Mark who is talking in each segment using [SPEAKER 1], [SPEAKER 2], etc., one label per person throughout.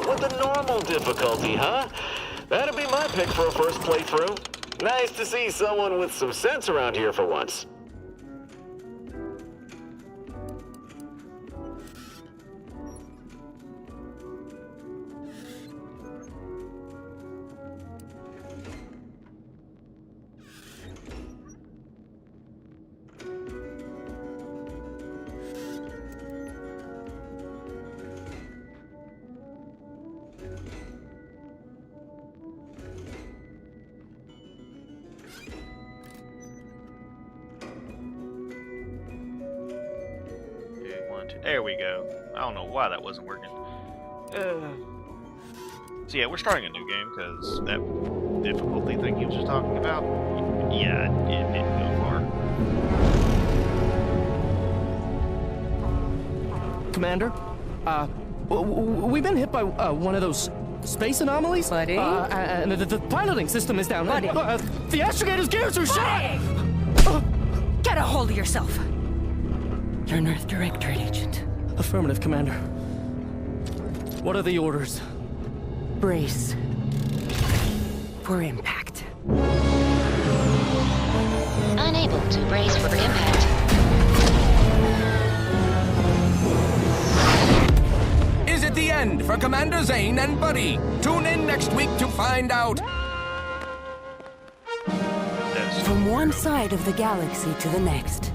[SPEAKER 1] it with the normal difficulty, huh? That'd be my pick for a first playthrough. Nice to see someone with some sense around here for once.
[SPEAKER 2] There we go. I don't know why that wasn't working. So yeah, we're starting a new game because that difficulty thing he was just talking about, yeah, it didn't go far.
[SPEAKER 3] Commander, we've been hit by one of those space anomalies.
[SPEAKER 4] Buddy?
[SPEAKER 3] And the piloting system is down.
[SPEAKER 4] Buddy?
[SPEAKER 3] The astrogator's gears are shot!
[SPEAKER 4] Get a hold of yourself! You're an Earth Directorate agent.
[SPEAKER 3] Affirmative, Commander. What are the orders?
[SPEAKER 4] Brace for impact.
[SPEAKER 5] Unable to brace for impact.
[SPEAKER 6] Is it the end for Commander Zane and Buddy? Tune in next week to find out.
[SPEAKER 4] From one side of the galaxy to the next,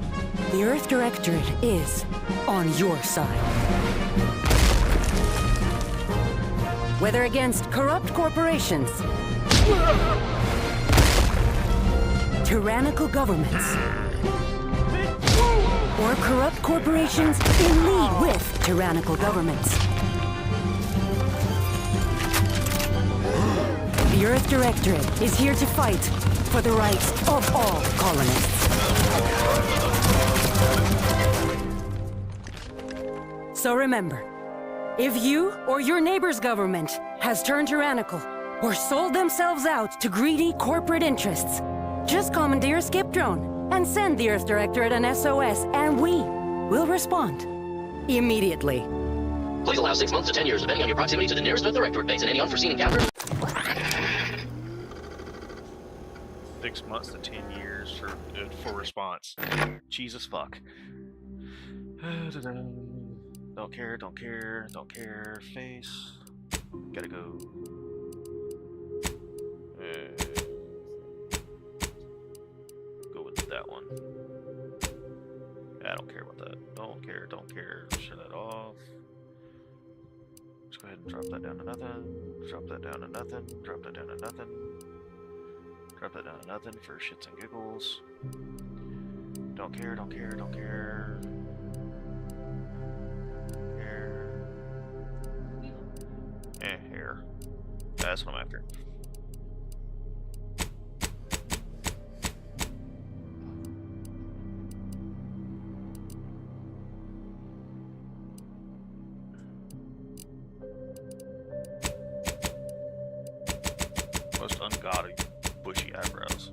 [SPEAKER 4] the Earth Directorate is on your side. Whether against corrupt corporations, tyrannical governments, or corrupt corporations in league with tyrannical governments. The Earth Directorate is here to fight for the rights of all colonists. So remember, if you or your neighbor's government has turned tyrannical or sold themselves out to greedy corporate interests, just commandeer a skip drone and send the Earth Directorate an SOS, and we will respond immediately.
[SPEAKER 7] Please allow 6 months to 10 years, depending on your proximity to the nearest Earth Directorate base and any unforeseen encounters.
[SPEAKER 2] 6 months to 10 years for response. Jesus fuck. Don't care, don't care, don't care. Face. Gotta go. Go with that one. I don't care about that. Don't care, don't care. Shut that off. Let's go ahead and drop that down to nothing. Drop that down to nothing. Drop that down to nothing. Drop that down to nothing for shits and giggles. Don't care, don't care, don't care. Here. That's what I'm after. Most ungodly, bushy eyebrows.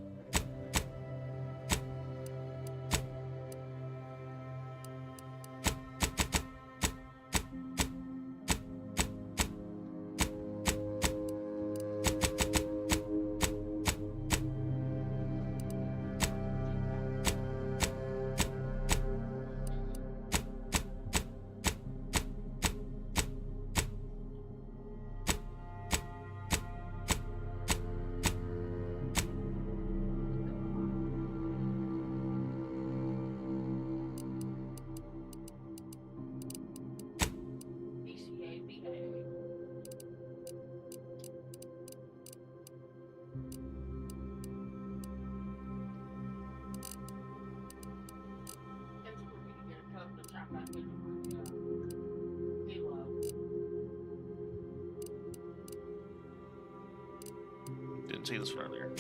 [SPEAKER 2] Didn't see this one earlier.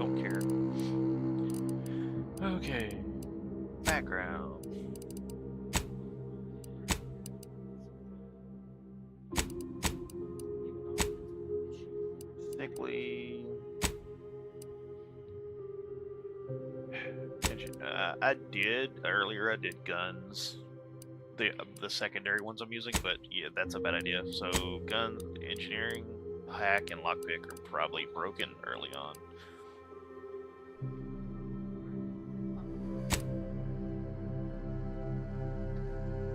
[SPEAKER 2] don't care. Okay. Background. Thickly. I did guns. The secondary ones I'm using, but yeah, that's a bad idea. So gun, engineering, hack, and lockpick are probably broken early on.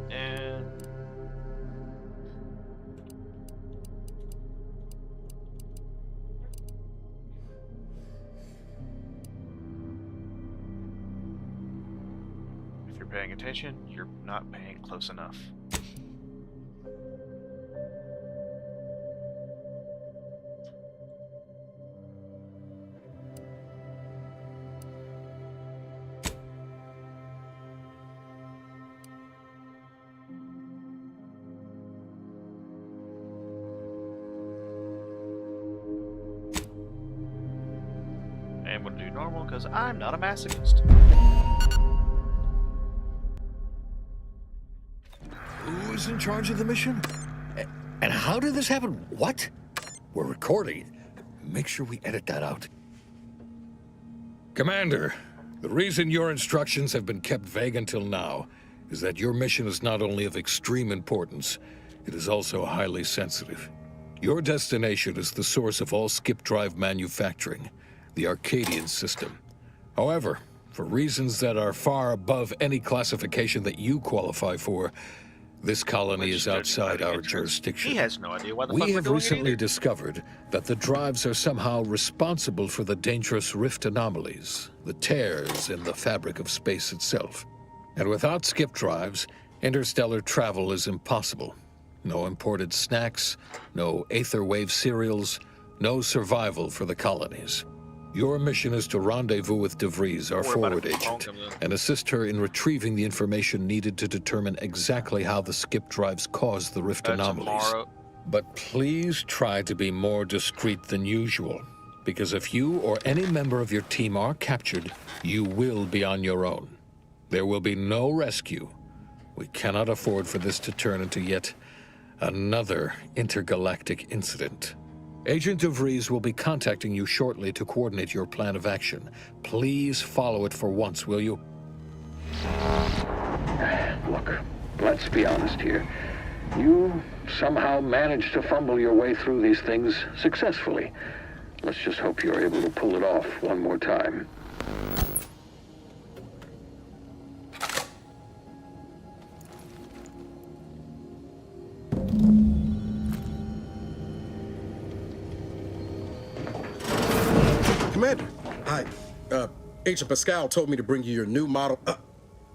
[SPEAKER 2] And if you're paying attention, you're not paying close enough. I'm going to do normal because I'm not a masochist.
[SPEAKER 8] Who's in charge of the mission? And how did this happen? What? We're recording. Make sure we edit that out. Commander, the reason your instructions have been kept vague until now is that your mission is not only of extreme importance, it is also highly sensitive. Your destination is the source of all skip drive manufacturing, the Arcadian system. However, for reasons that are far above any classification that you qualify for, this colony is outside our jurisdiction.
[SPEAKER 2] He has no idea why the fuck
[SPEAKER 8] We
[SPEAKER 2] we're
[SPEAKER 8] have
[SPEAKER 2] doing it
[SPEAKER 8] recently
[SPEAKER 2] either.
[SPEAKER 8] discovered that the drives are somehow responsible for the dangerous rift anomalies, the tears in the fabric of space itself. And without skip drives, interstellar travel is impossible. No imported snacks, no aether wave cereals, no survival for the colonies. Your mission is to rendezvous with DeVries, our forward agent, and assist her in retrieving the information needed to determine exactly how the skip drives cause the rift anomalies.
[SPEAKER 2] Tomorrow.
[SPEAKER 8] But please try to be more discreet than usual, because if you or any member of your team are captured, you will be on your own. There will be no rescue. We cannot afford for this to turn into yet another intergalactic incident. Agent DeVries will be contacting you shortly to coordinate your plan of action. Please follow it for once, will you?
[SPEAKER 9] Look, let's be honest here. You somehow managed to fumble your way through these things successfully. Let's just hope you're able to pull it off one more time.
[SPEAKER 10] Commander, hi. Agent Pascal told me to bring you your new model.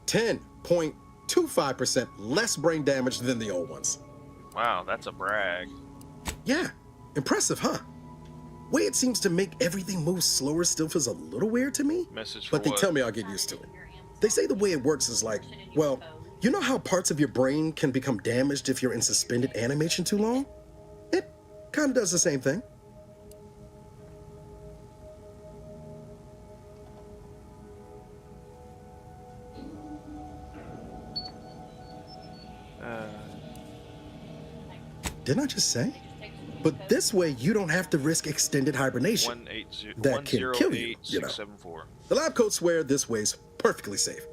[SPEAKER 10] 10.25% less brain damage than the old ones.
[SPEAKER 2] Wow, that's a brag.
[SPEAKER 10] Yeah, impressive, huh? Way it seems to make everything move slower still feels a little weird to me.
[SPEAKER 2] Message for
[SPEAKER 10] but they
[SPEAKER 2] what?
[SPEAKER 10] tell me I'll get used to it. They say the way it works is like, well, you know how parts of your brain can become damaged if you're in suspended animation too long? It kind of does the same thing. Didn't I just say? But this way, you don't have to risk extended hibernation. That can kill you, you know. The lab coats swear this way's perfectly safe.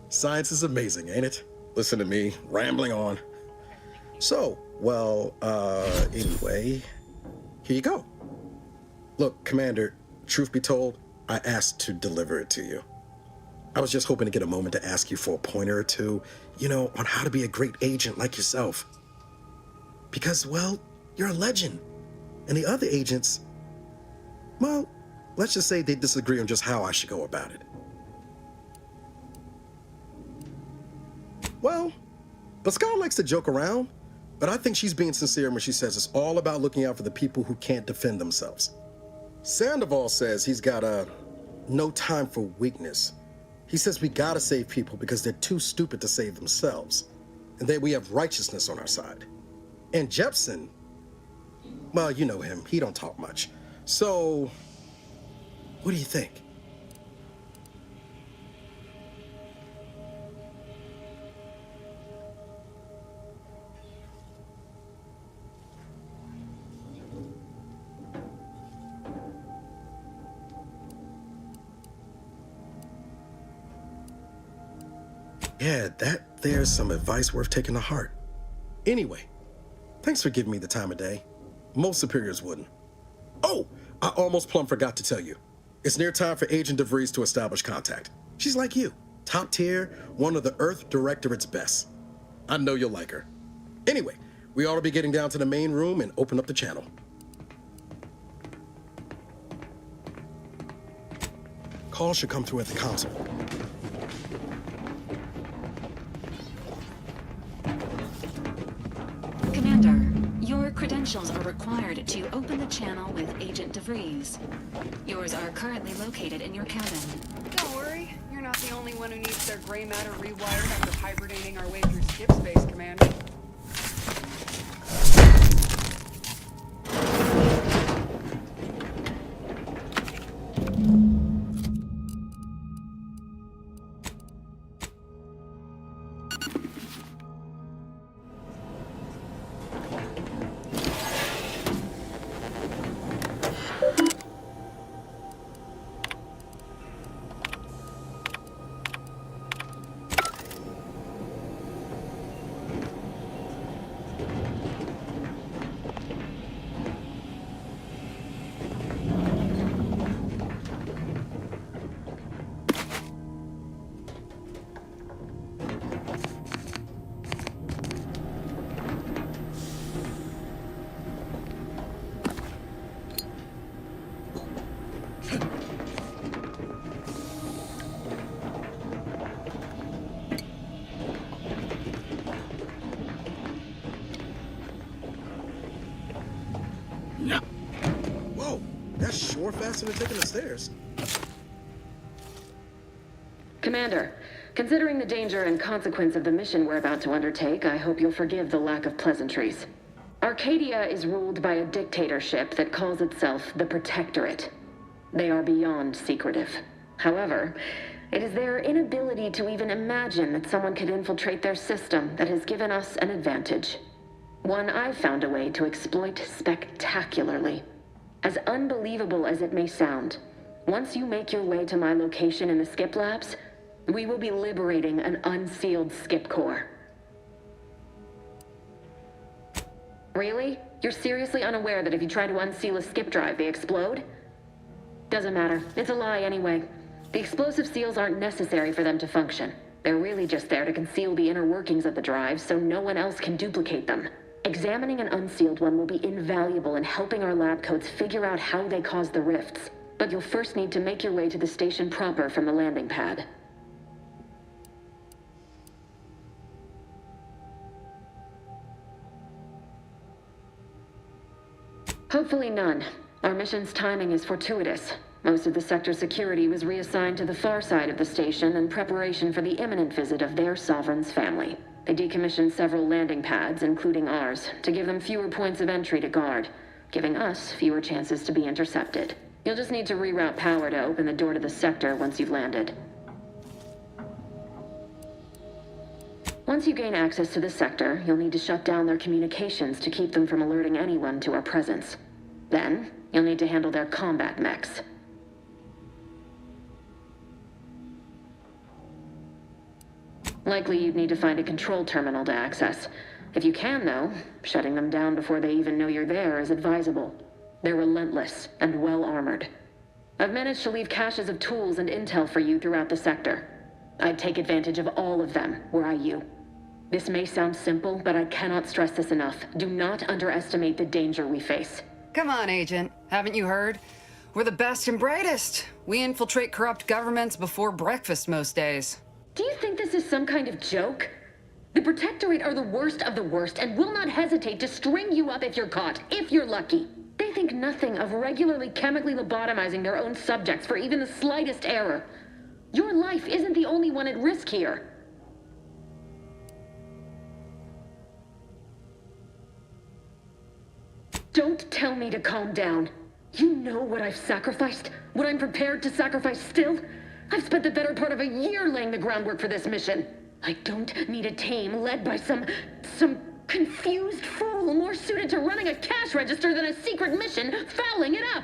[SPEAKER 10] Science is amazing, ain't it? Listen to me, rambling on. So, well, anyway, here you go. Look, Commander, truth be told, I asked to deliver it to you. I was just hoping to get a moment to ask you for a pointer or two, you know, on how to be a great agent like yourself. Because, well, you're a legend. And the other agents, well, let's just say they disagree on just how I should go about it. Well, Pascal likes to joke around, but I think she's being sincere when she says it's all about looking out for the people who can't defend themselves. Sandoval says he's got no time for weakness. He says we gotta save people because they're too stupid to save themselves, and that we have righteousness on our side. And Jepson, well, you know him, he don't talk much. So, What do you think? Yeah, there's some advice worth taking to heart. Anyway, thanks for giving me the time of day. Most superiors wouldn't. Oh, I almost plumb forgot to tell you. It's near time for Agent DeVries to establish contact. She's like you, top tier, one of the Earth Directorate's best. I know you'll like her. Anyway, we ought to be getting down to the main room and open up the channel. Call should come through at the console.
[SPEAKER 11] Commander, your credentials are required to open the channel with Agent DeVries. Yours are currently located in your cabin.
[SPEAKER 12] Don't worry, you're not the only one who needs their gray matter rewired after hibernating our way through skip space, Commander.
[SPEAKER 10] Whoa, that's sure faster than taking the stairs.
[SPEAKER 11] Commander, considering the danger and consequence of the mission we're about to undertake, I hope you'll forgive the lack of pleasantries. Arcadia is ruled by a dictatorship that calls itself the Protectorate. They are beyond secretive. However, it is their inability to even imagine that someone could infiltrate their system that has given us an advantage. One I've found a way to exploit spectacularly. As unbelievable as it may sound, once you make your way to my location in the skip labs, we will be liberating an unsealed skip core. Really? You're seriously unaware that if you try to unseal a skip drive, they explode? Doesn't matter. It's a lie anyway. The explosive seals aren't necessary for them to function. They're really just there to conceal the inner workings of the drive so no one else can duplicate them. Examining an unsealed one will be invaluable in helping our lab coats figure out how they caused the rifts. But you'll first need to make your way to the station proper from the landing pad. Hopefully none. Our mission's timing is fortuitous. Most of the sector's security was reassigned to the far side of the station in preparation for the imminent visit of their sovereign's family. They decommissioned several landing pads, including ours, to give them fewer points of entry to guard, giving us fewer chances to be intercepted. You'll just need to reroute power to open the door to the sector once you've landed. Once you gain access to the sector, you'll need to shut down their communications to keep them from alerting anyone to our presence. Then, you'll need to handle their combat mechs. Likely you'd need to find a control terminal to access. If you can, though, shutting them down before they even know you're there is advisable. They're relentless and well-armored. I've managed to leave caches of tools and intel for you throughout the sector. I'd take advantage of all of them, were I you. This may sound simple, but I cannot stress this enough. Do not underestimate the danger we face.
[SPEAKER 12] Come on, Agent. Haven't you heard? We're the best and brightest. We infiltrate corrupt governments before breakfast most days.
[SPEAKER 11] Do you think this is some kind of joke? The Protectorate are the worst of the worst and will not hesitate to string you up if you're caught, if you're lucky. They think nothing of regularly chemically lobotomizing their own subjects for even the slightest error. Your life isn't the only one at risk here. Don't tell me to calm down. You know what I've sacrificed, What I'm prepared to sacrifice still? I've spent the better part of a year laying the groundwork for this mission. I don't need a team led by some confused fool more suited to running a cash register than a secret mission fouling it up.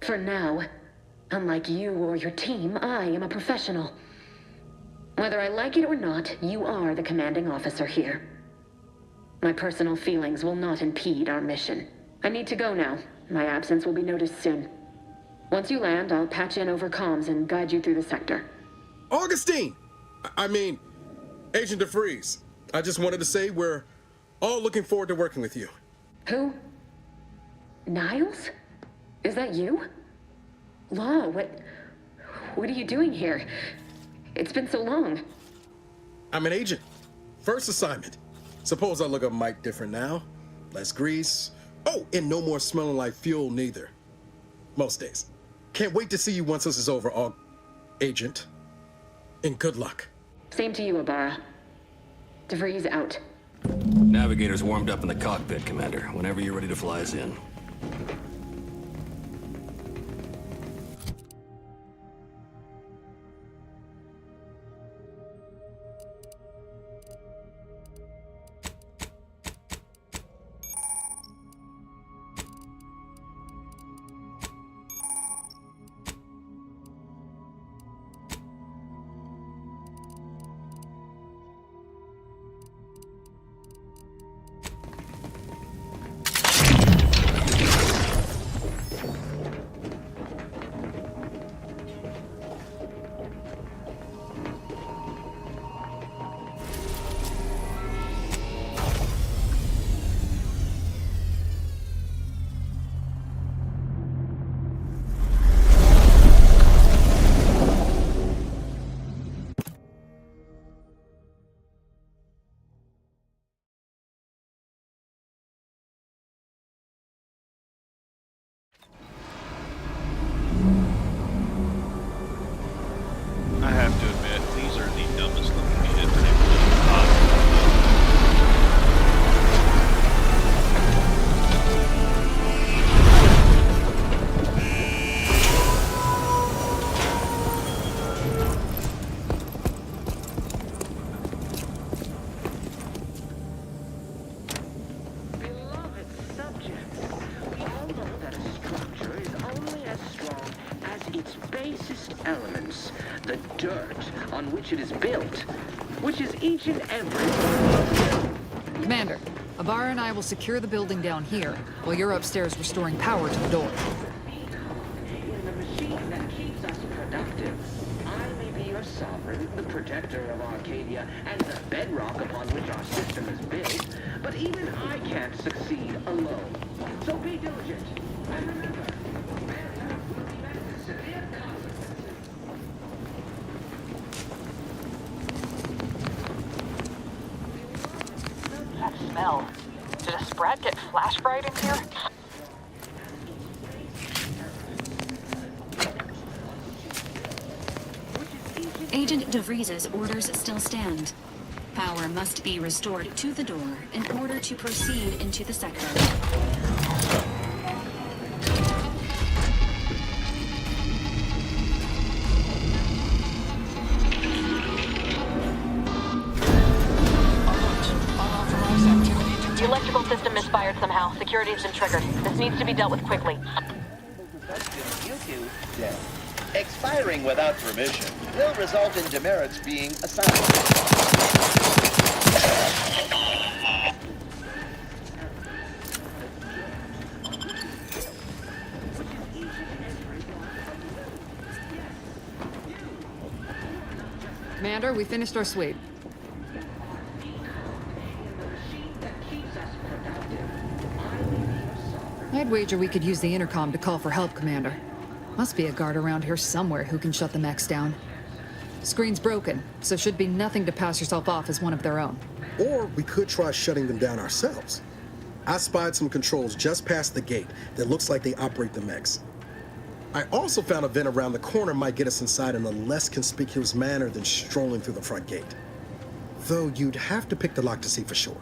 [SPEAKER 11] For now, unlike you or your team, I am a professional. Whether I like it or not, you are the commanding officer here. My personal feelings will not impede our mission. I need to go now. My absence will be noticed soon. Once you land, I'll patch in over comms and guide you through the sector.
[SPEAKER 10] Augustine! I mean, Agent DeFreeze. I just wanted to say we're all looking forward to working with you.
[SPEAKER 11] Who? Niles? Is that you? Law, what are you doing here? It's been so long.
[SPEAKER 10] I'm an agent. First assignment. Suppose I look a mite different now. Less grease. Oh, and no more smelling like fuel neither. Most days. Can't wait to see you once this is over, Agent. And good luck.
[SPEAKER 11] Same to you, Ibarra. DeVries out.
[SPEAKER 13] Navigator's warmed up in the cockpit, Commander. Whenever you're ready to fly us in.
[SPEAKER 2] I have to admit, these are the dumbest looking units I've ever
[SPEAKER 14] Beloved subjects, we all know that a structure is only as strong as its basest elements, the dirt on which it is built, which is each and every...
[SPEAKER 12] Commander, Ibarra and I will secure the building down here, while you're upstairs restoring power to the door.
[SPEAKER 14] In the machine that keeps us productive, I may be your sovereign, the protector of Arcadia, and the bedrock upon which our system is built, but even I can't succeed alone. So be diligent, and remember, failure will be met with severe consequences.
[SPEAKER 15] That smell. Did a Sprat get flash fried in here?
[SPEAKER 5] Agent DeVries's orders still stand. Power must be restored to the door in order to proceed into the sector.
[SPEAKER 15] The electrical system misfired somehow. Security has been triggered. This needs to be dealt with quickly.
[SPEAKER 16] Expiring without permission will result in demerits being assigned.
[SPEAKER 12] Commander, we finished our sweep. I'd wager we could use the intercom to call for help, Commander. Must be a guard around here somewhere who can shut the mechs down. Screen's broken, so should be nothing to pass yourself off as one of their own.
[SPEAKER 10] Or we could try shutting them down ourselves. I spied some controls just past the gate that looks like they operate the mechs. I also found a vent around the corner might get us inside in a less conspicuous manner than strolling through the front gate. Though you'd have to pick the lock to see for sure.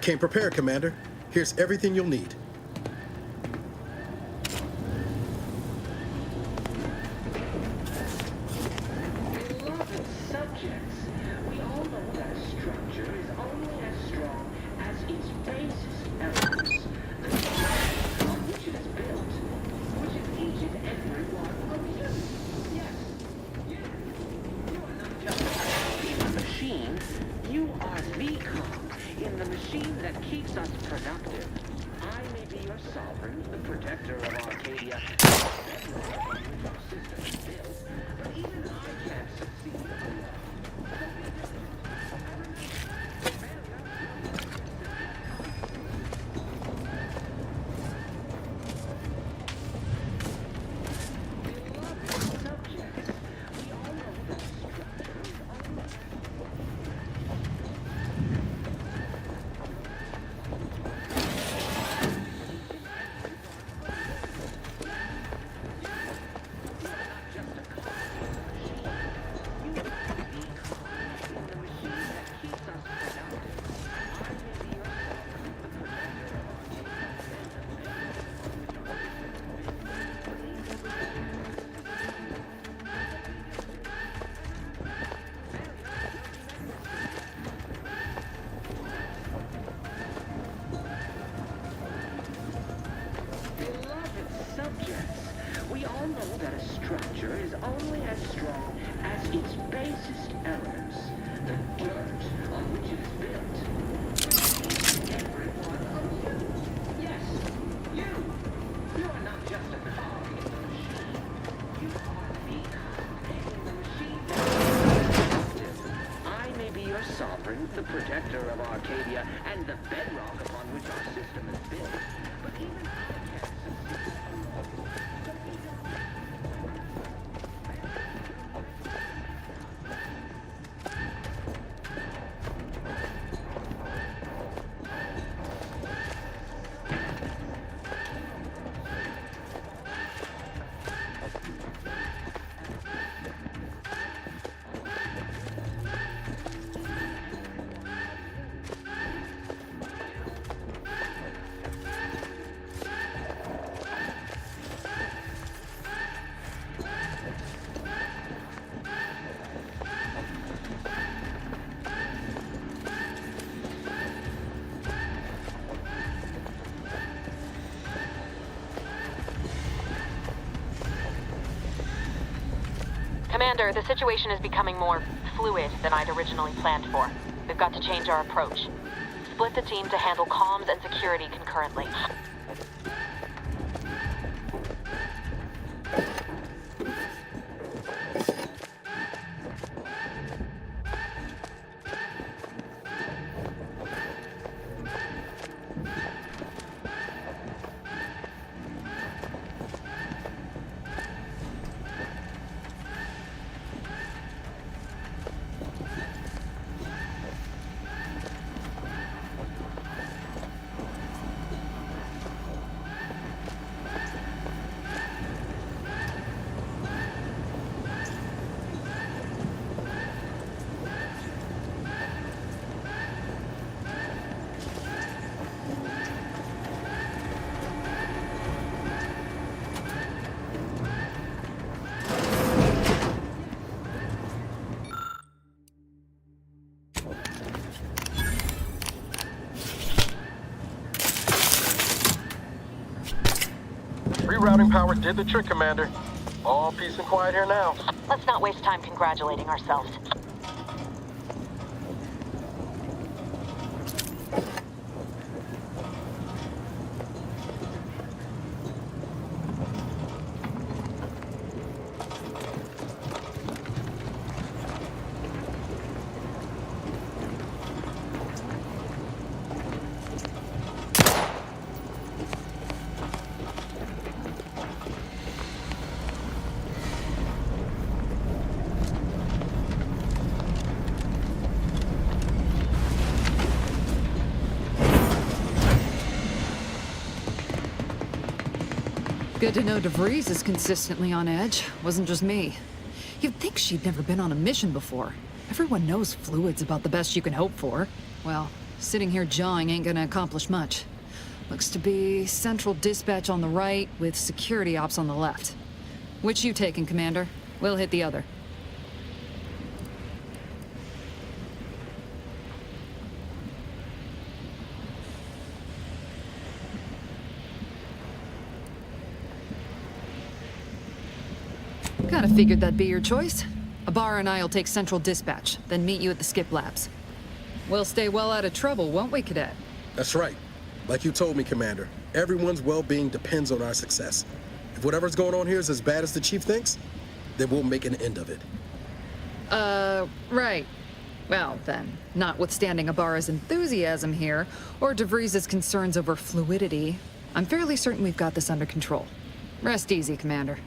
[SPEAKER 10] came prepared, Commander. Here's everything you'll need.
[SPEAKER 14] Beloved subjects, we all know that a structure is only as strong as its basis elements, the ground on which it is built, which is each and every one of you. Yes, you are not just a cog in the machine, you are the cog in the machine that keeps us productive. I may be your sovereign, the protector of Arcadia, our system is built, but even I can't succeed alone. We all know that a structure is only as strong as its basest elements, the dirt on which it is built. Every one of you. Yes, you. You are not just a cog in the machine. You are the cog in the machine that is productive. I may be your sovereign, the protector of Arcadia, and the bedrock upon which our system is built. But even I can't succeed alone.
[SPEAKER 15] Commander, the situation is becoming more fluid than I'd originally planned for. We've got to change our approach. Split the team to handle comms and security concurrently.
[SPEAKER 10] Rerouting power did the trick, Commander. All peace and quiet here now.
[SPEAKER 15] Let's not waste time congratulating ourselves.
[SPEAKER 12] Good to know DeVries is consistently on edge. Wasn't just me. You'd think she'd never been on a mission before. Everyone knows fluid's about the best you can hope for. Well, Sitting here jawing ain't gonna accomplish much. Looks to be central dispatch on the right with security ops on the left. Which you taking, Commander? We'll hit the other. Kinda figured that'd be your choice. Ibarra and I'll take central dispatch, then meet you at the skip labs. We'll stay well out of trouble, won't we, Cadet?
[SPEAKER 10] That's right. Like you told me, Commander, everyone's well-being depends on our success. If whatever's going on here is as bad as the Chief thinks, then we'll make an end of it.
[SPEAKER 12] Right. Well, then, notwithstanding Ibarra's enthusiasm here, or DeVries' concerns over fluidity, I'm fairly certain we've got this under control. Rest easy, Commander.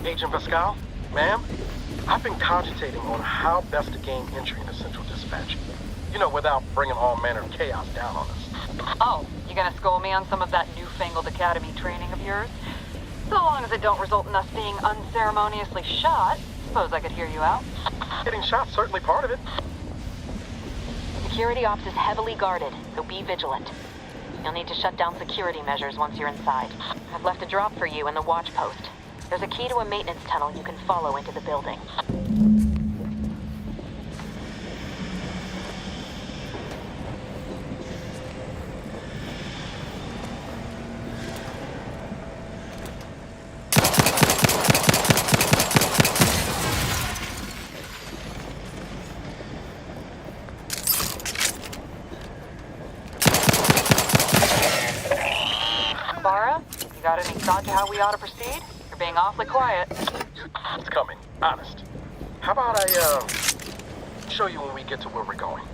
[SPEAKER 17] Agent Pascal, ma'am, I've been cogitating on how best to gain entry into Central Dispatch. You know, without bringing all manner of chaos down on us.
[SPEAKER 15] Oh, you gonna school me on some of that newfangled academy training of yours? So long as it don't result in us being unceremoniously shot, suppose I could hear you out.
[SPEAKER 17] Getting shot's certainly part of it.
[SPEAKER 15] Security ops is heavily guarded, so be vigilant. You'll need to shut down security measures once you're inside. I've left a drop for you in the watch post. There's a key to a maintenance tunnel you can follow into the building. Barra, you got any thought to how we ought to proceed? You're being awfully quiet.
[SPEAKER 17] It's coming, honest. How about I, show you when we get to where we're going?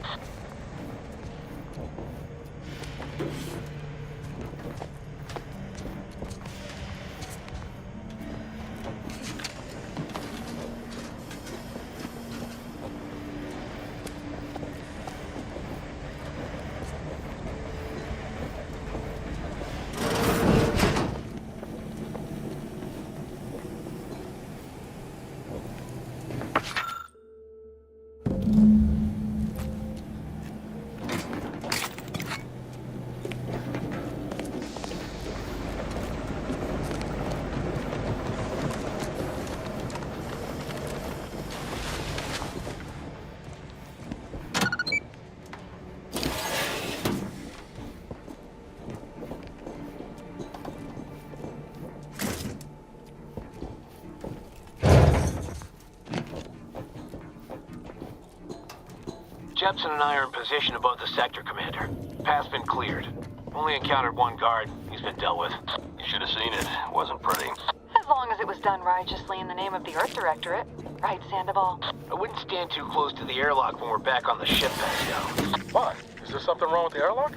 [SPEAKER 1] Jepson and I are in position above the sector, Commander. Path's been cleared. Only encountered one guard. He's been dealt with. You should have seen it. Wasn't pretty.
[SPEAKER 15] As long as it was done righteously in the name of the Earth Directorate. Right, Sandoval?
[SPEAKER 1] I wouldn't stand too close to the airlock when we're back on the ship, Pascal.
[SPEAKER 17] Why? Is there something wrong with the airlock?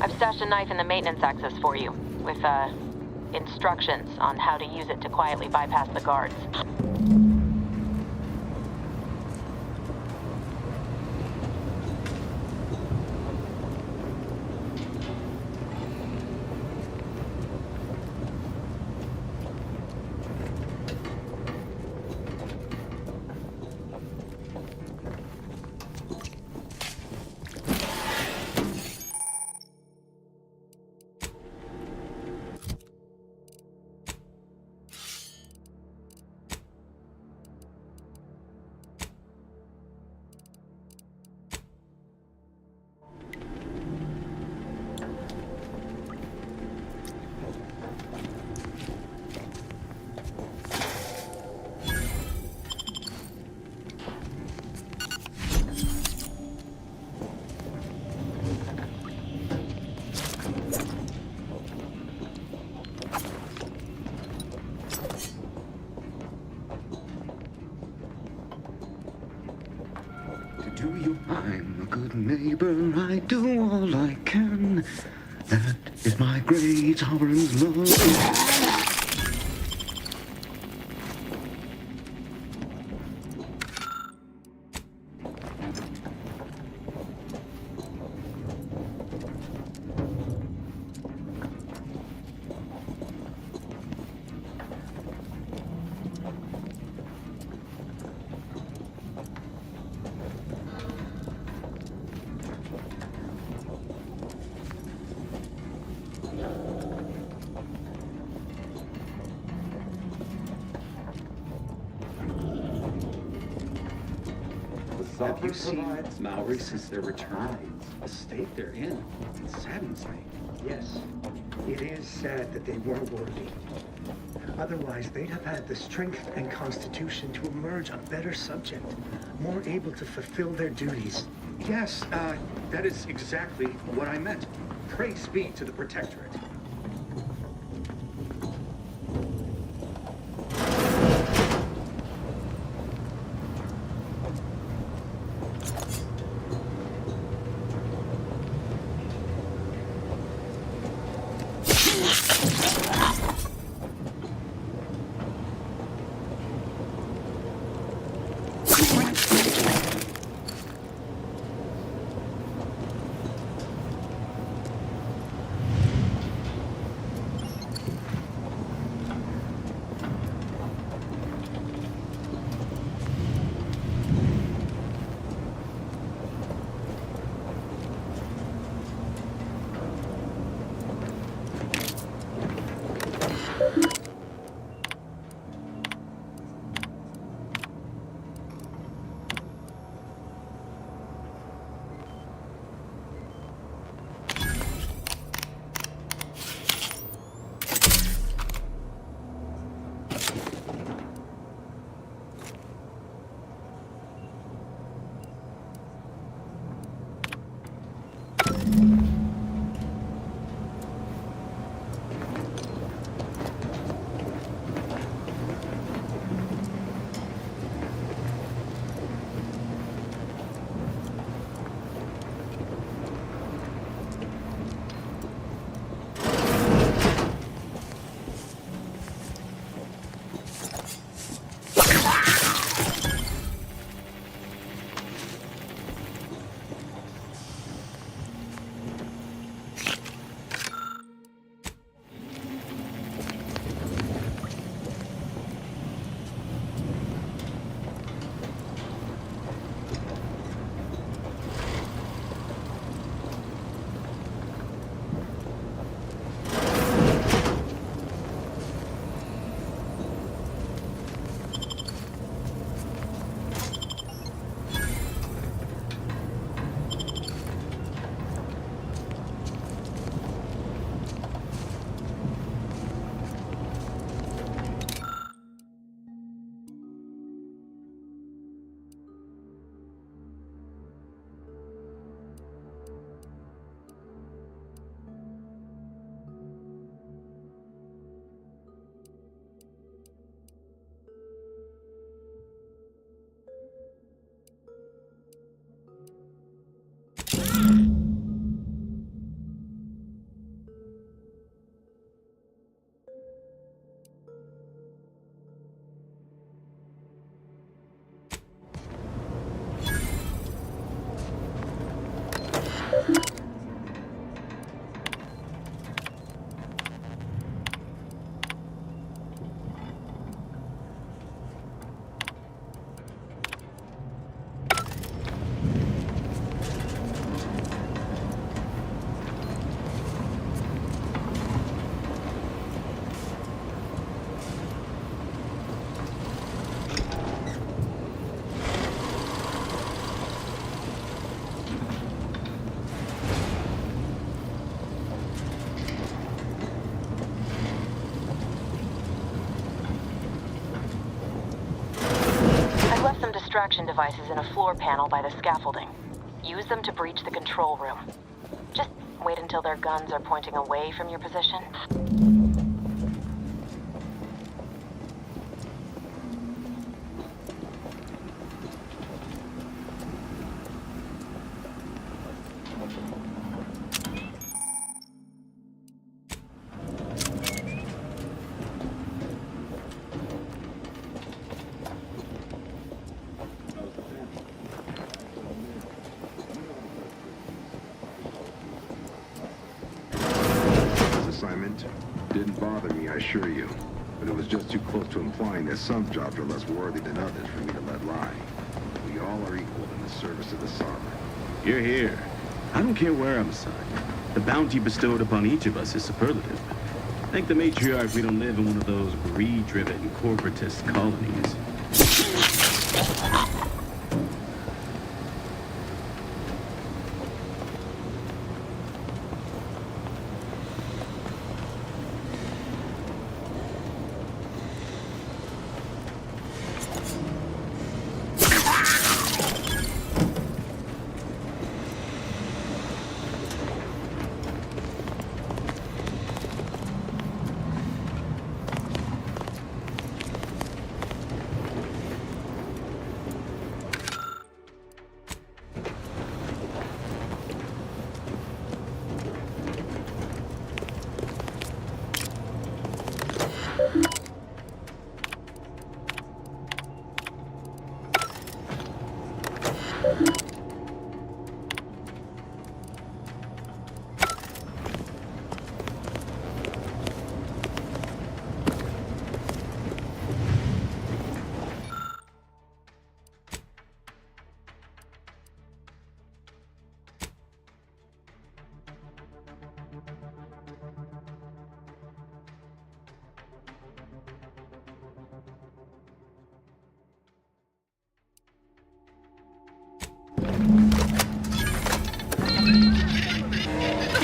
[SPEAKER 15] I've stashed a knife in the maintenance access for you, with, instructions on how to use it to quietly bypass the guards.
[SPEAKER 18] neighbor, I do all I can. That is my great sovereign's love.
[SPEAKER 19] Have you seen Maori since their return? The state they're in saddens me.
[SPEAKER 20] Yes, it is sad that they weren't worthy. Otherwise, they'd have had the strength and constitution to emerge a better subject, more able to fulfill their duties.
[SPEAKER 19] Yes, that is exactly what I meant. Praise be to the Protectorate.
[SPEAKER 15] Distraction devices in a floor panel by the scaffolding. Use them to breach the control room. Just wait until their guns are pointing away from your position.
[SPEAKER 21] Didn't bother me, I assure you. But it was just too close to implying that some jobs are less worthy than others for me to let lie. We all are equal in the service of the Sovereign.
[SPEAKER 22] You're here. I don't care where I'm assigned. The bounty bestowed upon each of us is superlative. Thank the matriarch we don't live in one of those greed-driven corporatist colonies.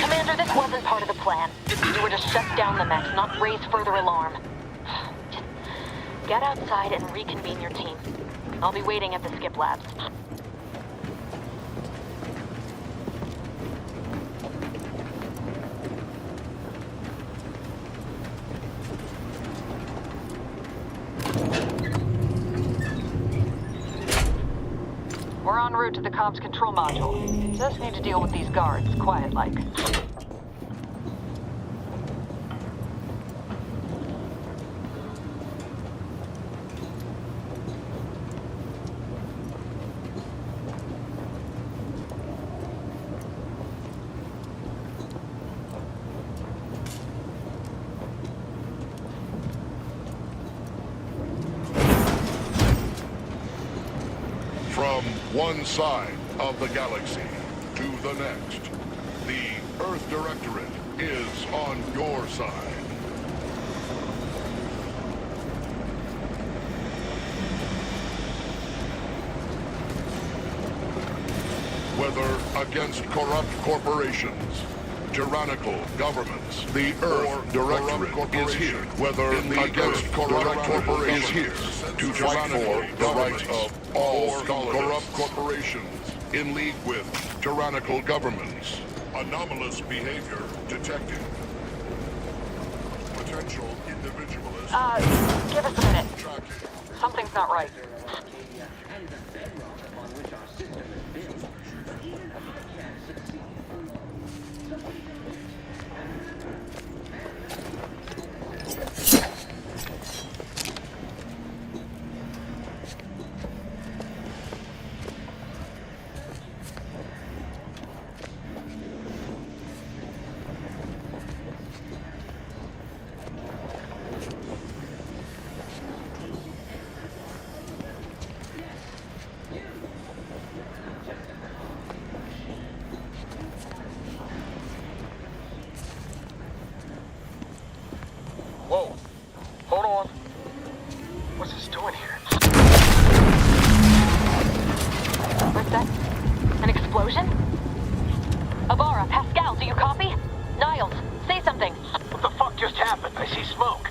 [SPEAKER 15] Commander, this wasn't part of the plan. You were to shut down the mechs, not raise further alarm. Just get outside and reconvene your team. I'll be waiting at the skip labs. We're en route to the comms control module. Just need to deal with these guards, quiet-like.
[SPEAKER 23] From one side of the galaxy to the next, the Earth Directorate is on your side. Whether against corrupt corporations, tyrannical governments, the Earth Directorate is here. Whether against corrupt corporations is here to fight for the rights of all corrupt corporations in league with tyrannical governments. Anomalous behavior detected. Potential individualist.
[SPEAKER 15] Give us a minute. Something's not right.
[SPEAKER 17] Whoa. Hold on. What's this doing here?
[SPEAKER 15] What's that? An explosion? Avara, Pascal, do you copy? Niles, say something.
[SPEAKER 17] What the fuck just happened? I see smoke.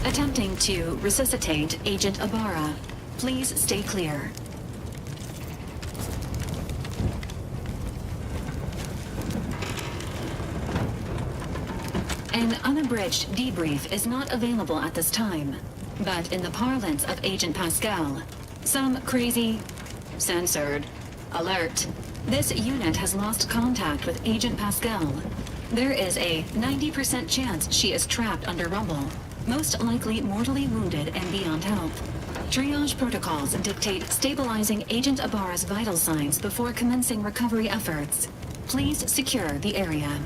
[SPEAKER 5] Attempting to resuscitate Agent Ibarra. Please stay clear. An unabridged debrief is not available at this time, but in the parlance of Agent Pascal, some crazy, censored, alert. This unit has lost contact with Agent Pascal. There is a 90% chance she is trapped under rubble, most likely mortally wounded and beyond help. Triage protocols dictate stabilizing Agent Ibarra's vital signs before commencing recovery efforts. Please secure the area.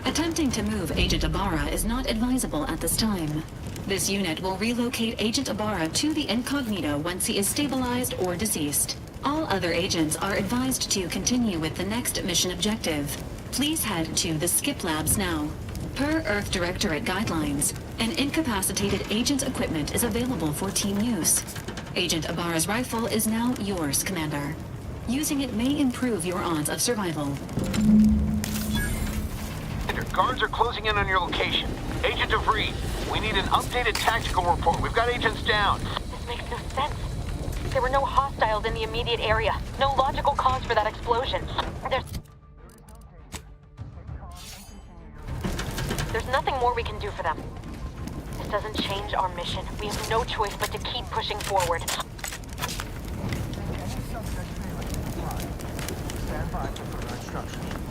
[SPEAKER 5] Attempting to move Agent Ibarra is not advisable at this time. This unit will relocate Agent Ibarra to the incognito once he is stabilized or deceased. All other agents are advised to continue with the next mission objective. Please head to the Skip Labs now. Per Earth Directorate guidelines, an incapacitated agent's equipment is available for team use. Agent Ibarra's rifle is now yours, Commander. Using it may improve your odds of survival.
[SPEAKER 3] Guards are closing in on your location. Agent DeVries, we need an updated tactical report. We've got agents down.
[SPEAKER 15] This makes no sense. There were no hostiles in the immediate area. No logical cause for that explosion. There's nothing more we can do for them. This doesn't change our mission. We have no choice but to keep pushing forward.
[SPEAKER 17] Stand by for further instructions.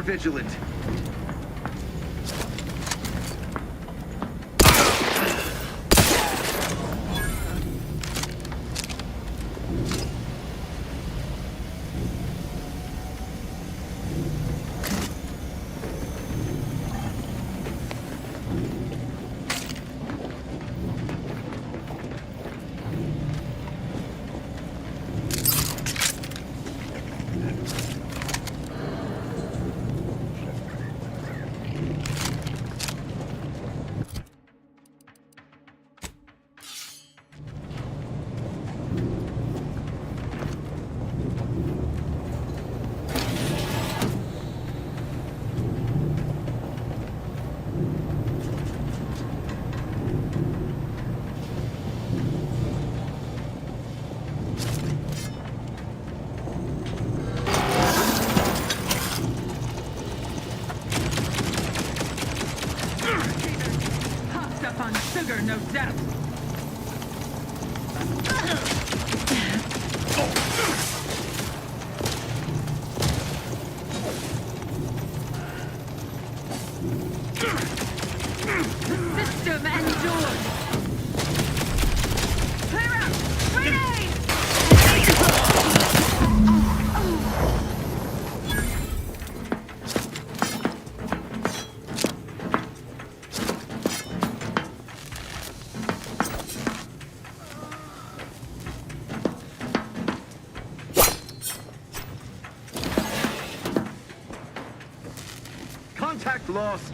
[SPEAKER 22] Vigilant.
[SPEAKER 4] No doubt. System endures. Clear out. Grenade!
[SPEAKER 6] Contact lost.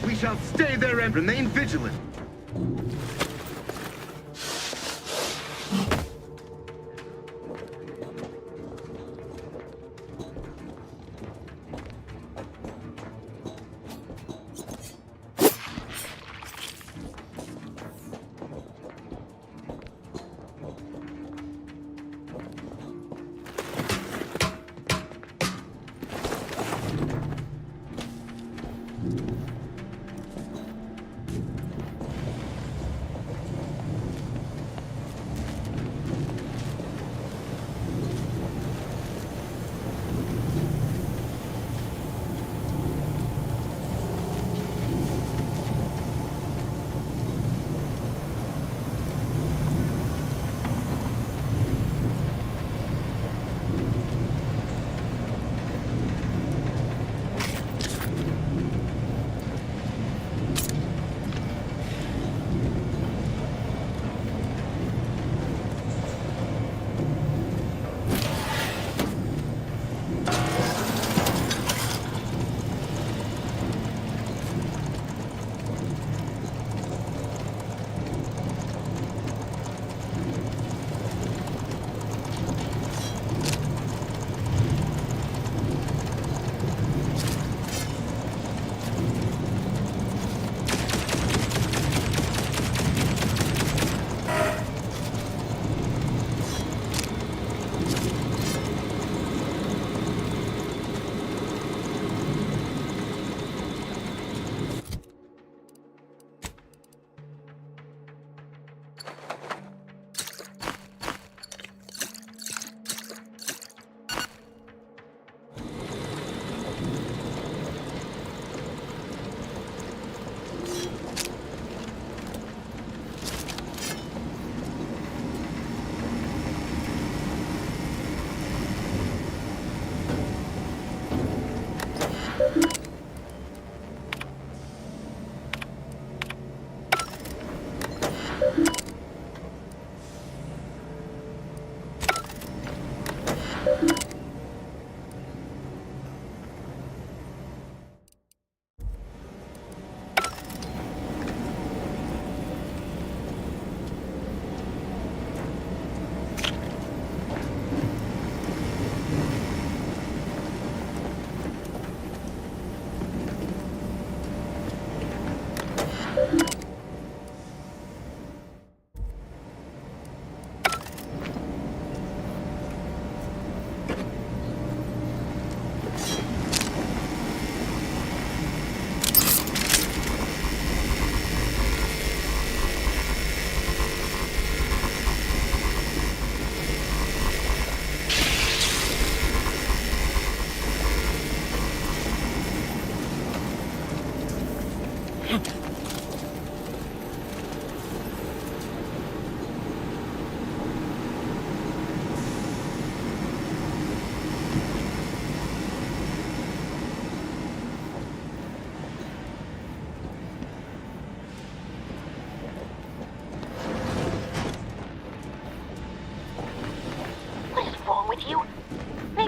[SPEAKER 6] We shall stay there and remain vigilant.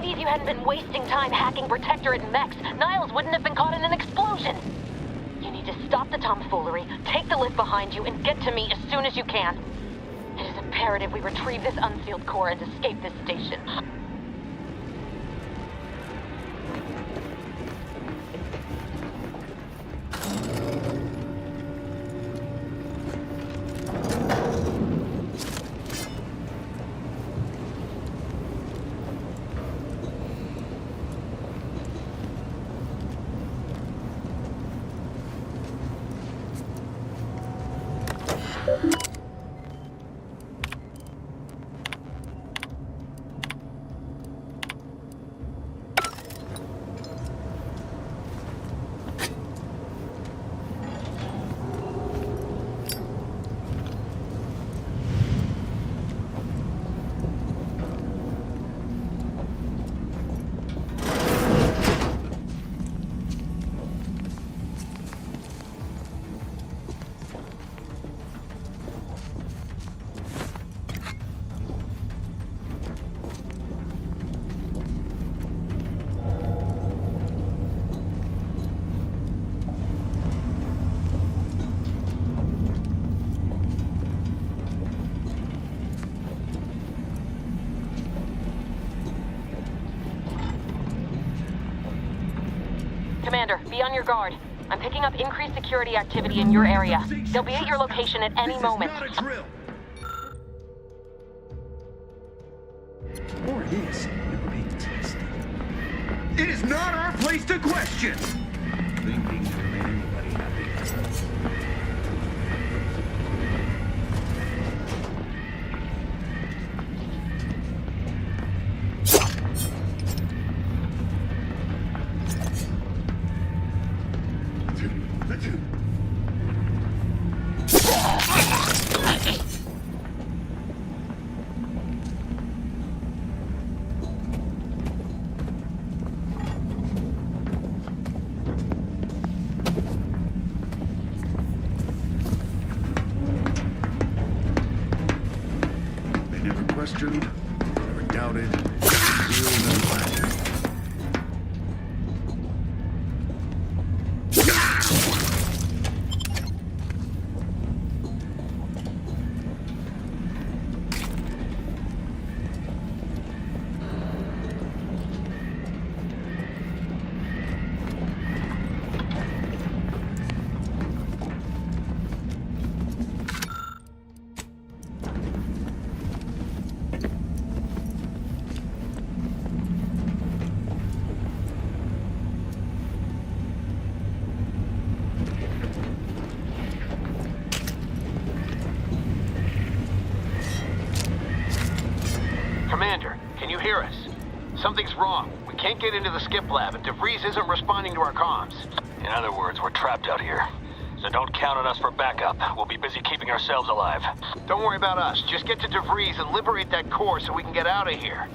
[SPEAKER 15] If you hadn't been wasting time hacking Protectorate mechs, Niles wouldn't have been caught in an explosion. You need to stop the tomfoolery, take the lift behind you, and get to me as soon as you can. It is imperative we retrieve this unsealed core and escape this station. your guard. I'm picking up increased security activity in your area. They'll be at your location at any moment.
[SPEAKER 6] Not a drill. Or it is. You're being tested. It is not our place to question. Thinking to make anybody happy. Questioned, never doubted, real never lacked.
[SPEAKER 3] Commander, can you hear us? Something's wrong. We can't get into the skip lab, and DeVries isn't responding to our comms. In other words, we're trapped out here. So don't count on us for backup. We'll be busy keeping ourselves alive. Don't worry about us. Just get to DeVries and liberate that core so we can get out of here.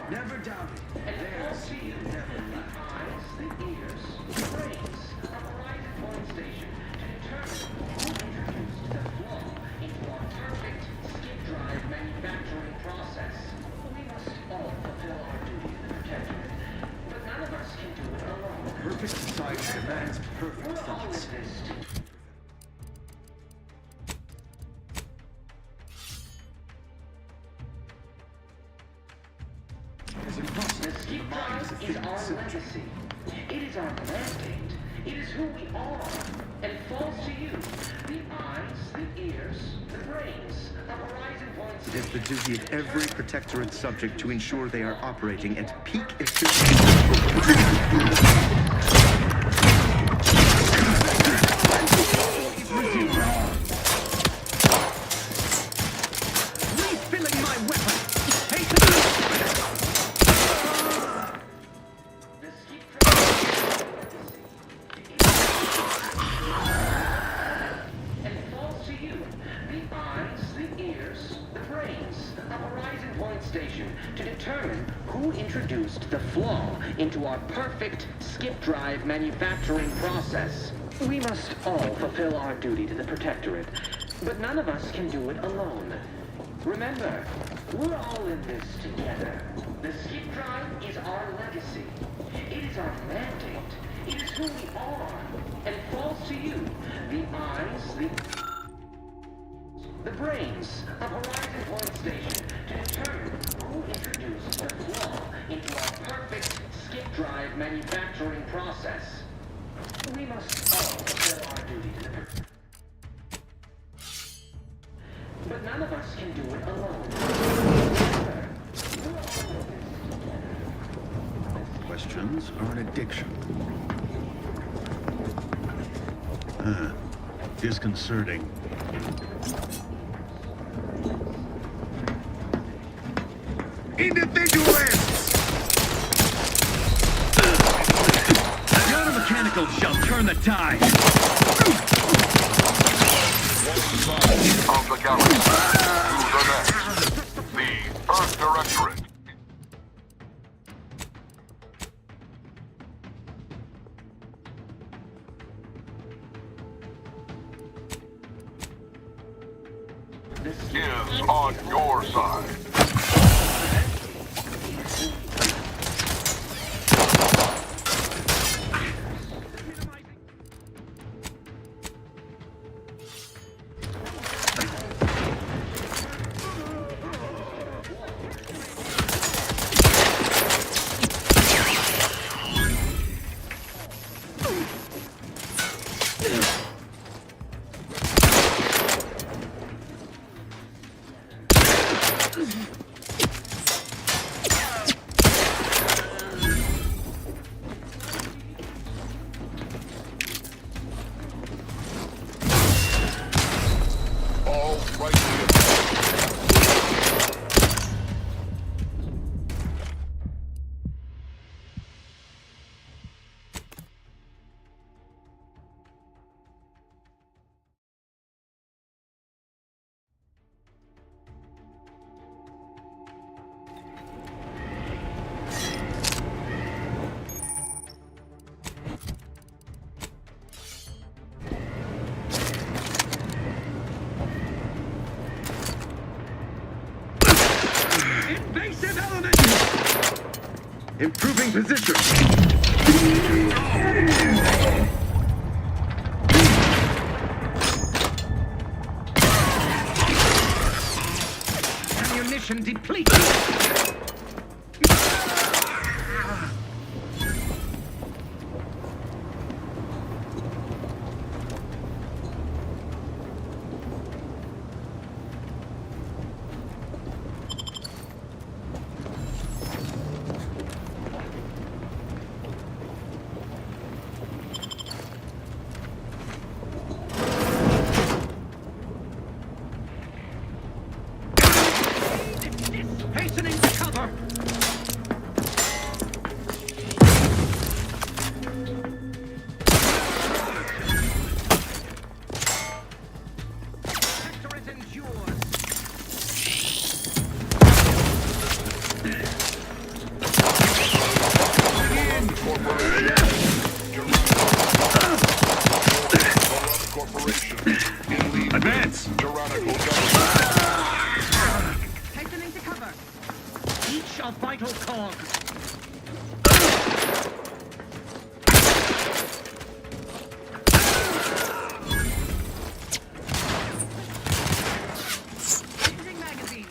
[SPEAKER 6] Never doubted. There, see, and never left.
[SPEAKER 14] Eyes, the ears, the brains of Horizon Point Station to determine who introduced the flaw into our perfect skip drive manufacturing process. We must all fulfill our duty in the protectorate, but none of us can do it alone.
[SPEAKER 6] Perfect society demands perfect thoughts.
[SPEAKER 14] The skip drive is our legacy. It is our mandate. It is who we are. And it falls to you. The eyes, the ears, the brains of Horizon Point
[SPEAKER 18] It is
[SPEAKER 14] Station.
[SPEAKER 18] the duty of every Protectorate subject to ensure they are operating at peak efficiency.
[SPEAKER 6] Refilling my weapon!
[SPEAKER 14] The skip drive Point Station to determine who introduced the flaw into our perfect skip drive manufacturing process. We must all fulfill our duty to the Protectorate, but none of us can do it alone. Remember, we're all in this together. The skip drive is our legacy. It is our mandate. It is who we are. And it falls to you, the eyes, the brains of Horizon Point Station, to determine who introduced the flaw into our perfect skip drive manufacturing process. We must all fulfill our duty to the but none of us can do it alone.
[SPEAKER 18] Questions are an addiction. Disconcerting.
[SPEAKER 6] Individualists!
[SPEAKER 18] Counter mechanical shall turn the tide.
[SPEAKER 23] Of the galaxy. To the next. The Earth Directorate. Is on your side.
[SPEAKER 6] Invasive element!
[SPEAKER 18] Improving position.
[SPEAKER 6] Ammunition depleted! Hastening to cover! Protectorate endures!
[SPEAKER 18] Advance!
[SPEAKER 6] Hastening to cover! Each a vital cog! Changing magazine!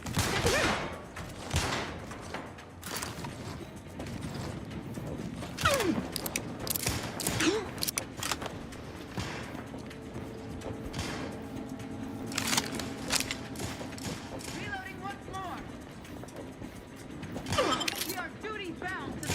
[SPEAKER 6] Reloading once more! We are duty bound to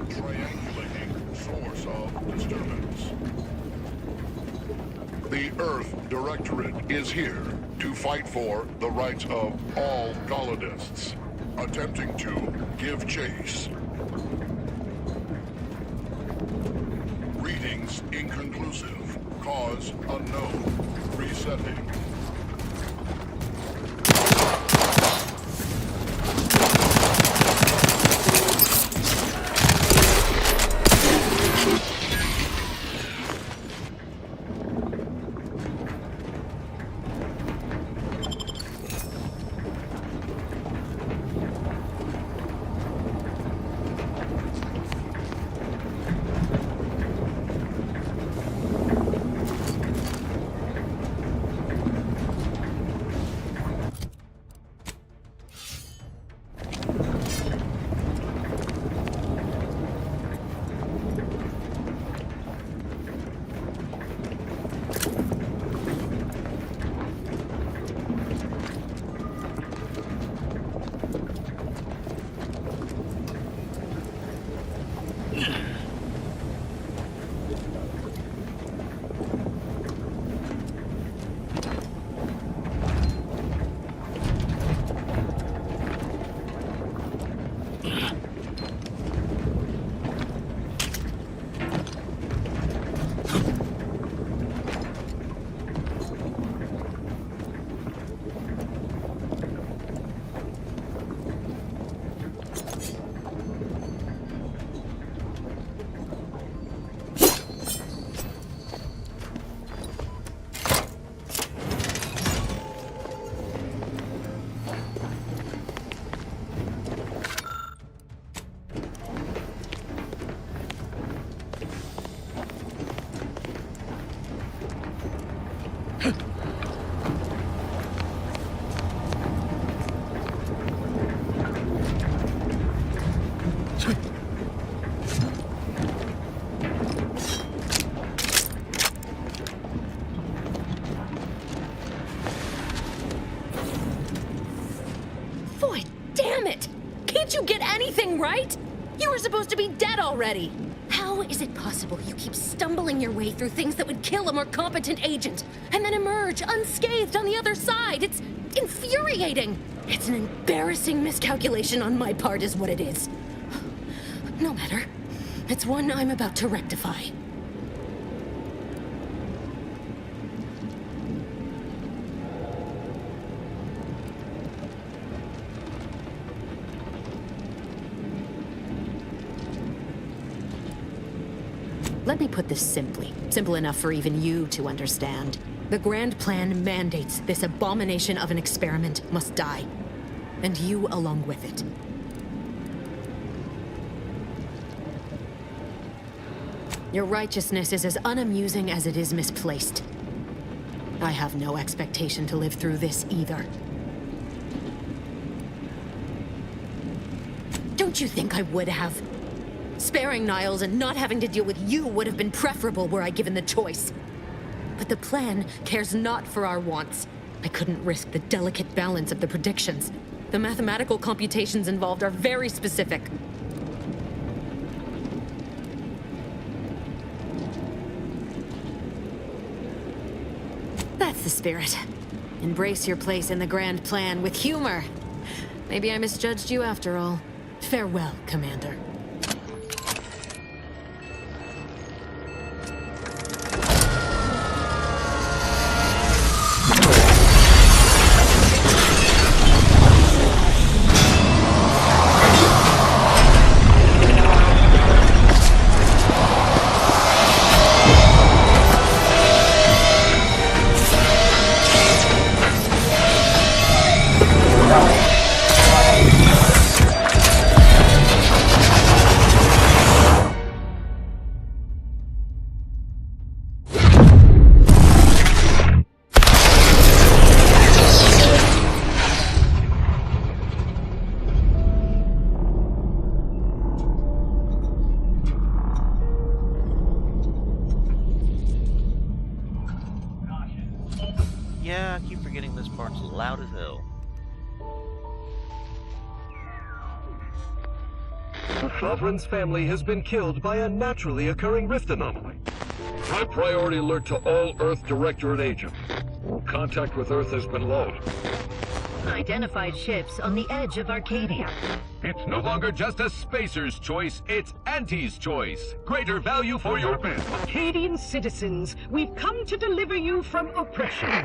[SPEAKER 23] Triangulating source of disturbance. The Earth Directorate is here to fight for the rights of all colonists. attempting to give chase. Readings inconclusive. Cause unknown. Resetting.
[SPEAKER 15] Right? You were supposed to be dead already. How is it possible you keep stumbling your way through things that would kill a more competent agent, and then emerge unscathed on the other side? It's infuriating. It's an embarrassing miscalculation on my part is what it is. No matter. It's one I'm about to rectify. Let me put this simply. Simple enough for even you to understand. The Grand Plan mandates this abomination of an experiment must die. And you along with it. Your righteousness is as unamusing as it is misplaced. I have no expectation to live through this either. Don't you think I would have? Sparing Niles and not having to deal with you would have been preferable were I given the choice. But the plan cares not for our wants. I couldn't risk the delicate balance of the predictions. The mathematical computations involved are very specific. That's the spirit. Embrace your place in the Grand Plan with humor. Maybe I misjudged you after all. Farewell, Commander.
[SPEAKER 2] Yeah, I keep forgetting this part's loud as hell.
[SPEAKER 7] The Sovereign's family has been killed by a naturally occurring rift anomaly. High priority alert to all Earth Directorate agents. Contact with Earth has been low.
[SPEAKER 8] unidentified ships on the edge of Arcadia.
[SPEAKER 7] It's no longer just a spacer's choice, it's Auntie's choice. Greater value for your men.
[SPEAKER 8] Arcadian citizens, we've come to deliver you from oppression.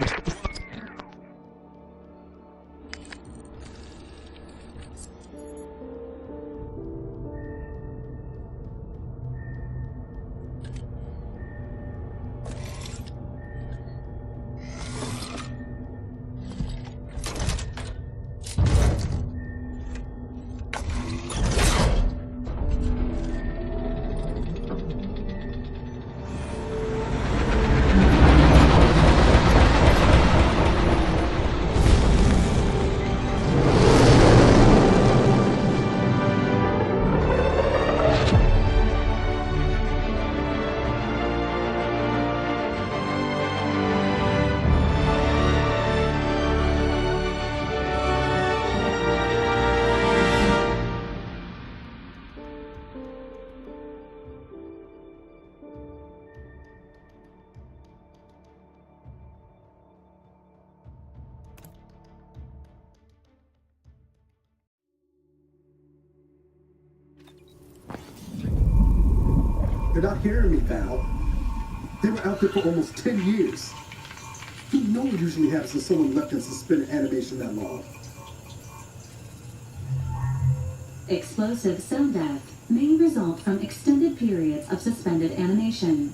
[SPEAKER 10] They're not hearing me, Val. They were out there for almost 10 years. You know what usually happens when someone left in suspended animation that long.
[SPEAKER 5] Explosive cell death may result from extended periods of suspended animation.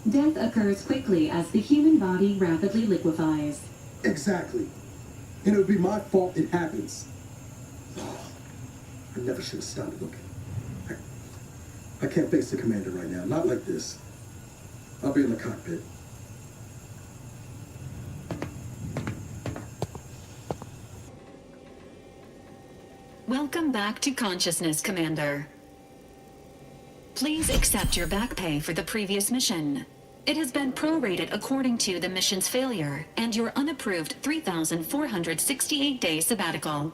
[SPEAKER 5] Death occurs quickly as the human body rapidly liquefies.
[SPEAKER 10] Exactly. And it would be my fault it happens. Oh, I never should have stopped looking. I can't face the commander right now. Not like this. I'll be in the cockpit.
[SPEAKER 5] Welcome back to consciousness, Commander. Please accept your back pay for the previous mission. It has been prorated according to the mission's failure and your unapproved 3,468-day sabbatical.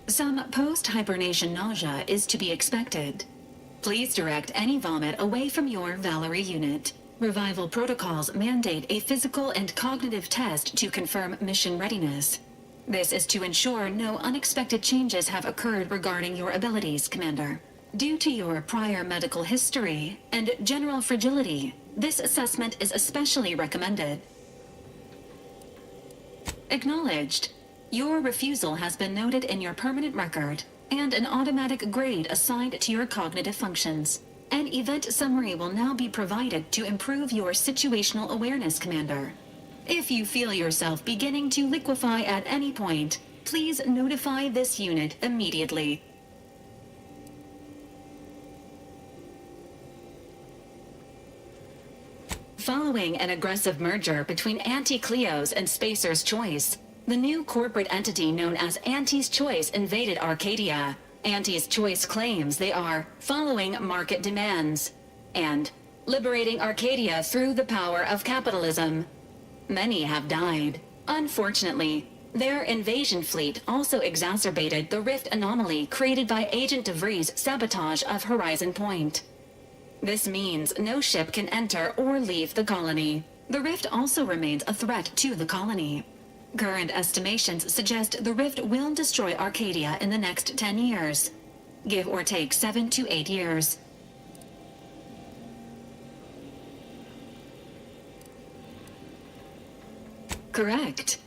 [SPEAKER 5] Some post-hibernation nausea is to be expected. Please direct any vomit away from your Valerie unit. Revival protocols mandate a physical and cognitive test to confirm mission readiness. This is to ensure no unexpected changes have occurred regarding your abilities, Commander. Due to your prior medical history and general fragility, this assessment is especially recommended. Acknowledged. Your refusal has been noted in your permanent record, and an automatic grade assigned to your cognitive functions. An event summary will now be provided to improve your situational awareness, Commander. If you feel yourself beginning to liquefy at any point, please notify this unit immediately. Following an aggressive merger between Anti-Cleo's and Spacer's Choice, the new corporate entity known as Auntie's Choice invaded Arcadia. Auntie's Choice claims they are following market demands and liberating Arcadia through the power of capitalism. Many have died. Unfortunately, their invasion fleet also exacerbated the rift anomaly created by Agent DeVries' sabotage of Horizon Point. This means no ship can enter or leave the colony. The rift also remains a threat to the colony. Current estimations suggest the rift will destroy Arcadia in the next 10 years. Give or take 7 to 8 years. Correct.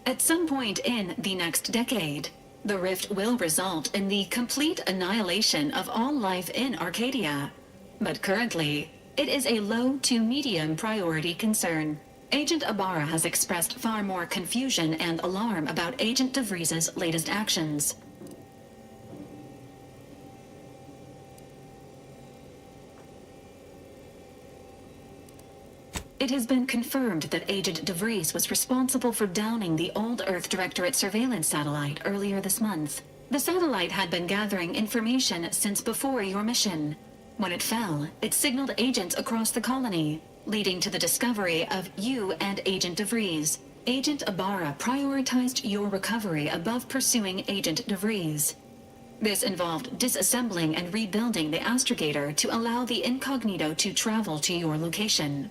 [SPEAKER 5] At some point in the next decade, the rift will result in the complete annihilation of all life in Arcadia. But currently, it is a low to medium priority concern. Agent Ibarra has expressed far more confusion and alarm about Agent DeVries' latest actions. It has been confirmed that Agent DeVries was responsible for downing the Old Earth Directorate surveillance satellite earlier this month. The satellite had been gathering information since before your mission. When it fell, it signaled agents across the colony, leading to the discovery of you and Agent DeVries. Agent Ibarra prioritized your recovery above pursuing Agent DeVries. This involved disassembling and rebuilding the astrogator to allow the incognito to travel to your location.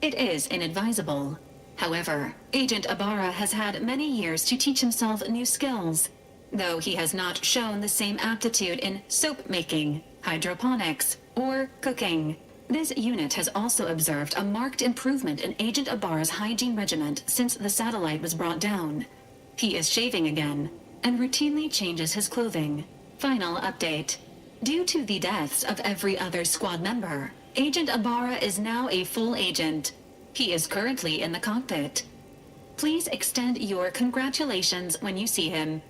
[SPEAKER 5] It is inadvisable. However, Agent Ibarra has had many years to teach himself new skills, though he has not shown the same aptitude in soap making, hydroponics, or cooking. This unit has also observed a marked improvement in Agent Ibarra's hygiene regimen since the satellite was brought down. He is shaving again, and routinely changes his clothing. Final update. Due to the deaths of every other squad member, Agent Ibarra is now a full agent. He is currently in the cockpit. Please extend your congratulations when you see him.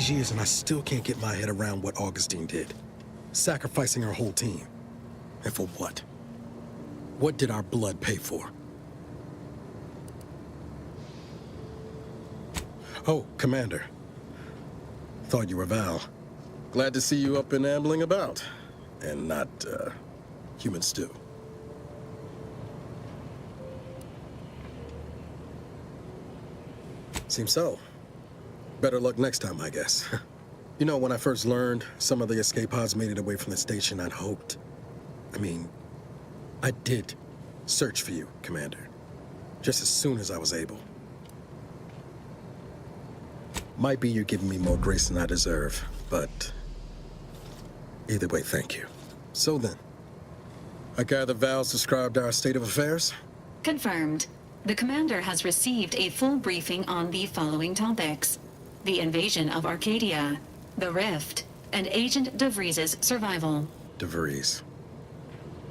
[SPEAKER 10] these years and I still can't get my head around what Augustine did. Sacrificing her whole team. And for what? What did our blood pay for? Oh, Commander. Thought you were Val. Glad to see you up and ambling about. And not, human stew. Seems so. Better luck next time, I guess. You know, when I first learned some of the escape pods made it away from the station, I'd hoped. I did search for you, Commander. Just as soon as I was able. Might be you're giving me more grace than I deserve, but either way, thank you. So then, I gather Val's described our state of affairs?
[SPEAKER 5] Confirmed. The commander has received a full briefing on the following topics: the invasion of Arcadia, the Rift, and Agent DeVries' survival.
[SPEAKER 10] DeVries.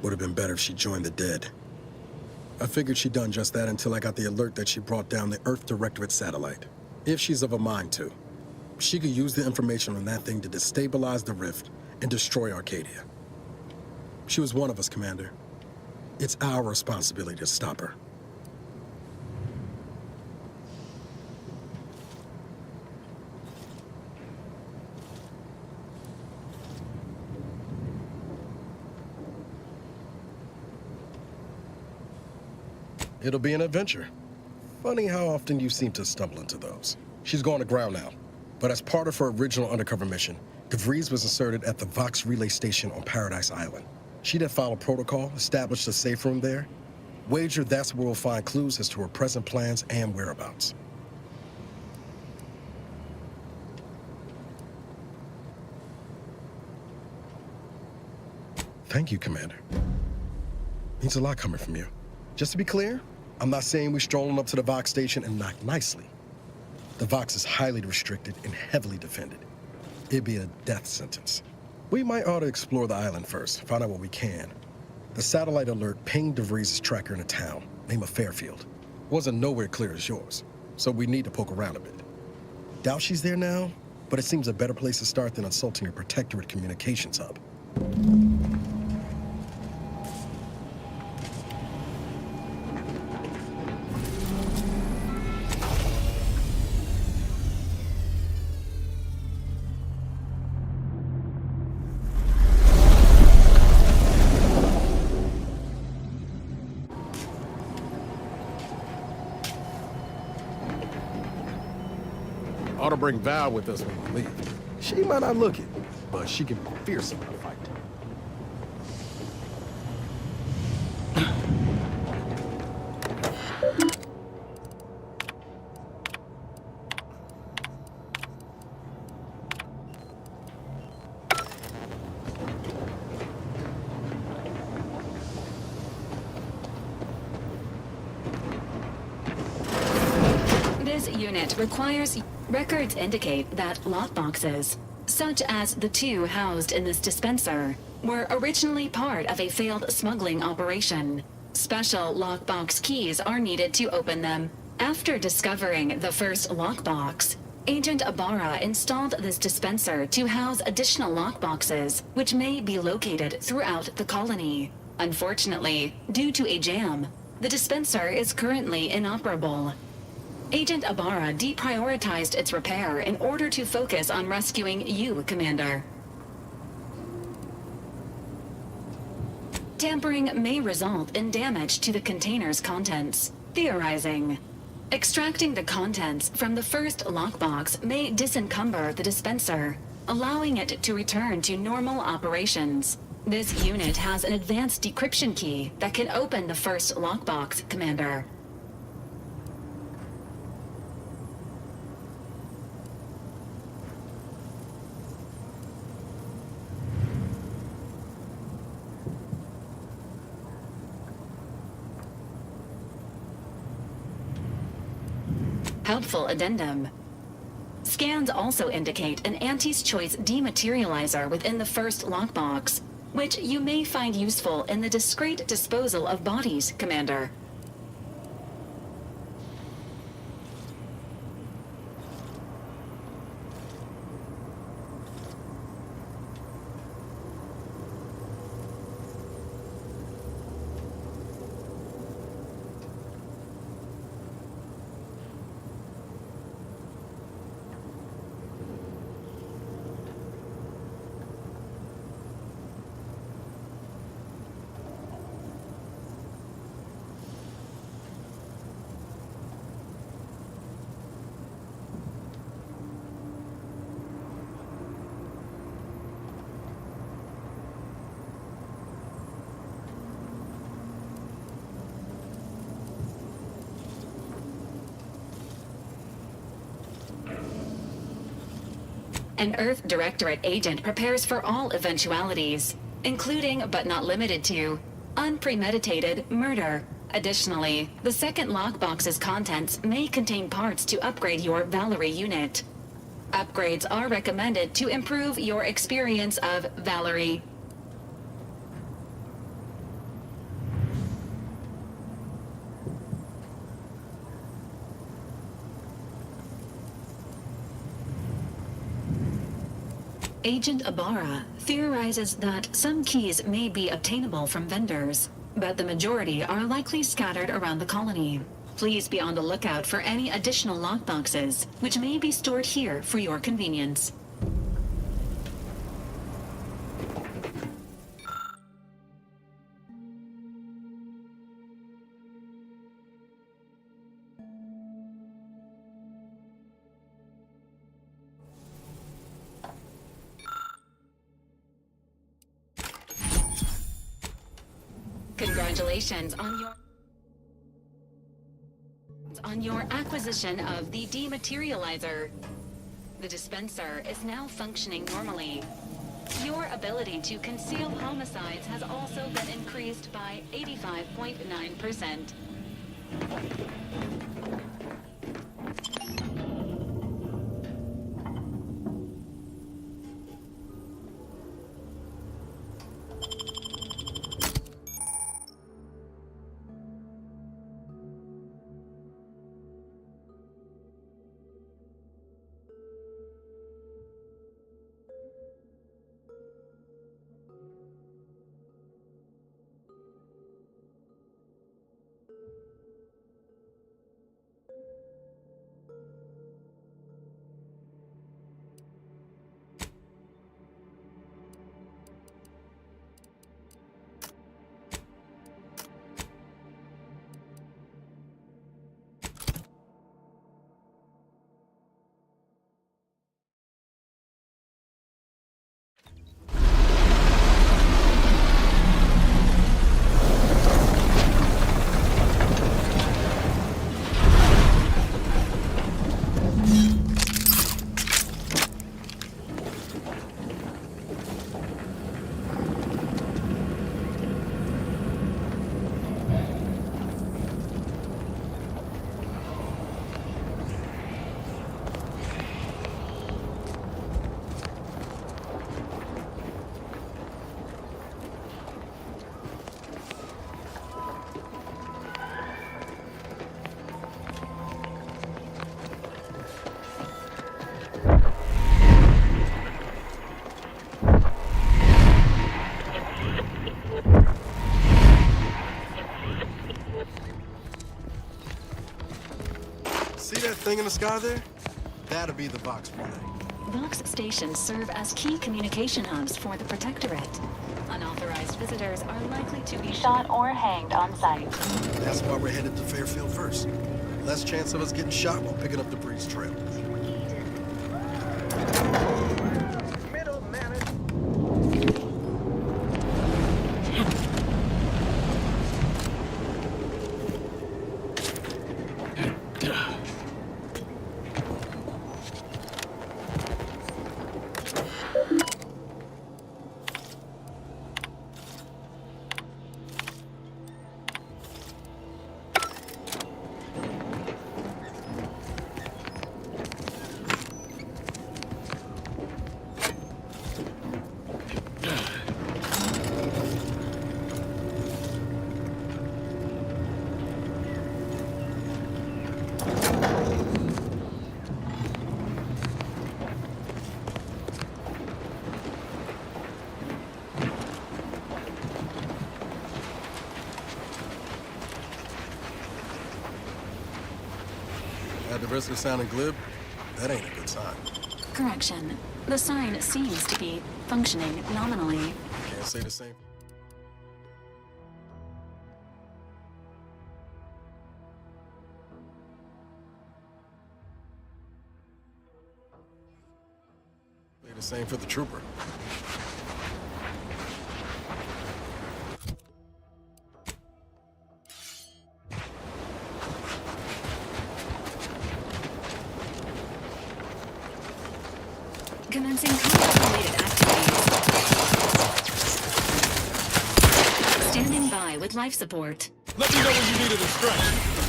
[SPEAKER 10] Would have been better if she joined the dead. I figured she'd done just that until I got the alert that she brought down the Earth Directorate satellite. If she's of a mind to, she could use the information on that thing to destabilize the Rift and destroy Arcadia. She was one of us, Commander. It's our responsibility to stop her. It'll be an adventure. Funny how often you seem to stumble into those. She's going to ground now, but as part of her original undercover mission, DeVries was inserted at the Vox relay station on Paradise Island. She'd have followed protocol, established a safe room there. Wager that's where we'll find clues as to her present plans and whereabouts. Thank you, Commander. Means a lot coming from you. Just to be clear, I'm not saying we're strolling up to the Vox station and knock nicely. The Vox is highly restricted and heavily defended. It'd be a death sentence. We might ought to explore the island first, find out what we can. The satellite alert pinged DeVries' tracker in a town, name of Fairfield. Wasn't nowhere clear as yours, so we need to poke around a bit. Doubt she's there now, but it seems a better place to start than insulting your Protectorate communications hub. Ought to bring Val with us when we leave. She might not look it, but she can be fearsome in a fight.
[SPEAKER 5] This unit requires... Records indicate that lockboxes, such as the two housed in this dispenser, were originally part of a failed smuggling operation. Special lockbox keys are needed to open them. After discovering the first lockbox, Agent Ibarra installed this dispenser to house additional lockboxes, which may be located throughout the colony. Unfortunately, due to a jam, the dispenser is currently inoperable. Agent Ibarra deprioritized its repair in order to focus on rescuing you, Commander. Tampering may result in damage to the container's contents. Theorizing. Extracting the contents from the first lockbox may disencumber the dispenser, allowing it to return to normal operations. This unit has an advanced decryption key that can open the first lockbox, Commander. Helpful addendum. Scans also indicate an Auntie's Choice dematerializer within the first lockbox, which you may find useful in the discreet disposal of bodies, Commander. An Earth Directorate agent prepares for all eventualities, including but not limited to unpremeditated murder. Additionally, the second lockbox's contents may contain parts to upgrade your Valerie unit. Upgrades are recommended to improve your experience of Valerie. Agent Ibarra theorizes that some keys may be obtainable from vendors, but the majority are likely scattered around the colony. Please be on the lookout for any additional lockboxes, which may be stored here for your convenience. Congratulations on your acquisition of the dematerializer. The dispenser is now functioning normally. Your ability to conceal homicides has also been increased by 85.9%.
[SPEAKER 10] See that thing in the sky there? That'll be the Vox Relay.
[SPEAKER 5] Vox stations serve as key communication hubs for the Protectorate. Unauthorized visitors are likely to be shot or hanged on sight.
[SPEAKER 10] That's why we're headed to Fairfield first. Less chance of us getting shot while picking up the Breeze Trail. At the risk of sounding glib, that ain't a good sign.
[SPEAKER 5] Correction. The sign seems to be functioning nominally.
[SPEAKER 10] Can't say the same. Say the same for the trooper.
[SPEAKER 5] Commencing combat-related activities. Standing by with life support.
[SPEAKER 9] Let me know when you need a distraction.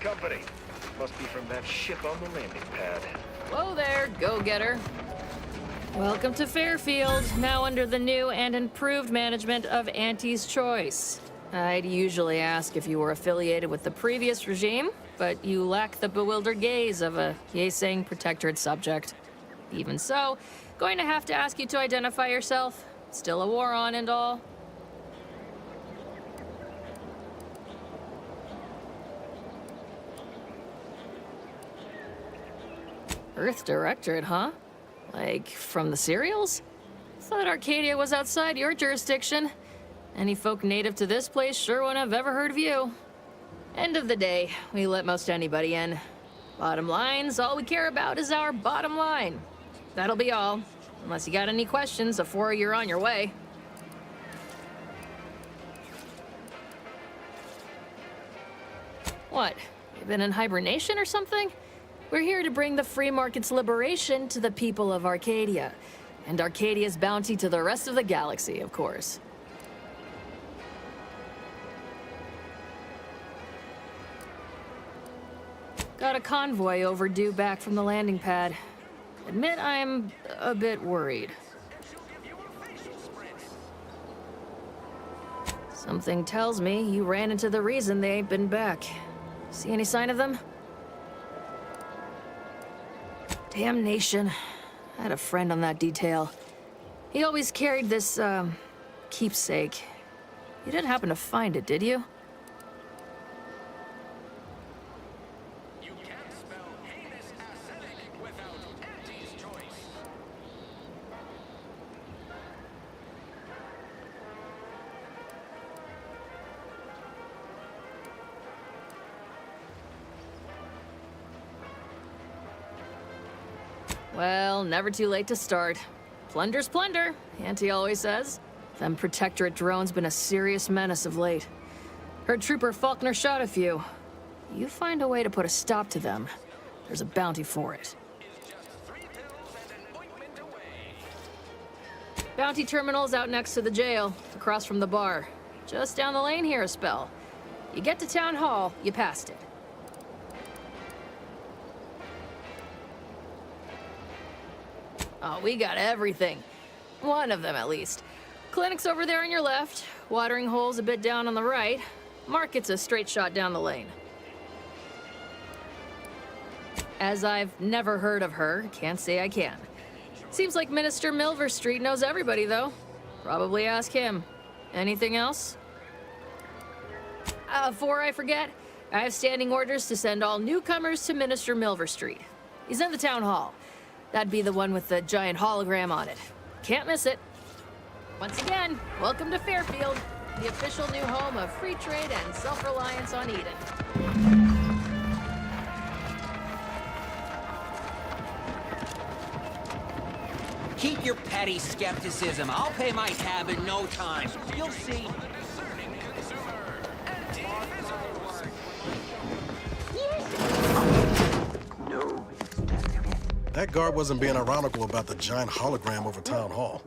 [SPEAKER 11] Company. Must be from that ship on the landing pad.
[SPEAKER 13] Hello there, go-getter. Welcome to Fairfield, now under the new and improved management of Auntie's Choice. I'd usually ask if you were affiliated with the previous regime, but you lack the bewildered gaze of a yay-saying protectorate subject. Even so, going to have to ask you to identify yourself. Still a war on and all. Earth Directorate, huh? Like, from the serials? Thought Arcadia was outside your jurisdiction. Any folk native to this place sure wouldn't have ever heard of you. End of the day, we let most anybody in. Bottom line's all we care about is our bottom line. That'll be all. Unless you got any questions before you're on your way. What? You been in hibernation or something? We're here to bring the free market's liberation to the people of Arcadia. And Arcadia's bounty to the rest of the galaxy, of course. Got a convoy overdue back from the landing pad. Admit I'm a bit worried. Something tells me you ran into the reason they ain't been back. See any sign of them? Damnation. I had a friend on that detail. He always carried this, keepsake. You didn't happen to find it, did you? Well, never too late to start. Plunder's plunder, Auntie always says. Them Protectorate drones been a serious menace of late. Heard Trooper Faulkner shot a few. You find a way to put a stop to them, there's a bounty for it. Bounty terminal's out next to the jail, across from the bar. Just down the lane here a spell. You get to Town Hall, you passed it. Oh, we got everything. One of them, at least. Clinic's over there on your left. Watering hole's a bit down on the right. Market's a straight shot down the lane. As I've never heard of her, can't say I can. Seems like Minister Milver Street knows everybody, though. Probably ask him. Anything else? Before I forget, I have standing orders to send all newcomers to Minister Milver Street. He's in the town hall. That'd be the one with the giant hologram on it. Can't miss it. Once again, welcome to Fairfield, the official new home of free trade and self-reliance on Eden.
[SPEAKER 24] Keep your petty skepticism. I'll pay my tab in no time. You'll see.
[SPEAKER 10] That guard wasn't being ironical about the giant hologram over Town Hall.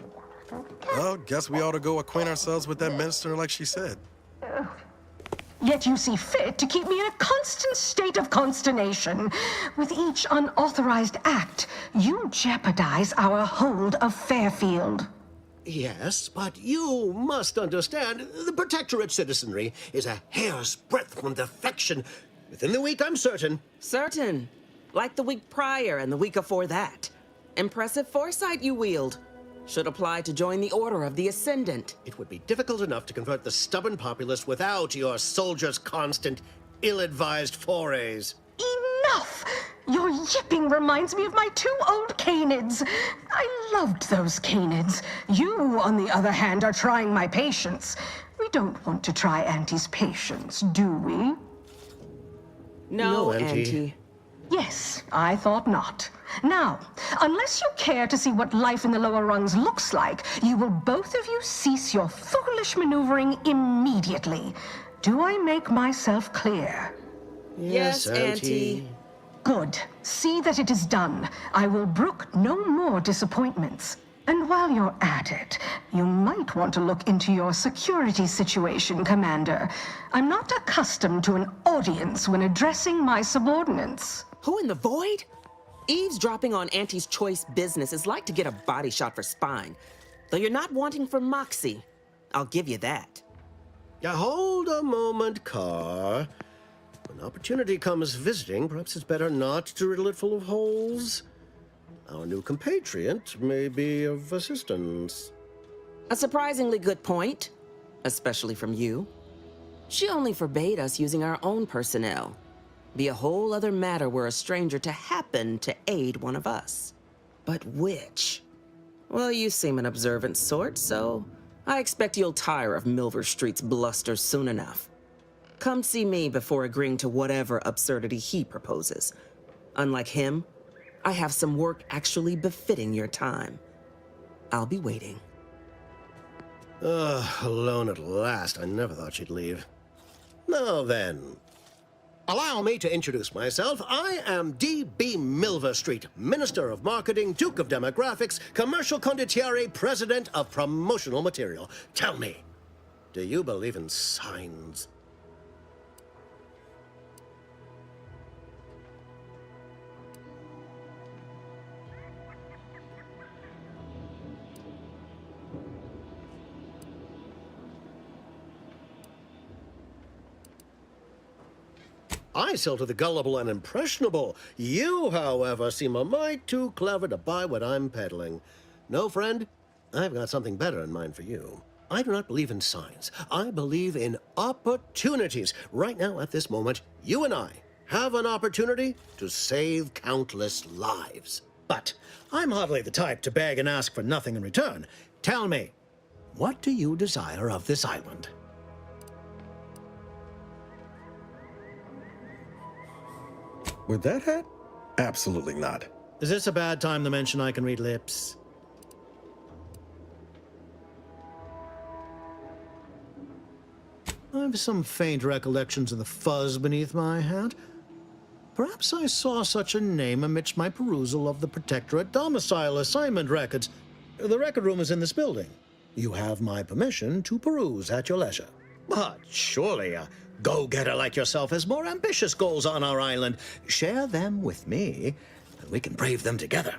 [SPEAKER 10] Well, guess we ought to go acquaint ourselves with that minister like she said.
[SPEAKER 8] Yet you see fit to keep me in a constant state of consternation. With each unauthorized act, you jeopardize our hold of Fairfield.
[SPEAKER 25] Yes, but you must understand, the Protectorate citizenry is a hair's breadth from defection. Within the week, I'm certain.
[SPEAKER 26] Certain? Like the week prior and the week before that. Impressive foresight you wield.
[SPEAKER 1] Should apply to join the Order of the Ascendant.
[SPEAKER 25] It would be difficult enough to convert the stubborn populace without your soldiers' constant, ill-advised forays.
[SPEAKER 8] Enough! Your yipping reminds me of my 2 old canids. I loved those canids. You, on the other hand, are trying my patience. We don't want to try Auntie's patience, do we?
[SPEAKER 1] No, Auntie.
[SPEAKER 8] Yes, I thought not. Now, unless you care to see what life in the lower rungs looks like, you will both of you cease your foolish maneuvering immediately. Do I make myself clear?
[SPEAKER 1] Yes, Auntie.
[SPEAKER 8] Good. See that it is done. I will brook no more disappointments. And while you're at it, you might want to look into your security situation, Commander. I'm not accustomed to an audience when addressing my subordinates.
[SPEAKER 1] Who in the void? Eavesdropping on Auntie's choice business is like to get a body shot for spine. Though you're not wanting for moxie. I'll give you that.
[SPEAKER 25] Hold a moment, Carr. When opportunity comes visiting, perhaps it's better not to riddle it full of holes. Our new compatriot may be of assistance.
[SPEAKER 1] A surprisingly good point, especially from you. She only forbade us using our own personnel. Be a whole other matter were a stranger to happen to aid one of us. But which? Well, you seem an observant sort, so I expect you'll tire of Milver Street's bluster soon enough. Come see me before agreeing to whatever absurdity he proposes. Unlike him, I have some work actually befitting your time. I'll be waiting.
[SPEAKER 25] Alone at last. I never thought she'd leave. Now then, allow me to introduce myself. I am D.B. Milver Street, Minister of Marketing, Duke of Demographics, Commercial Condottiere, President of Promotional Material. Tell me, do you believe in signs? I sell to the gullible and impressionable. You, however, seem a mite too clever to buy what I'm peddling. No, friend, I've got something better in mind for you. I do not believe in signs. I believe in opportunities. Right now, at this moment, you and I have an opportunity to save countless lives. But I'm hardly the type to beg and ask for nothing in return. Tell me, what do you desire of this island?
[SPEAKER 10] With that hat? Absolutely not.
[SPEAKER 25] Is this a bad time to mention I can read lips? I have some faint recollections of the fuzz beneath my hat. Perhaps I saw such a name amidst my perusal of the Protectorate domicile assignment records. The record room is in this building. You have my permission to peruse at your leisure. But surely a go-getter like yourself has more ambitious goals on our island. Share them with me, and we can brave them together.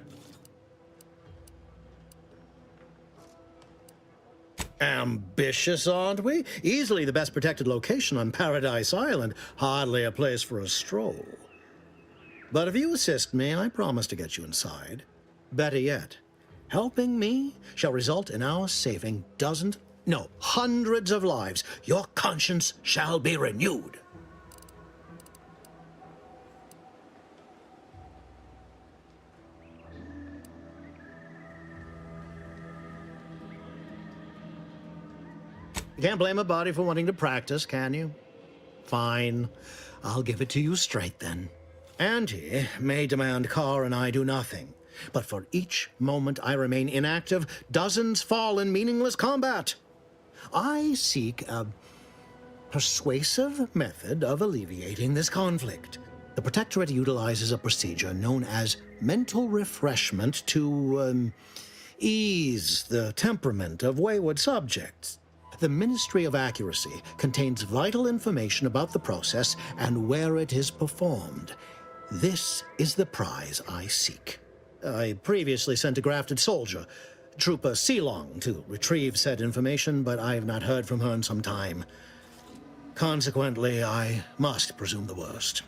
[SPEAKER 25] Ambitious, aren't we? Easily the best protected location on Paradise Island. Hardly a place for a stroll. But if you assist me, I promise to get you inside. Better yet, helping me shall result in our saving dozens, no, hundreds of lives. Your conscience shall be renewed. You can't blame a body for wanting to practice, can you? Fine. I'll give it to you straight then. Auntie may demand Carr and I do nothing, but for each moment I remain inactive, dozens fall in meaningless combat. I seek a persuasive method of alleviating this conflict. The Protectorate utilizes a procedure known as mental refreshment to ease the temperament of wayward subjects. The Ministry of Accuracy contains vital information about the process and where it is performed. This is the prize I seek. I previously sent a grafted soldier, Trooper Sealong, to retrieve said information, but I have not heard from her in some time. Consequently, I must presume the worst.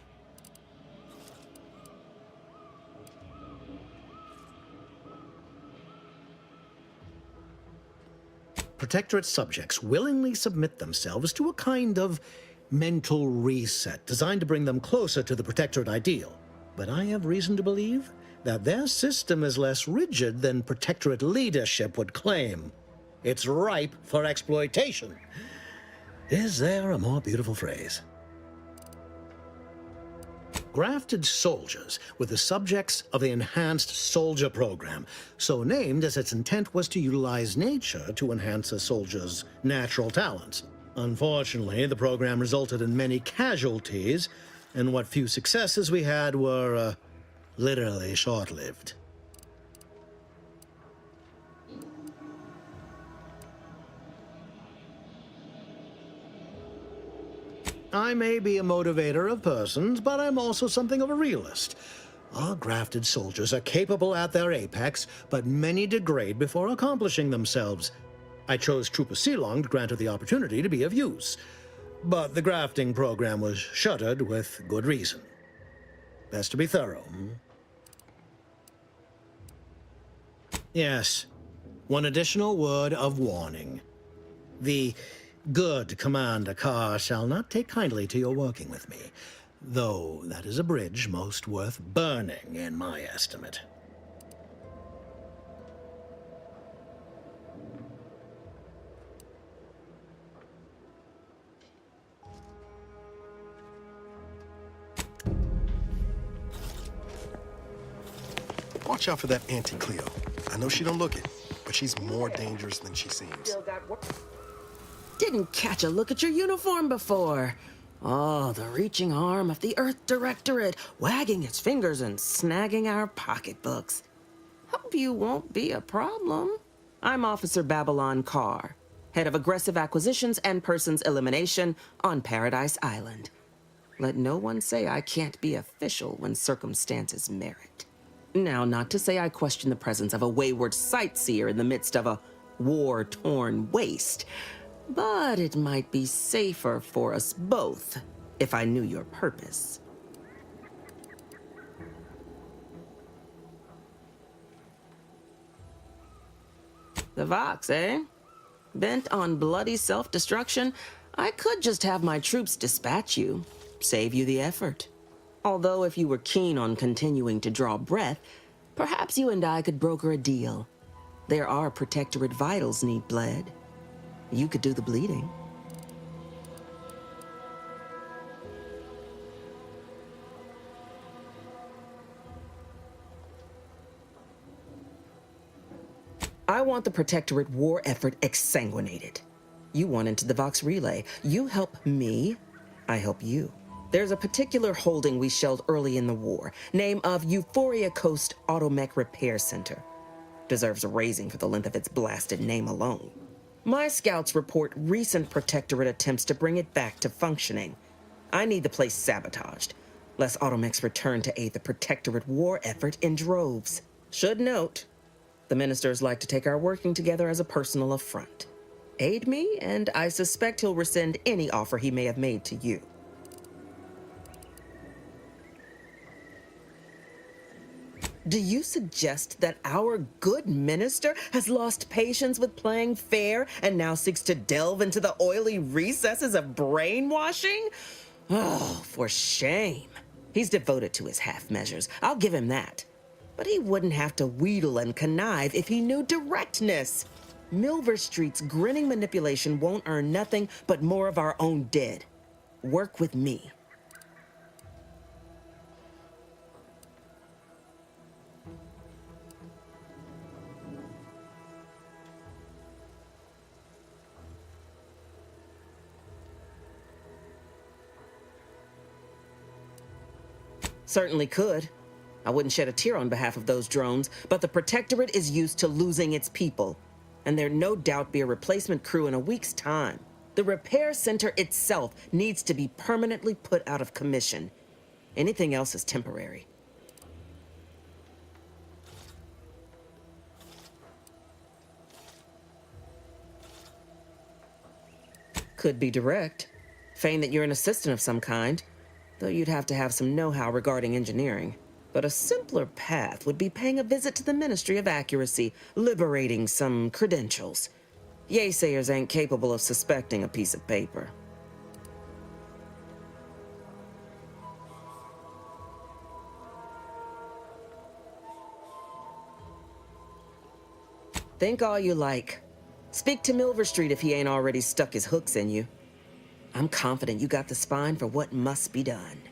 [SPEAKER 25] Protectorate subjects willingly submit themselves to a kind of mental reset designed to bring them closer to the Protectorate ideal. But I have reason to believe that their system is less rigid than Protectorate leadership would claim. It's ripe for exploitation. Is there a more beautiful phrase? Grafted soldiers were the subjects of the Enhanced Soldier Program, so named as its intent was to utilize nature to enhance a soldier's natural talents. Unfortunately, the program resulted in many casualties, and what few successes we had were, literally short-lived. I may be a motivator of persons, but I'm also something of a realist. Our grafted soldiers are capable at their apex, but many degrade before accomplishing themselves. I chose Trooper Sealong to grant her the opportunity to be of use, but the grafting program was shuttered with good reason. Best to be thorough. Yes, one additional word of warning. The good Commander Carr shall not take kindly to your working with me, though that is a bridge most worth burning in my estimate.
[SPEAKER 10] Watch out for that Auntie Cleo. I know she don't look it, but she's more dangerous than she seems.
[SPEAKER 1] Didn't catch a look at your uniform before. Oh, the reaching arm of the Earth Directorate, wagging its fingers and snagging our pocketbooks. Hope you won't be a problem. I'm Officer Babylon Carr, head of aggressive acquisitions and persons elimination on Paradise Island. Let no one say I can't be official when circumstances merit. Now, not to say I question the presence of a wayward sightseer in the midst of a war-torn waste, but it might be safer for us both if I knew your purpose. The Vox, eh? Bent on bloody self-destruction? I could just have my troops dispatch you, save you the effort. Although if you were keen on continuing to draw breath, perhaps you and I could broker a deal. There are Protectorate vitals need bled. You could do the bleeding. I want the Protectorate war effort exsanguinated. You want into the Vox Relay. You help me, I help you. There's a particular holding we shelled early in the war, name of Euphoria Coast Automech Repair Center. Deserves a raising for the length of its blasted name alone. My scouts report recent Protectorate attempts to bring it back to functioning. I need the place sabotaged, lest automechs return to aid the Protectorate war effort in droves. Should note, the ministers like to take our working together as a personal affront. Aid me, and I suspect he'll rescind any offer he may have made to you. Do you suggest that our good minister has lost patience with playing fair and now seeks to delve into the oily recesses of brainwashing? Oh, for shame. He's devoted to his half measures. I'll give him that. But he wouldn't have to wheedle and connive if he knew directness. Milver Street's grinning manipulation won't earn nothing but more of our own dead. Work with me. Certainly could. I wouldn't shed a tear on behalf of those drones, but the Protectorate is used to losing its people, and there'll no doubt be a replacement crew in a week's time. The repair center itself needs to be permanently put out of commission. Anything else is temporary. Could be direct. Feign that you're an assistant of some kind, though you'd have to have some know-how regarding engineering. But a simpler path would be paying a visit to the Ministry of Accuracy, liberating some credentials. Yaysayers ain't capable of suspecting a piece of paper. Think all you like. Speak to Milver Street if he ain't already stuck his hooks in you. I'm confident you got the spine for what must be done.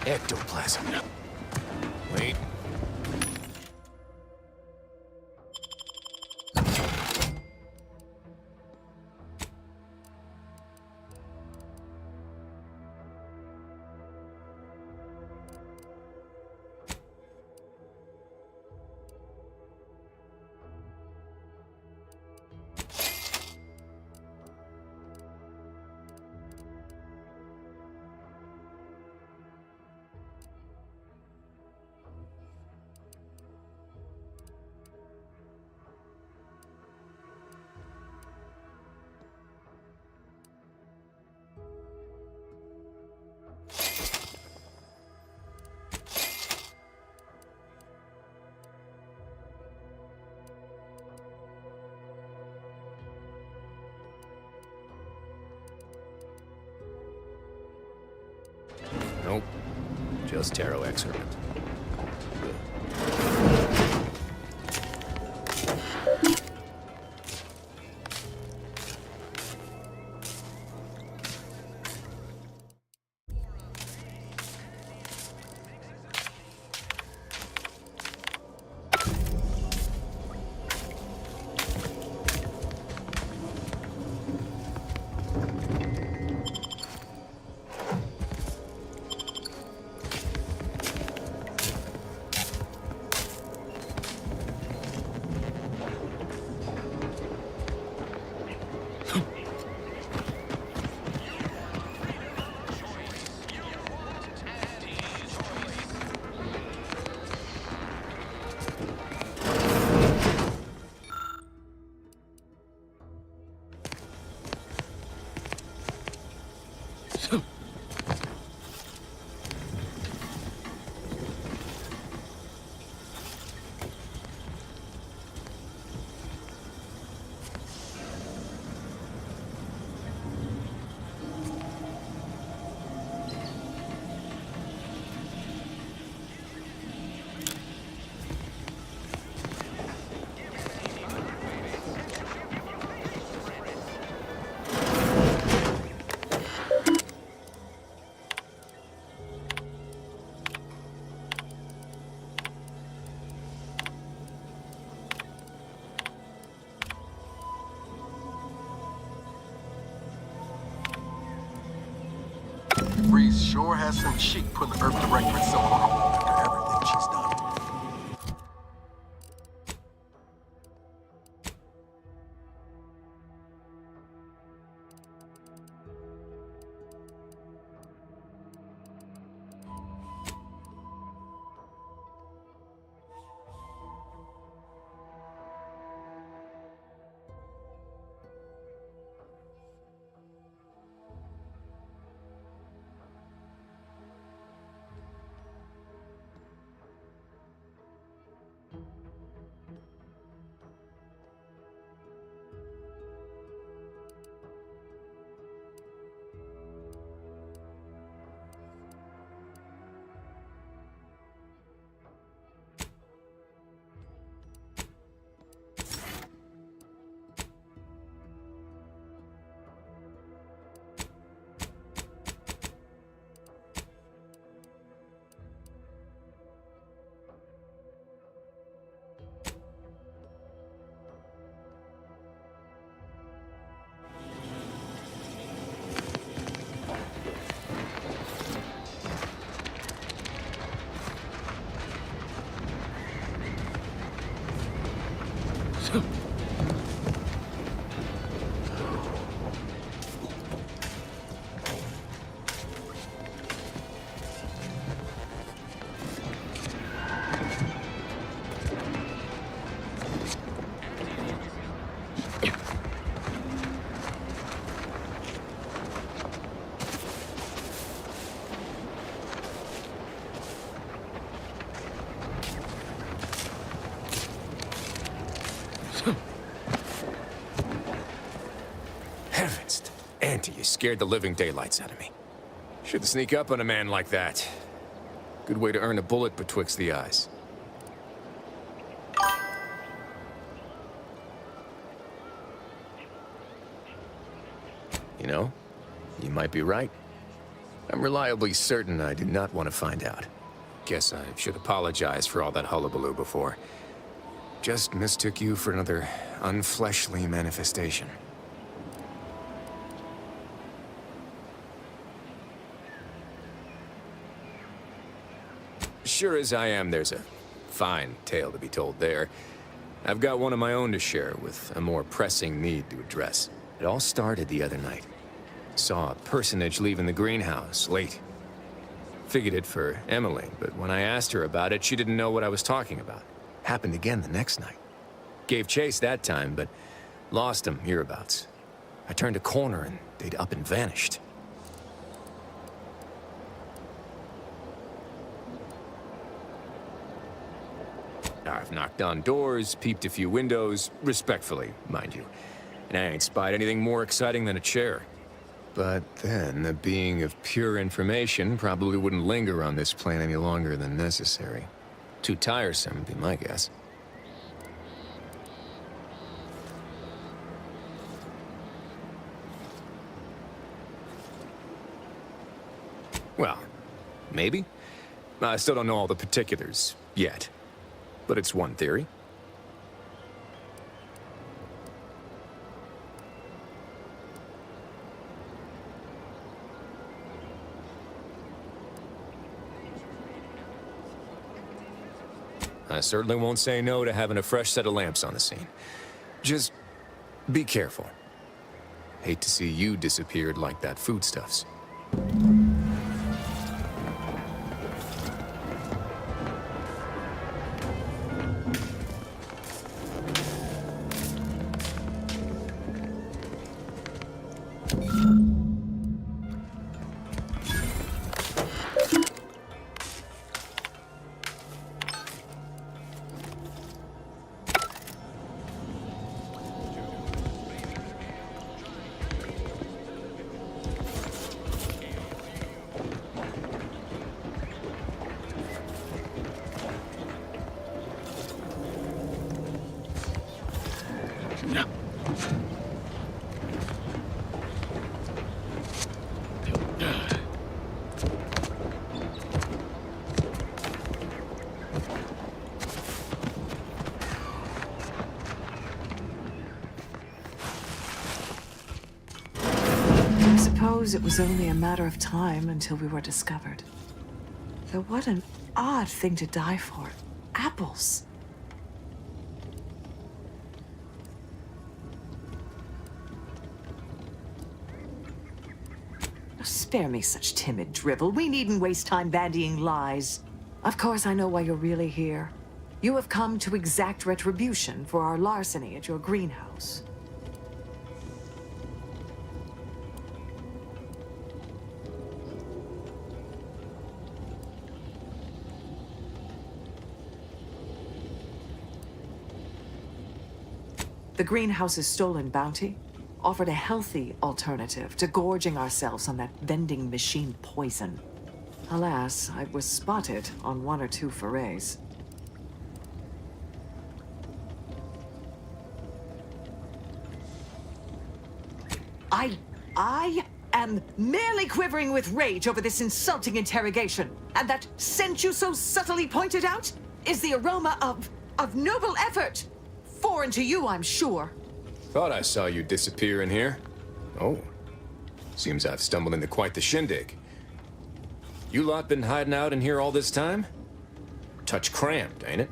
[SPEAKER 12] Ectoplasm. Wait. Nope. Just tarot excrement.
[SPEAKER 10] sure has some cheek putting the Earth Directorate symbol on hold after everything she's done.
[SPEAKER 12] Heavens, Auntie, you scared the living daylights out of me. Shouldn't sneak up on a man like that. Good way to earn a bullet betwixt the eyes. You know, you might be right. I'm reliably certain I did not want to find out. Guess I should apologize for all that hullabaloo before. Just mistook you for another unfleshly manifestation. Sure as I am, there's a fine tale to be told there. I've got one of my own to share with a more pressing need to address. It all started the other night. Saw a personage leaving the greenhouse late. Figured it for Emily, but when I asked her about it, she didn't know what I was talking about. Happened again the next night. Gave chase that time, but lost him hereabouts. I turned a corner and they'd up and vanished. I've knocked on doors, peeped a few windows, respectfully, mind you. And I ain't spied anything more exciting than a chair. But then, a being of pure information probably wouldn't linger on this plane any longer than necessary. Too tiresome, would be my guess. Well, maybe. I still don't know all the particulars, yet. But it's one theory. I certainly won't say no to having a fresh set of lamps on the scene. Just be careful. Hate to see you disappeared like that foodstuffs.
[SPEAKER 16] suppose it was only a matter of time until we were discovered. Though what an odd thing to die for. Apples. Spare me such timid drivel. We needn't waste time bandying lies. Of course, I know why you're really here. You have come to exact retribution for our larceny at your greenhouse. The greenhouse's stolen bounty offered a healthy alternative to gorging ourselves on that vending machine poison. Alas, I was spotted on 1 or 2 forays. I am merely quivering with rage over this insulting interrogation. And that scent you so subtly pointed out is the aroma of noble effort. Foreign to you, I'm sure.
[SPEAKER 12] Thought I saw you disappear in here. Oh. Seems I've stumbled into quite the shindig. You lot been hiding out in here all this time? Touch cramped, ain't it?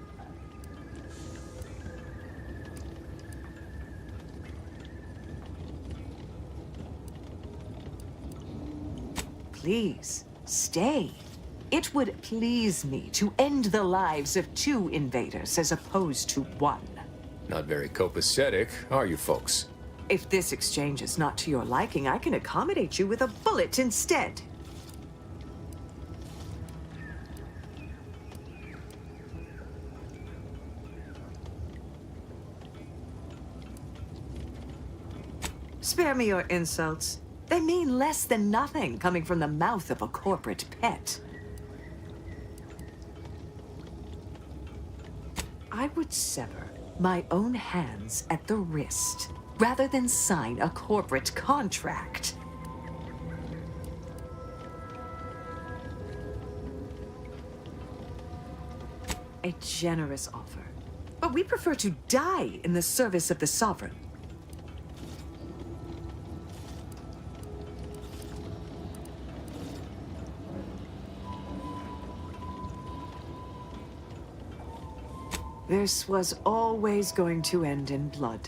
[SPEAKER 16] Please, stay. It would please me to end the lives of 2 invaders as opposed to 1.
[SPEAKER 12] Not very copacetic, are you folks?
[SPEAKER 16] If this exchange is not to your liking, I can accommodate you with a bullet instead. Spare me your insults. They mean less than nothing coming from the mouth of a corporate pet. I would sever my own hands at the wrist rather than sign a corporate contract. A generous offer, but we prefer to die in the service of the Sovereign. This was always going to end in blood.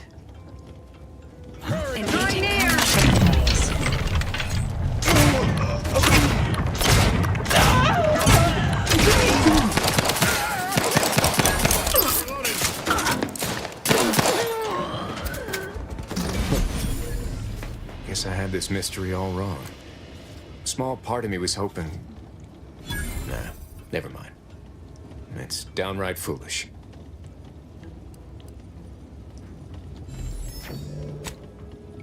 [SPEAKER 12] Guess I had this mystery all wrong. A small part of me was hoping... Nah, never mind. It's downright foolish.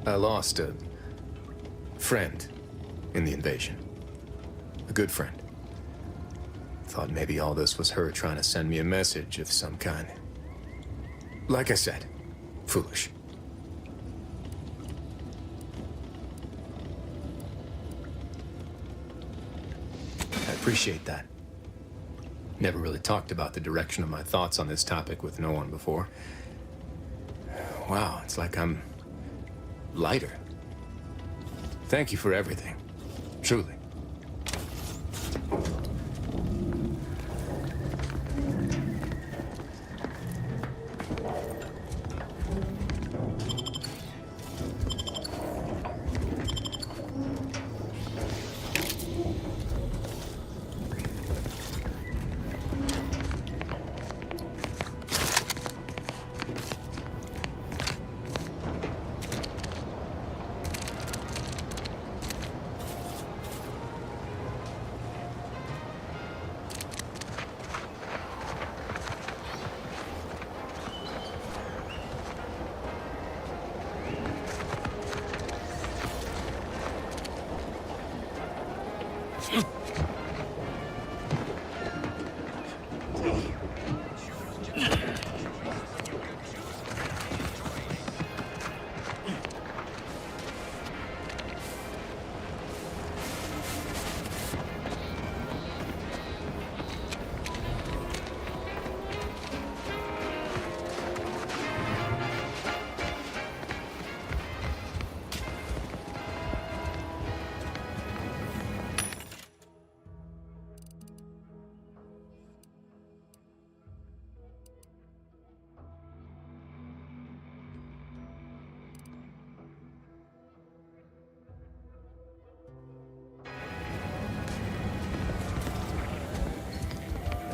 [SPEAKER 12] I lost a friend in the invasion. A good friend. Thought maybe all this was her trying to send me a message of some kind. Like I said, foolish. I appreciate that. Never really talked about the direction of my thoughts on this topic with no one before. Wow, it's like I'm lighter. Thank you for everything. Truly.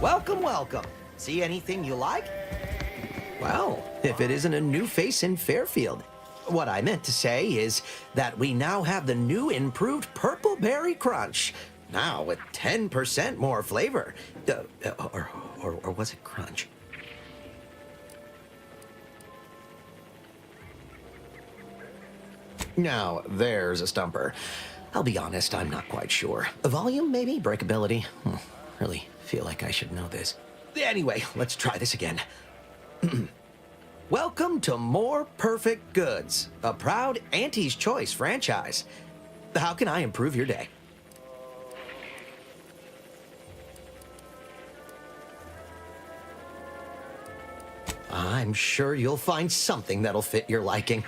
[SPEAKER 17] Welcome, welcome. See anything you like? Well, if it isn't a new face in Fairfield. What I meant to say is that we now have the new improved Purple Berry Crunch. Now with 10% more flavor. Or was it crunch? Now, there's a stumper. I'll be honest, I'm not quite sure. Volume, maybe? Breakability? Really feel like I should know this. Anyway, let's try this again. Welcome to More Perfect Goods, a proud Auntie's Choice franchise. How can I improve your day? I'm sure you'll find something that'll fit your liking.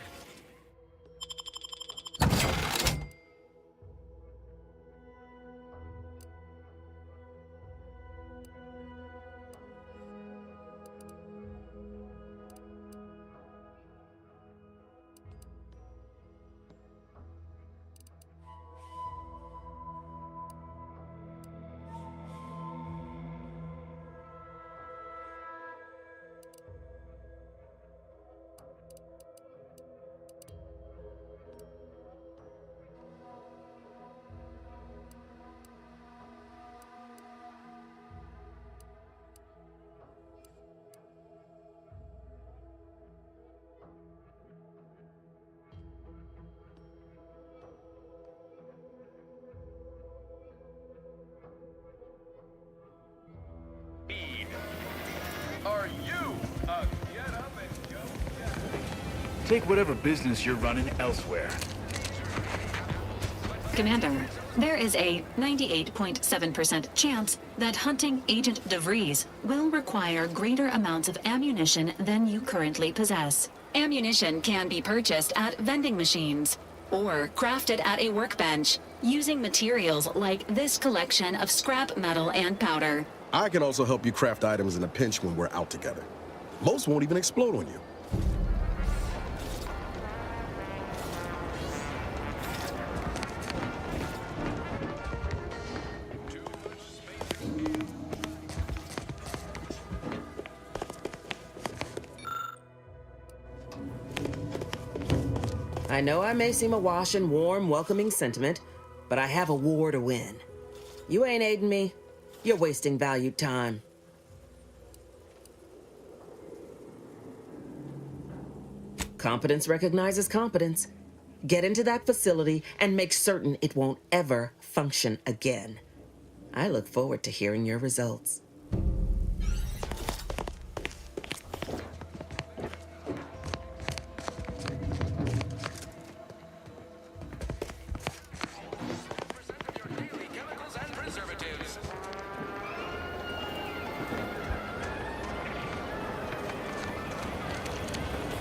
[SPEAKER 6] Are you a get up and go guy? Take whatever business you're running elsewhere.
[SPEAKER 5] Commander, there is a 98.7% chance that hunting Agent DeVries will require greater amounts of ammunition than you currently possess. Ammunition can be purchased at vending machines or crafted at a workbench using materials like this collection of scrap metal and powder.
[SPEAKER 10] I can also help you craft items in a pinch when we're out together. Most won't even explode on you.
[SPEAKER 1] I know I may seem awash in warm, welcoming sentiment, but I have a war to win. You ain't aiding me. You're wasting valued time. Competence recognizes competence. Get into that facility and make certain it won't ever function again. I look forward to hearing your results.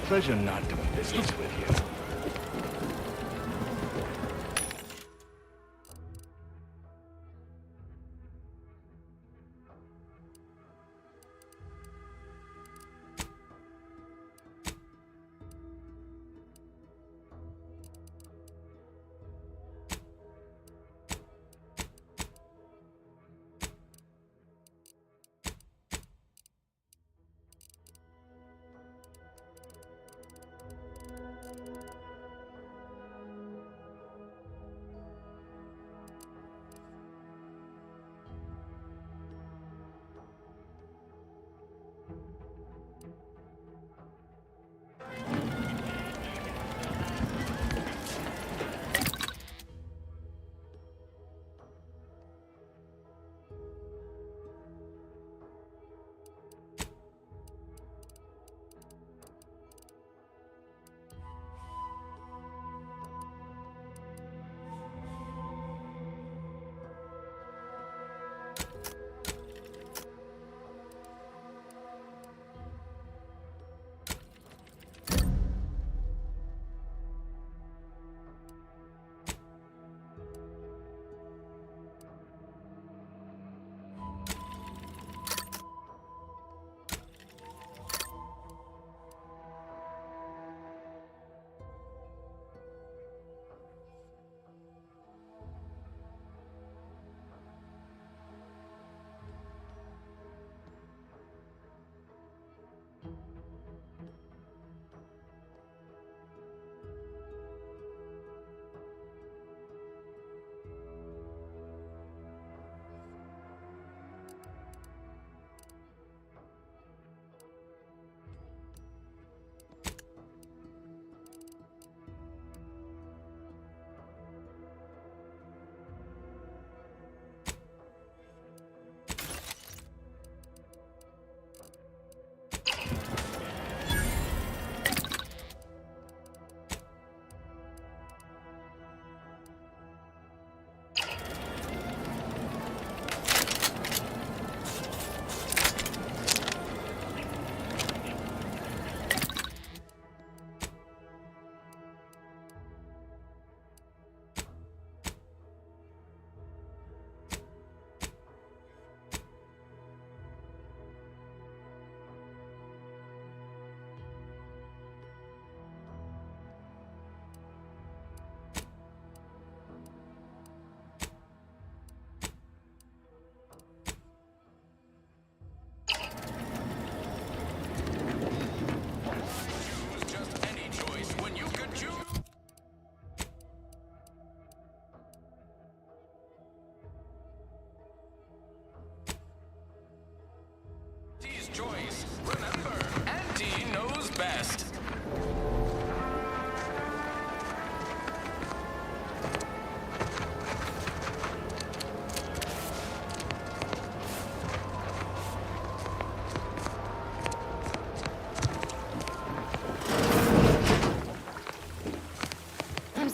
[SPEAKER 6] Pleasure not doing business with you.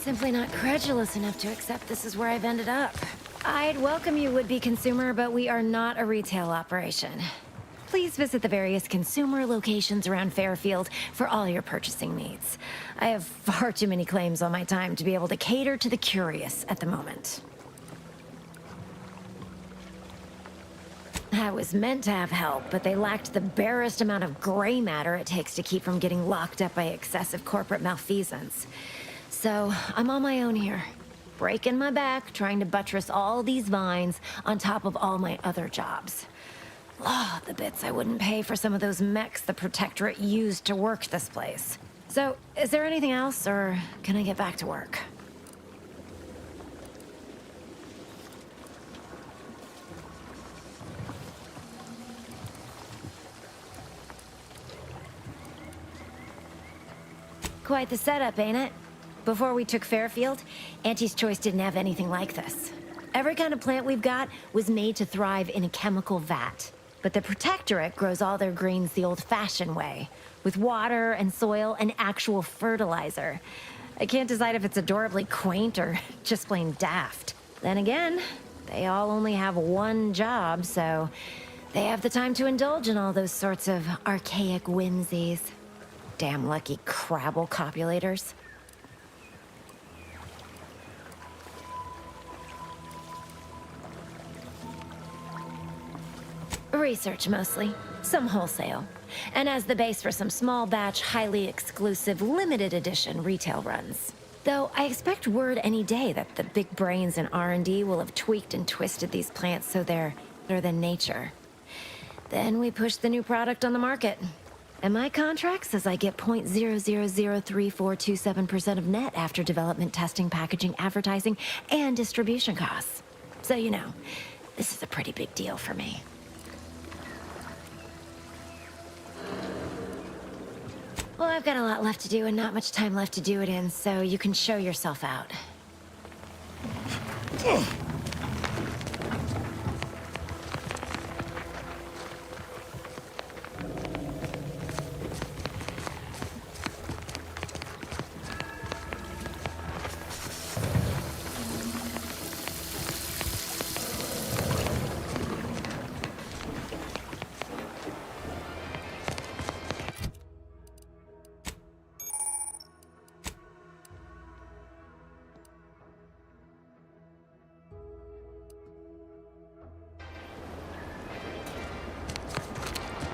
[SPEAKER 15] simply not credulous enough to accept this is where I've ended up. I'd welcome you, would-be consumer, but we are not a retail operation. Please visit the various consumer locations around Fairfield for all your purchasing needs. I have far too many claims on my time to be able to cater to the curious at the moment. I was meant to have help, but they lacked the barest amount of gray matter it takes to keep from getting locked up by excessive corporate malfeasance. So, I'm on my own here, breaking my back, trying to buttress all these vines on top of all my other jobs. Oh, the bits I wouldn't pay for some of those mechs the Protectorate used to work this place. So, is there anything else, or can I get back to work? Quite the setup, ain't it? Before we took Fairfield, Auntie's Choice didn't have anything like this. Every kind of plant we've got was made to thrive in a chemical vat. But the Protectorate grows all their greens the old-fashioned way, with water and soil and actual fertilizer. I can't decide if it's adorably quaint or just plain daft. Then again, they all only have one job, so they have the time to indulge in all those sorts of archaic whimsies. Damn lucky Crabble copulators. Research mostly, some wholesale, and as the base for some small batch, highly exclusive, limited edition retail runs. Though I expect word any day that the big brains in R&D will have tweaked and twisted these plants so they're better than nature. Then we push the new product on the market. And my contract says I get 0.003427% of net after development, testing, packaging, advertising, and distribution costs. So you know, this is a pretty big deal for me. Well, I've got a lot left to do and not much time left to do it in, so you can show yourself out.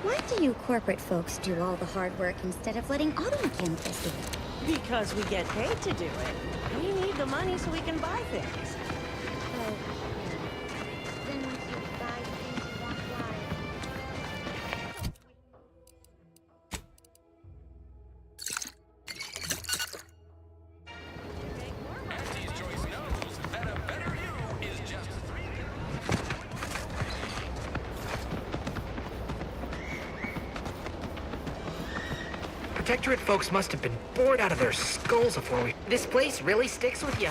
[SPEAKER 4] Why do you corporate folks do all the hard work instead of letting auto mechanics do it?
[SPEAKER 19] Because we get paid to do it. We need the money so we can buy things.
[SPEAKER 4] Oh. Then once you buy the things you want, why?
[SPEAKER 20] Protectorate folks must have been bored out of their skulls before we... This place really sticks with you.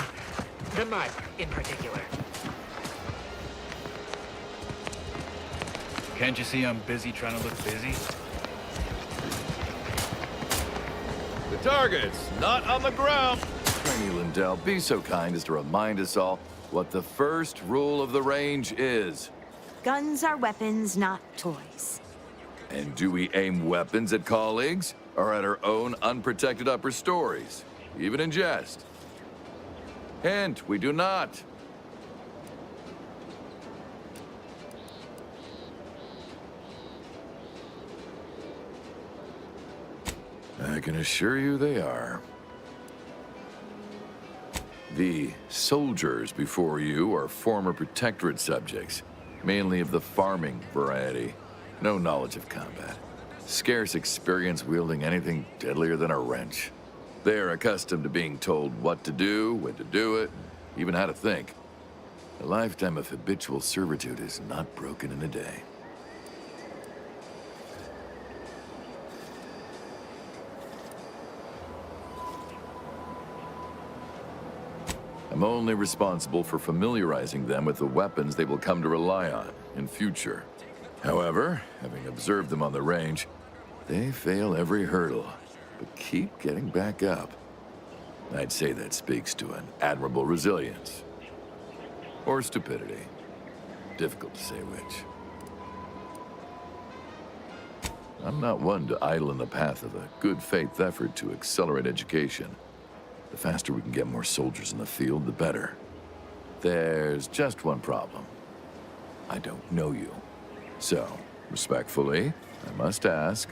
[SPEAKER 20] The mud, in particular.
[SPEAKER 11] Can't you see I'm busy trying to look busy?
[SPEAKER 21] The target's not on the ground. Trainee Lindell, be so kind as to remind us all what the first rule of the range is.
[SPEAKER 19] Guns are weapons, not toys.
[SPEAKER 21] And do we aim weapons at colleagues? Or at our own unprotected upper stories, even in jest? Hint, we do not. I can assure you they are. The soldiers before you are former Protectorate subjects, mainly of the farming variety. No knowledge of combat. Scarce experience wielding anything deadlier than a wrench. They're accustomed to being told what to do, when to do it, even how to think. A lifetime of habitual servitude is not broken in a day. I'm only responsible for familiarizing them with the weapons they will come to rely on in future. However, having observed them on the range, they fail every hurdle, but keep getting back up. I'd say that speaks to an admirable resilience. Or stupidity. Difficult to say which. I'm not one to idle in the path of a good faith effort to accelerate education. The faster we can get more soldiers in the field, the better. There's just one problem. I don't know you. So, respectfully, I must ask,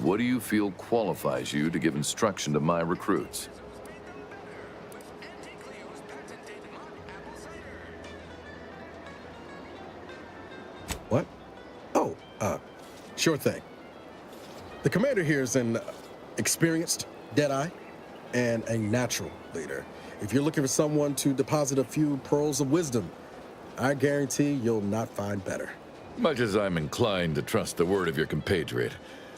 [SPEAKER 21] what do you feel qualifies you to give instruction to my recruits?
[SPEAKER 10] What? Oh, sure thing. The commander here is an experienced Deadeye and a natural leader. If you're looking for someone to deposit a few pearls of wisdom, I guarantee you'll not find better.
[SPEAKER 21] Much as I'm inclined to trust the word of your compatriot,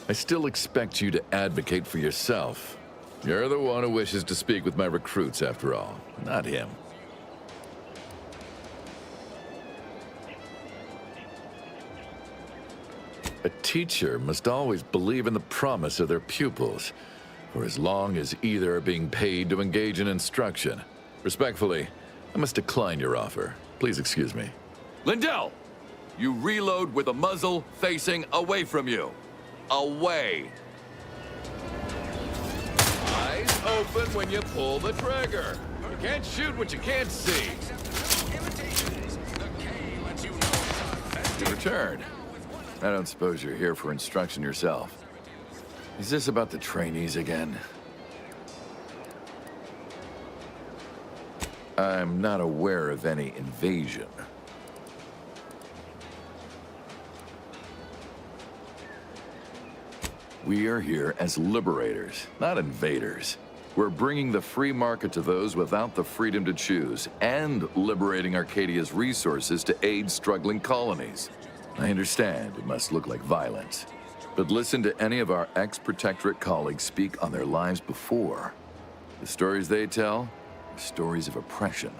[SPEAKER 21] I still expect you to advocate for yourself. You're the one who wishes to speak with my recruits, after all, not him. A teacher must always believe in the promise of their pupils, for as long as either are being paid to engage in instruction. Respectfully, I must decline your offer. Please excuse me. Lindell! You reload with the muzzle facing away from you. Away! Eyes open when you pull the trigger. You can't shoot what you can't see. You return. I don't suppose you're here for instruction yourself. Is this about the trainees again? I'm not aware of any invasion. We are here as liberators, not invaders. We're bringing the free market to those without the freedom to choose, and liberating Arcadia's resources to aid struggling colonies. I understand it must look like violence, but listen to any of our ex-Protectorate colleagues speak on their lives before. The stories they tell are stories of oppression.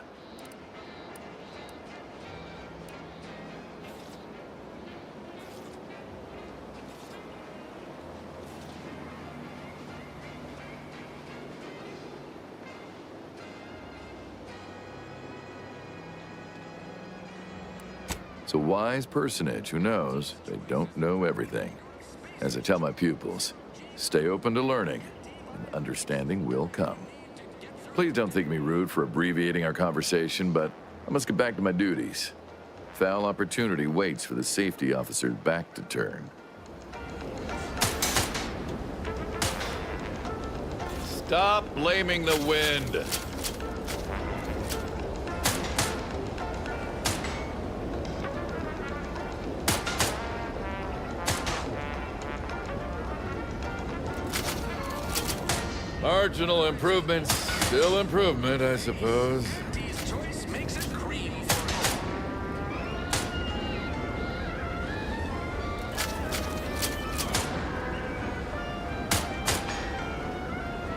[SPEAKER 21] It's a wise personage who knows they don't know everything. As I tell my pupils, stay open to learning, and understanding will come. Please don't think me rude for abbreviating our conversation, but I must get back to my duties. Foul opportunity waits for the safety officer's back to turn. Stop blaming the wind! Marginal improvements, still improvement, I suppose.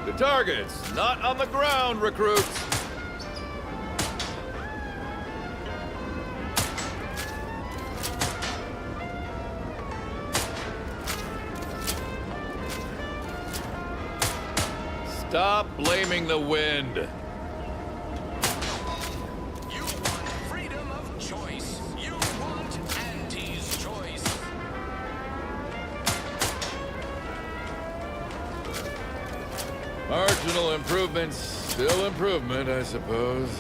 [SPEAKER 21] The target's not on the ground, recruits. Stop blaming the wind.
[SPEAKER 3] You want freedom of choice. You want Auntie's choice.
[SPEAKER 21] Marginal improvements, still improvement, I suppose.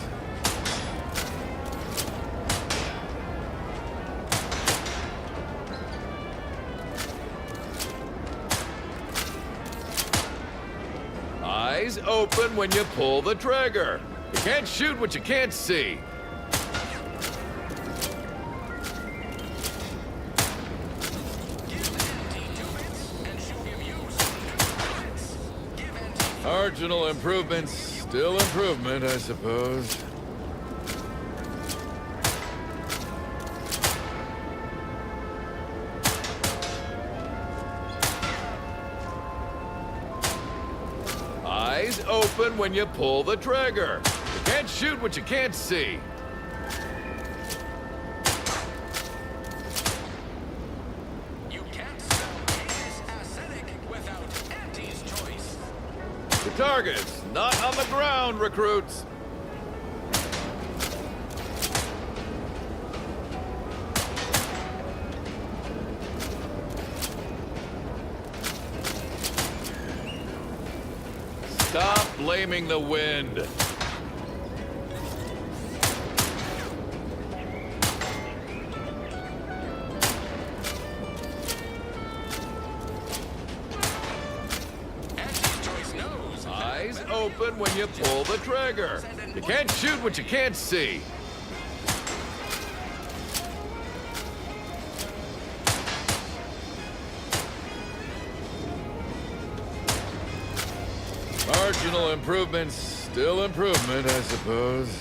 [SPEAKER 21] Eyes open when you pull the trigger. You can't shoot what you can't see. Marginal improvements, still improvement, I suppose. Eyes open when you pull the trigger. You can't shoot what you can't see. The target's not on the ground, recruits. Stop blaming the wind. Eyes open when you pull the trigger. You can't shoot what you can't see. Marginal improvements, still improvement, I suppose.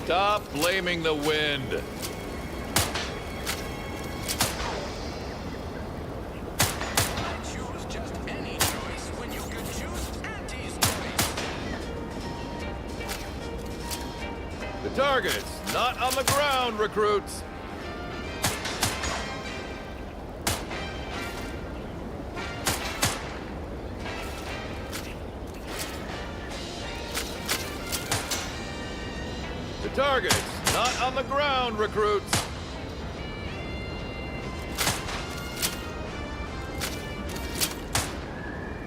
[SPEAKER 21] Stop blaming the wind.
[SPEAKER 3] Choose just any choice when you could choose Auntie's choice.
[SPEAKER 21] The target's not on the ground, recruits. The target's not on the ground, recruits.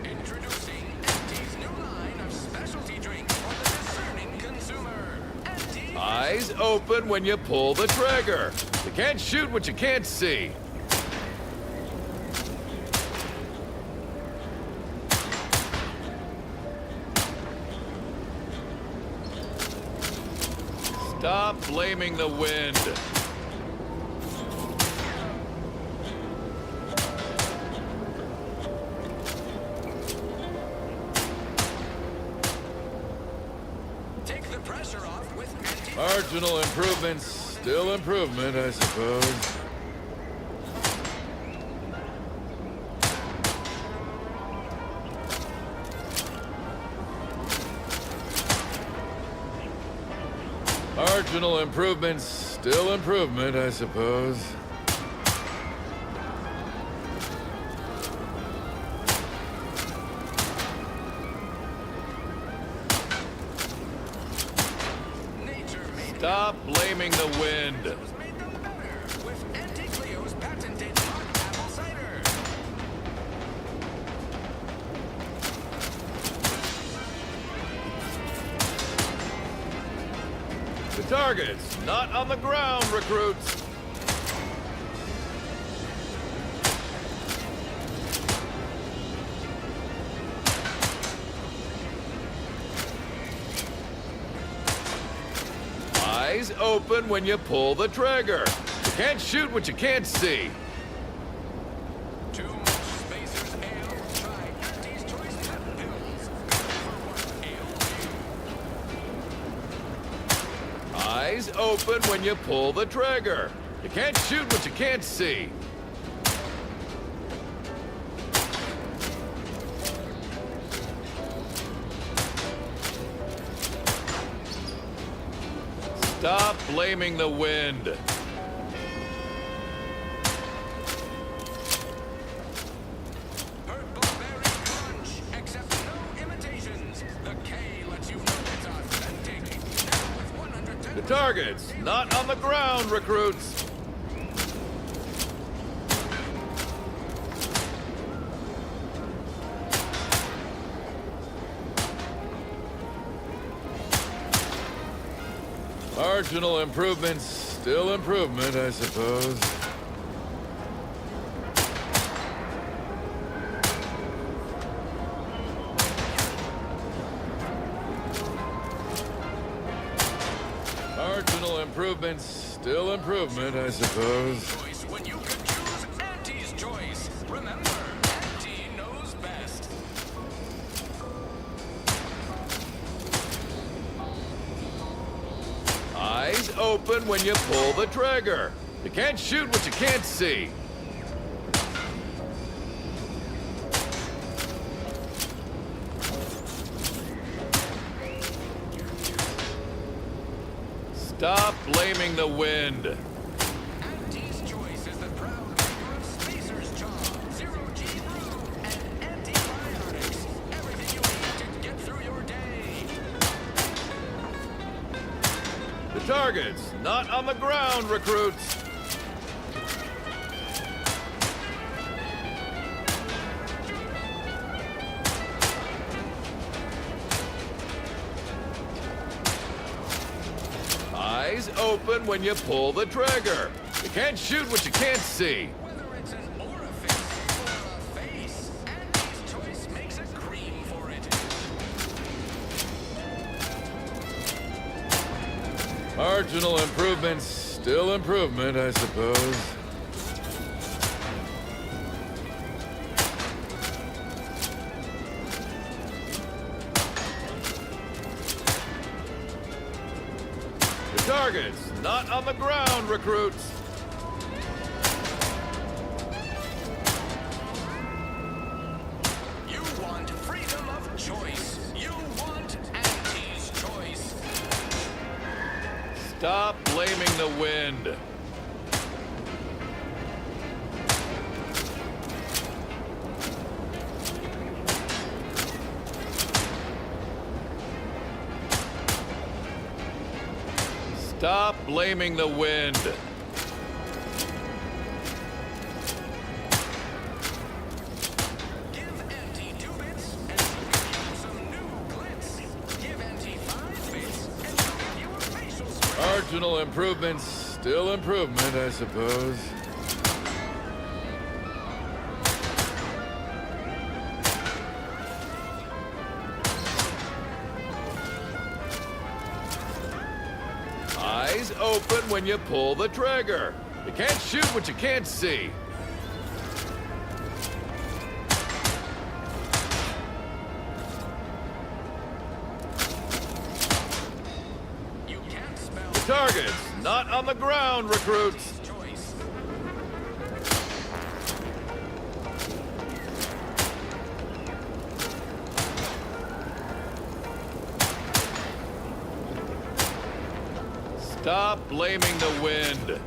[SPEAKER 3] Introducing Auntie's new line of specialty drinks for the discerning consumer.
[SPEAKER 21] Eyes open when you pull the trigger. You can't shoot what you can't see. Stop blaming the wind.
[SPEAKER 3] Take the pressure off with Auntie.
[SPEAKER 21] Marginal improvements, still improvement, I suppose. Marginal improvements, still improvement, I suppose. Stop blaming the wind.
[SPEAKER 3] Made them better with Auntie Cleo's patented hot apple cider.
[SPEAKER 21] The target's not on the ground, recruits. Eyes open when you pull the trigger. You can't shoot what you can't see.
[SPEAKER 3] Too much Spacers Ale? Try Auntie's Choice Pep Pills. For what ails you.
[SPEAKER 21] Eyes open when you pull the trigger. You can't shoot what you can't see. Stop blaming the wind.
[SPEAKER 3] Purple Berry Crunch. Accept no imitations. The K lets you know it's authentic. Now with 110.
[SPEAKER 21] The target's not on the ground, recruits. Marginal improvements, still improvement, I suppose. Marginal improvements, still improvement, I suppose.
[SPEAKER 3] Choice when you could choose Auntie's Choice. Remember, Auntie knows best.
[SPEAKER 21] Eyes open when you pull the trigger. You can't shoot what you can't see. Stop blaming the wind.
[SPEAKER 3] Auntie's Choice is the proud maker of Spacer's Job, Zero-G Brew, and antibiotics. Everything you need to get through your day.
[SPEAKER 21] The target's not on the ground, recruits. Eyes open when you pull the trigger. You can't shoot what you can't see.
[SPEAKER 3] Whether it's an orifice or a face, Auntie's Choice makes a cream for it.
[SPEAKER 21] Marginal improvements, still improvement, I suppose. The target's not on the ground, recruits.
[SPEAKER 3] You want freedom of choice. You want Auntie's Choice.
[SPEAKER 21] Stop blaming the wind. Stop blaming the wind.
[SPEAKER 3] Give Auntie 2 bits, and she'll give you some new glitz. Give Auntie 5 bits, and she'll give you a facial spray.
[SPEAKER 21] Marginal improvements, still improvement, I suppose. Eyes open when you pull the trigger. You can't shoot what you can't see.
[SPEAKER 3] You can't spell
[SPEAKER 21] The target's not on the ground, recruits.
[SPEAKER 3] choice.
[SPEAKER 21] Stop blaming the wind.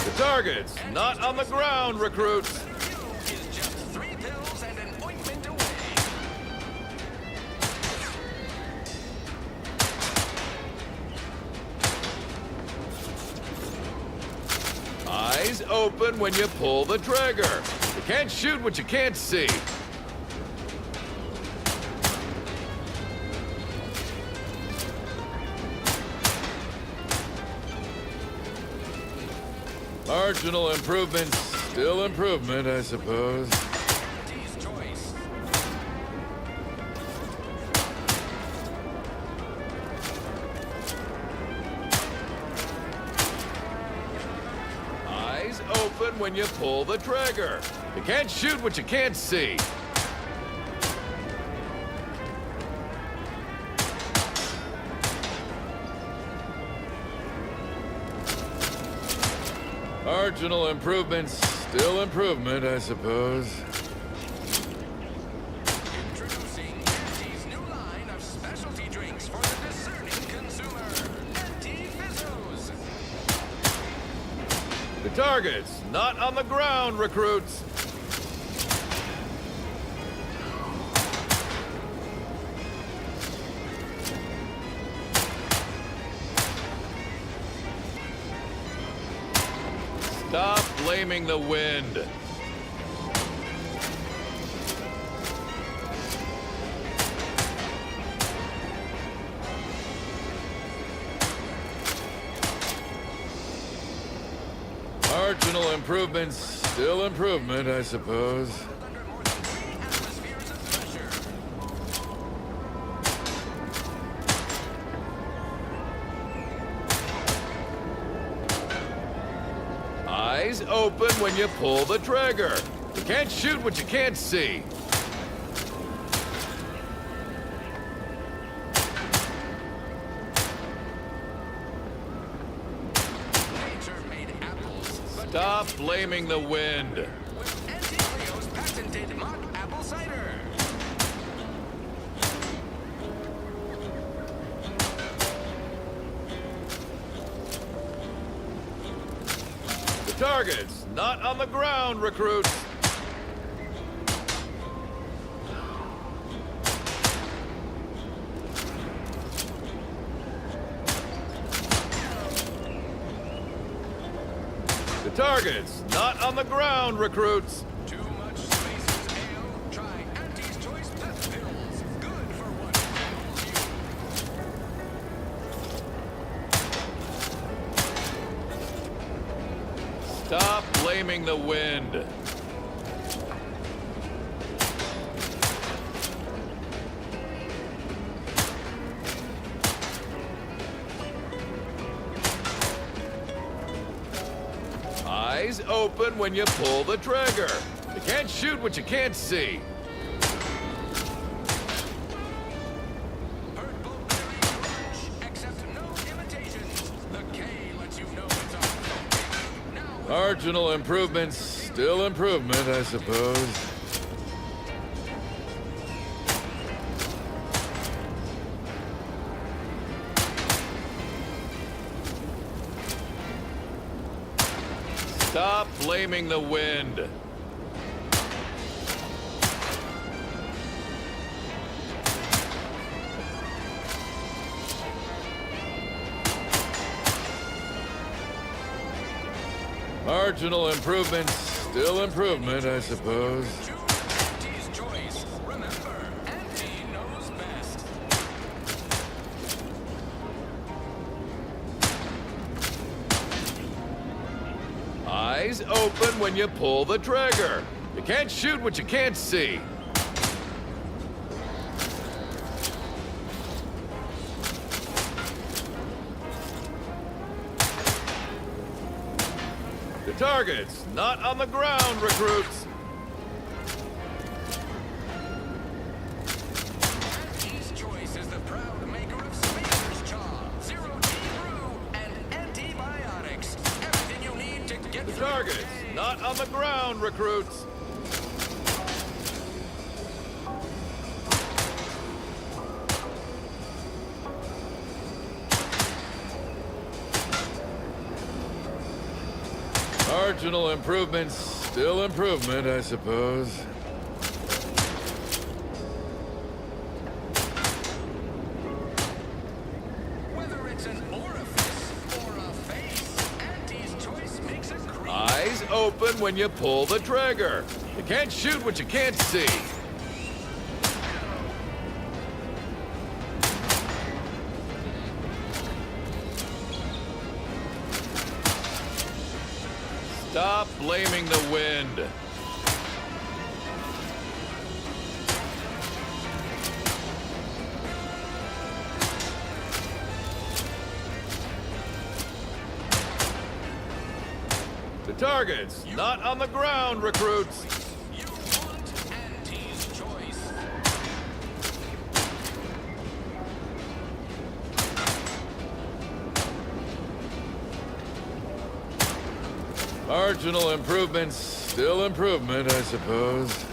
[SPEAKER 21] The target's not on the ground, recruits.
[SPEAKER 3] You is just 3 pills and an ointment away.
[SPEAKER 21] Eyes open when you pull the trigger. You can't shoot what you can't see. Marginal improvements, still improvement, I suppose.
[SPEAKER 3] Auntie's Choice.
[SPEAKER 21] Eyes open when you pull the trigger. You can't shoot what you can't see. Marginal improvements, still improvement, I suppose.
[SPEAKER 3] Introducing Auntie's new line of specialty drinks for the discerning consumer. Auntie Fizzos.
[SPEAKER 21] The target's not on the ground, recruits. Stop blaming the wind. Marginal improvements, still improvement, I suppose.
[SPEAKER 3] Under more than 3 atmospheres of pressure.
[SPEAKER 21] Eyes open when you pull the trigger. You can't shoot what you can't see. Stop blaming the wind.
[SPEAKER 3] With Auntie Leo's patented mock apple cider.
[SPEAKER 21] The target's not on the ground, recruits. The target's not on the ground, recruits.
[SPEAKER 3] Too much Spacer's Ale? Try Auntie's Choice Pep Pills. Good for what ails you.
[SPEAKER 21] Stop blaming the wind. Eyes open when you pull the trigger. You can't shoot what you can't see.
[SPEAKER 3] Except no imitations. The K lets you know it's on.
[SPEAKER 21] Marginal improvements, still improvement, I suppose. Stop blaming the wind. Marginal improvements, still improvement, I suppose.
[SPEAKER 3] Auntie's Choice. Remember, Auntie knows best.
[SPEAKER 21] Eyes open when you pull the trigger. You can't shoot what you can't see. The target's not on the ground, recruits.
[SPEAKER 3] Auntie's Choice is the proud maker of Spacer's Chaw, Zero G Brew, and antibiotics. Everything you need to get
[SPEAKER 21] The
[SPEAKER 3] through your
[SPEAKER 21] target's
[SPEAKER 3] day.
[SPEAKER 21] not on the ground, recruits. Marginal improvements, still improvement, I suppose.
[SPEAKER 3] Whether it's an orifice or a face, Auntie's Choice makes a cream.
[SPEAKER 21] Eyes open when you pull the trigger. You can't shoot what you can't see. Stop blaming the wind. The target's not on the ground, recruits.
[SPEAKER 3] You want Auntie's Choice.
[SPEAKER 21] Marginal improvements, still improvement, I suppose.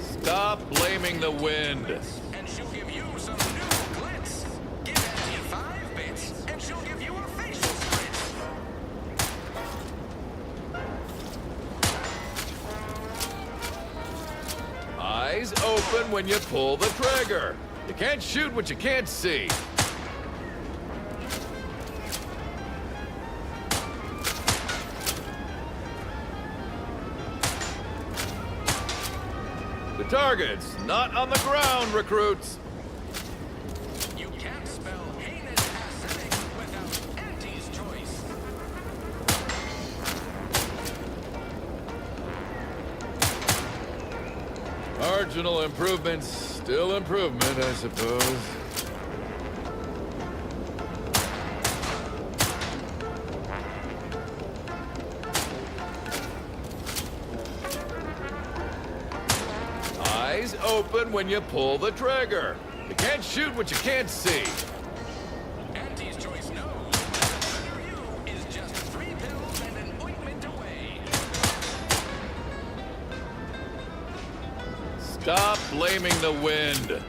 [SPEAKER 21] Stop blaming the wind.
[SPEAKER 3] And she'll give you some new glitz. Give Auntie 5 bits, and she'll give you a facial spritz.
[SPEAKER 21] Eyes open when you pull the trigger. You can't shoot what you can't see. The target's not on the ground, recruits.
[SPEAKER 3] You can't spell heinous acidic without Auntie's Choice.
[SPEAKER 21] Marginal improvements, still improvement, I suppose. open when you pull the trigger. You can't shoot what you can't see.
[SPEAKER 3] Auntie's Choice knows that a better you is just 3 pills and an ointment away.
[SPEAKER 21] Stop blaming the wind.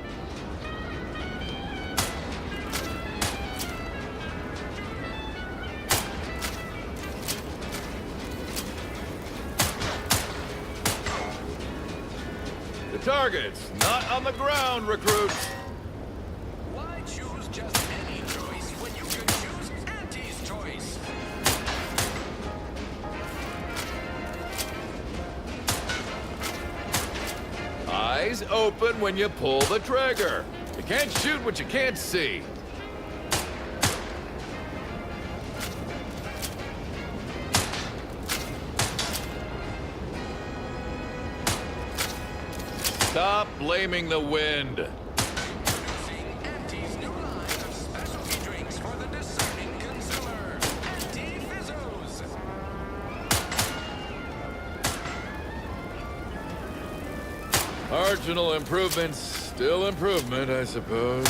[SPEAKER 21] The target's not on the ground, recruits.
[SPEAKER 3] Why choose just any choice when you could choose Auntie's Choice?
[SPEAKER 21] Eyes open when you pull the trigger. You can't shoot what you can't see. Stop blaming the wind.
[SPEAKER 3] Introducing Auntie's new line of specialty drinks for the discerning consumer. Auntie Fizzos.
[SPEAKER 21] Marginal improvements, still improvement, I suppose.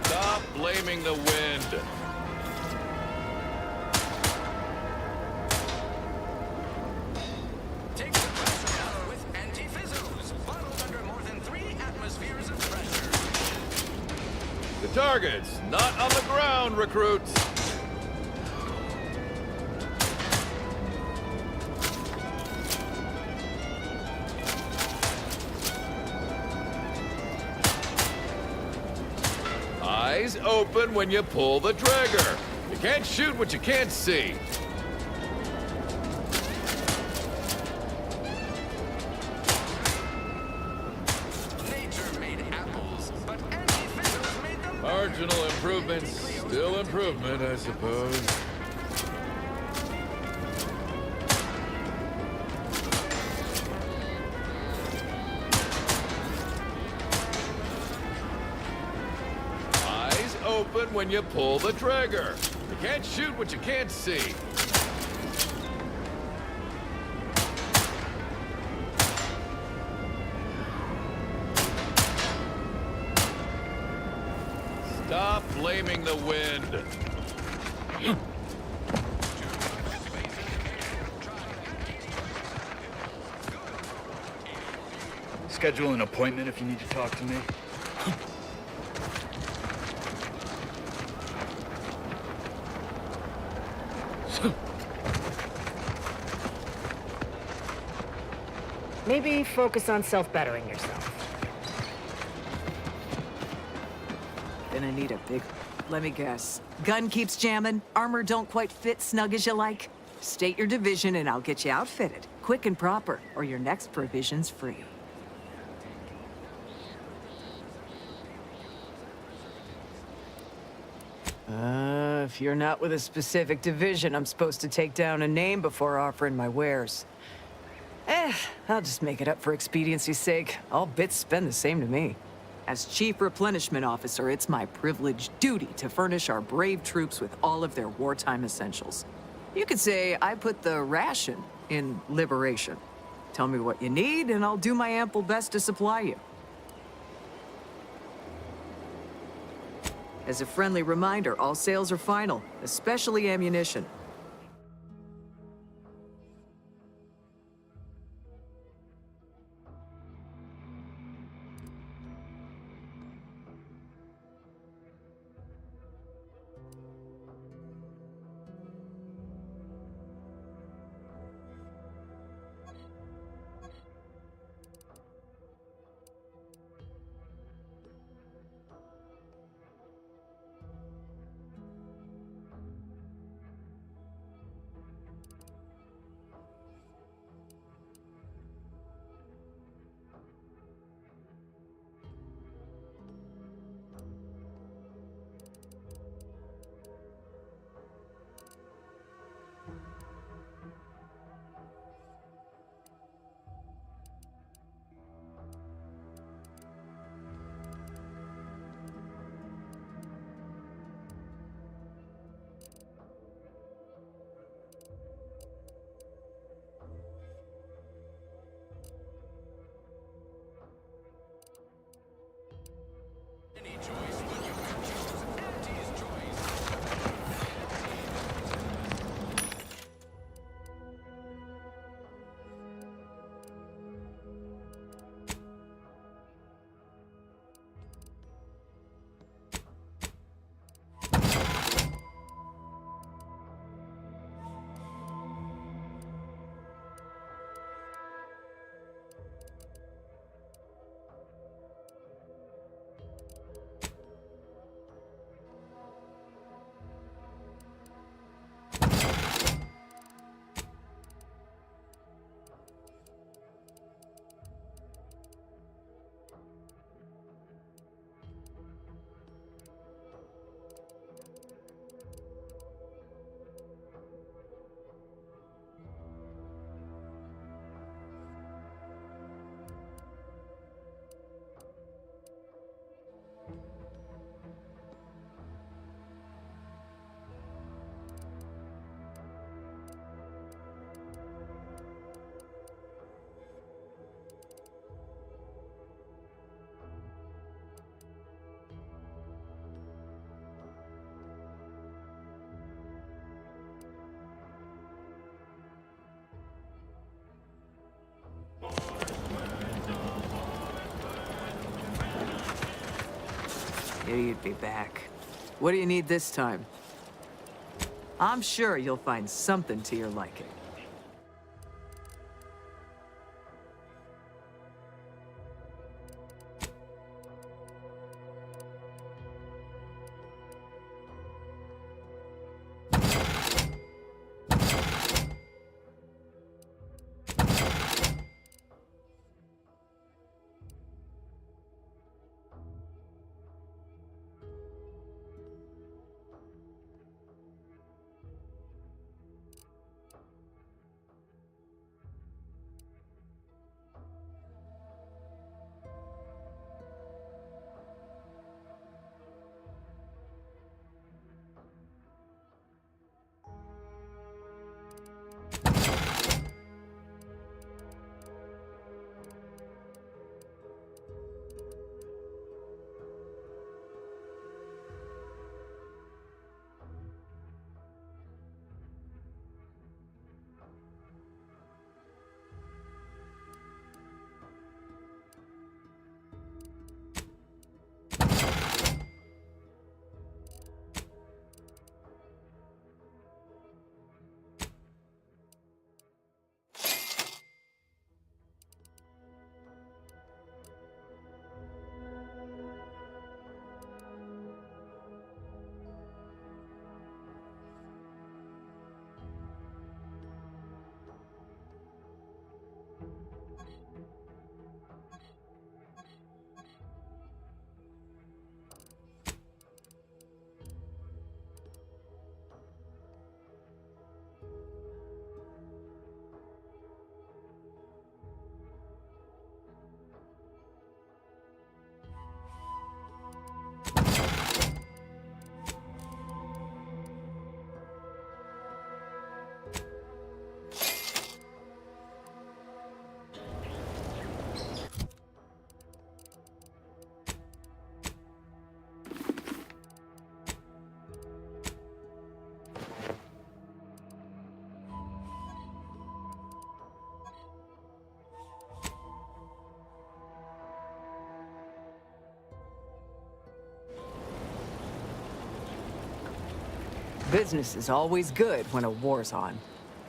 [SPEAKER 21] Stop blaming the wind.
[SPEAKER 3] Take the pressure out with Auntie Fizzos. Bottled under more than 3 atmospheres of pressure.
[SPEAKER 21] The target's not on the ground, recruits. Eyes open when you pull the trigger. You can't shoot what you can't see.
[SPEAKER 3] Nature made apples, but Auntie Fizzos made them.
[SPEAKER 21] Marginal improvements, still improvement, I suppose. Eyes open when you pull the trigger. You can't shoot what you can't see. Stop blaming the wind.
[SPEAKER 11] Schedule an appointment if you need to talk to me.
[SPEAKER 19] Maybe focus on self-bettering yourself.
[SPEAKER 16] Gonna need a big... Let me guess. Gun keeps jamming, armor don't quite fit snug as you like. State your division and I'll get you outfitted. Quick and proper, or your next provision's free. If you're not with a specific division, I'm supposed to take down a name before offering my wares. I'll just make it up for expediency's sake. All bits spend the same to me. As Chief Replenishment Officer, it's my privileged duty to furnish our brave troops with all of their wartime essentials. You could say I put the ration in liberation. Tell me what you need, and I'll do my ample best to supply you. As a friendly reminder, all sales are final, especially ammunition.
[SPEAKER 3] choice when you can choose Auntie's choice.
[SPEAKER 16] Knew you'd be back. What do you need this time? I'm sure you'll find something to your liking. Business is always good when a war's on.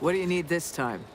[SPEAKER 16] What do you need this time?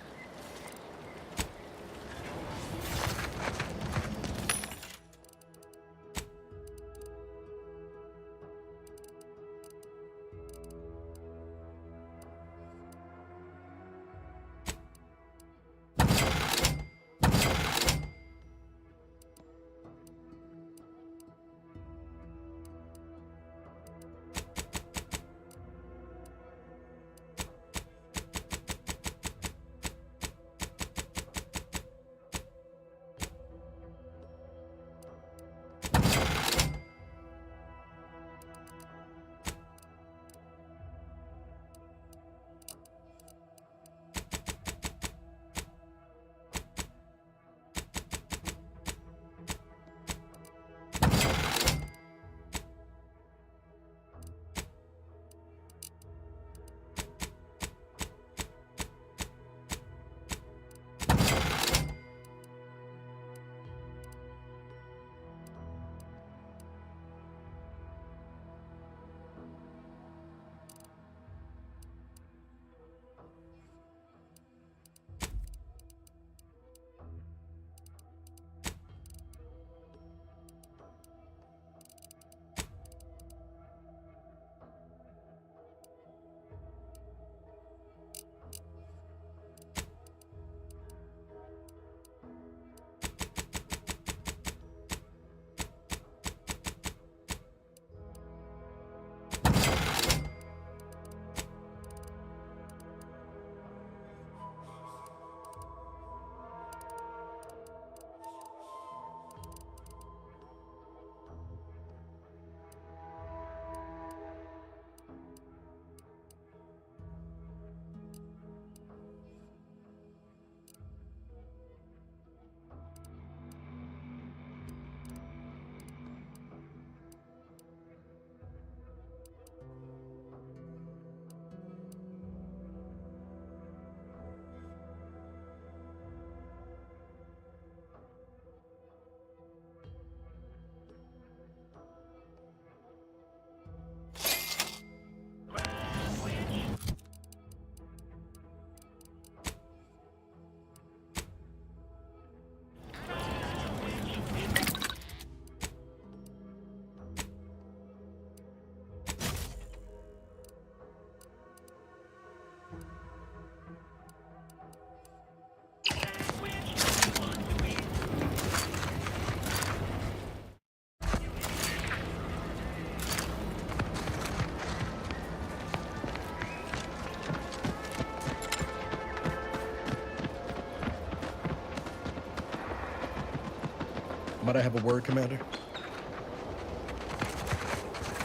[SPEAKER 10] Might I have a word, Commander?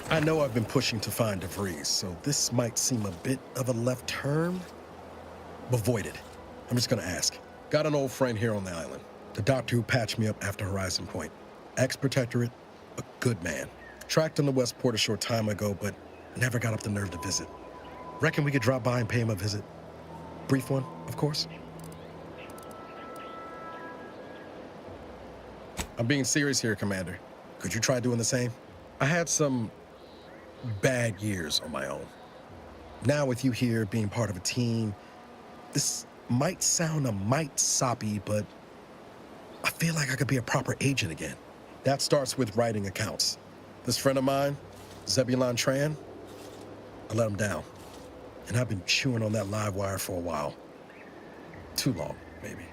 [SPEAKER 10] I know I've been pushing to find DeVries, so this might seem a bit of a left turn, but void it. I'm just gonna ask. Got an old friend here on the island. The doctor who patched me up after Horizon Point. Ex-protectorate, a good man. Tracked in the Westport a short time ago, but never got up the nerve to visit. Reckon we could drop by and pay him a visit. Brief one, of course. I'm being serious here, Commander. Could you try doing the same? I had some bad years on my own. Now with you here being part of a team, this might sound a mite soppy, but I feel like I could be a proper agent again. That starts with writing accounts. This friend of mine, Zebulon Tran, I let him down. And I've been chewing on that live wire for a while. Too long, maybe.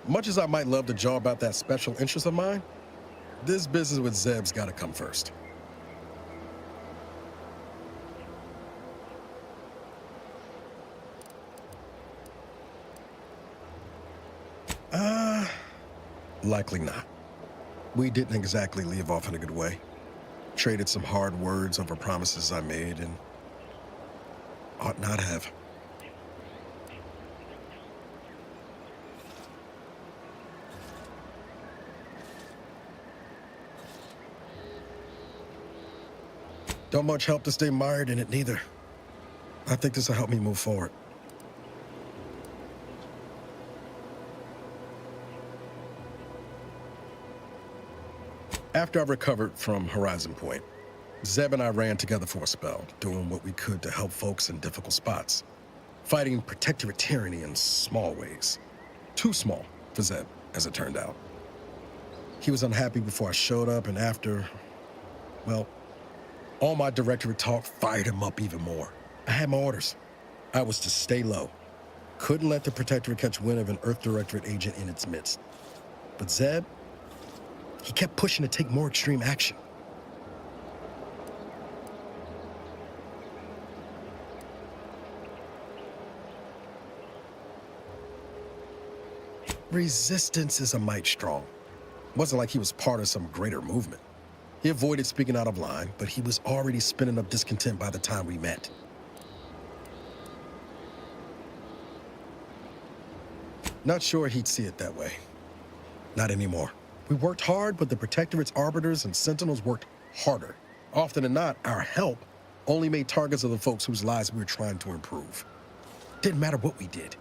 [SPEAKER 10] Much as I might love to jaw about that special interest of mine, this business with Zeb's gotta come first. Likely not. We didn't exactly leave off in a good way. Traded some hard words over promises I made and ought not have. Don't much help to stay mired in it, neither. I think this will help me move forward. After I recovered from Horizon Point, Zeb and I ran together for a spell, doing what we could to help folks in difficult spots. Fighting protectorate tyranny in small ways. Too small for Zeb, as it turned out. He was unhappy before I showed up, and after, well, all my directorate talk fired him up even more. I had my orders. I was to stay low. Couldn't let the protectorate catch wind of an Earth Directorate agent in its midst. But Zeb, he kept pushing to take more extreme action. Resistance is a mite strong. Wasn't like he was part of some greater movement. He avoided speaking out of line, but he was already spinning up discontent by the time we met. Not sure he'd see it that way. Not anymore. We worked hard, but the Protectorate's Arbiters and Sentinels worked harder. Often than not, our help only made targets of the folks whose lives we were trying to improve. Didn't matter what we did.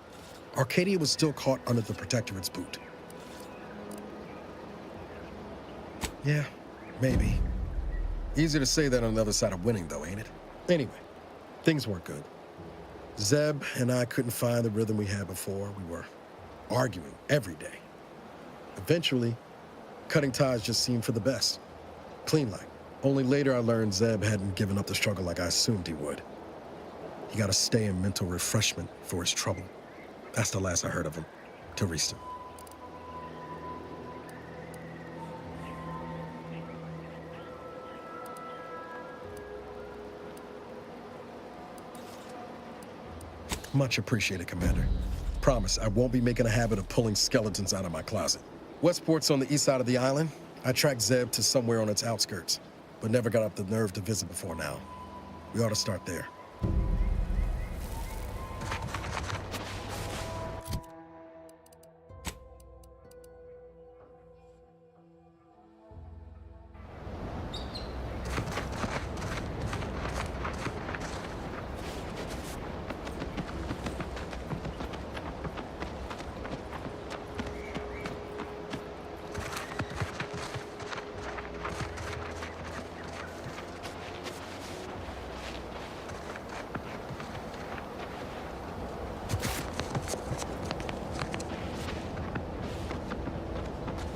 [SPEAKER 10] Arcadia was still caught under the Protectorate's boot. Yeah, maybe. Easier to say that on the other side of winning, though, ain't it? Anyway, things weren't good. Zeb and I couldn't find the rhythm we had before. We were arguing every day. Eventually, cutting ties just seemed for the best. Clean like. Only later I learned Zeb hadn't given up the struggle like I assumed he would. He got to stay in mental refreshment for his trouble. That's the last I heard of him, till recent. Much appreciated, Commander. Promise, I won't be making a habit of pulling skeletons out of my closet. Westport's on the east side of the island. I tracked Zeb to somewhere on its outskirts, but never got up the nerve to visit before now. We ought to start there.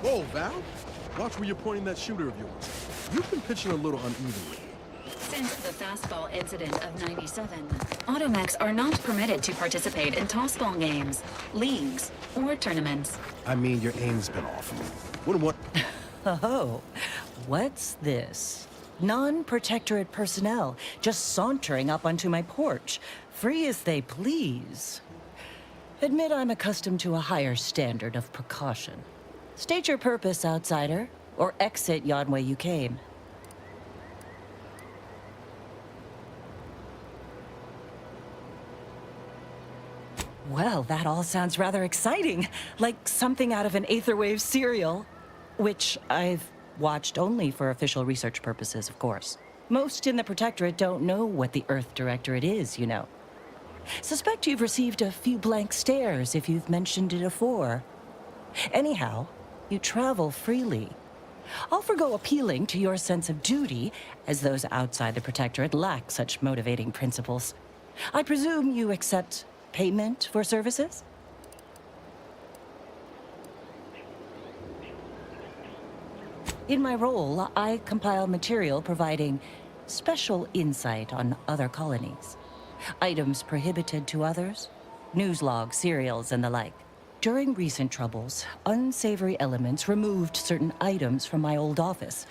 [SPEAKER 10] Whoa, Val. Watch where you're pointing that shooter of yours. You've been pitching a little unevenly.
[SPEAKER 5] Since the fastball incident of '97, Automechs are not permitted to participate in tossball games, leagues, or tournaments.
[SPEAKER 10] I mean, your aim's been off. What?
[SPEAKER 19] Oh, what's this? Non-protectorate personnel just sauntering up onto my porch, free as they please.
[SPEAKER 2] Admit I'm accustomed to a higher standard of precaution. State your purpose, outsider, or exit yon way you came. Well, that all sounds rather exciting. Like something out of an Aetherwave serial. Which I've watched only for official research purposes, of course. Most in the Protectorate don't know what the Earth Directorate is, you know. Suspect you've received a few blank stares if you've mentioned it afore. Anyhow, you travel freely. I'll forgo appealing to your sense of duty, as those outside the Protectorate lack such motivating principles. I presume you accept payment for services? In my role, I compile material providing special insight on other colonies. Items prohibited to others, news logs, serials, and the like. During recent troubles, unsavory elements removed certain items from my old office.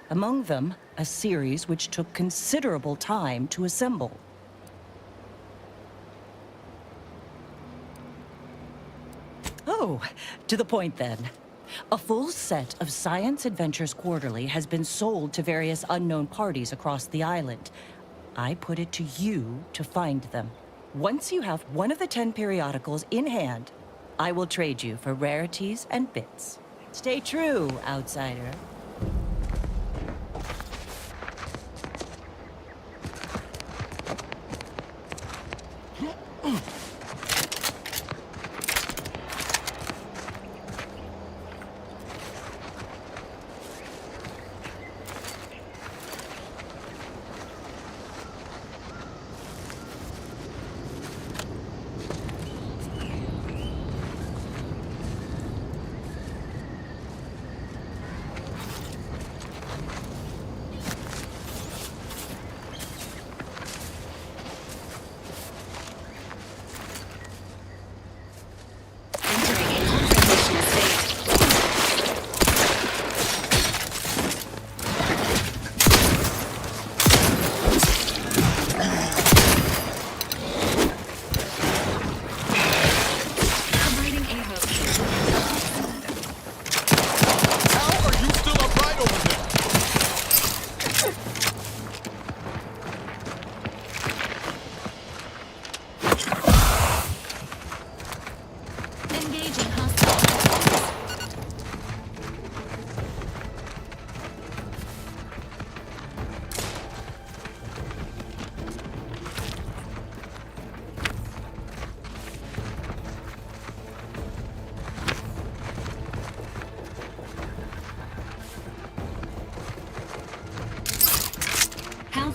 [SPEAKER 2] Among them, a series which took considerable time to assemble. Oh, to the point then. A full set of Science Adventures Quarterly has been sold to various unknown parties across the island. I put it to you to find them. Once you have one of the 10 periodicals in hand, I will trade you for rarities and bits. Stay true, outsider.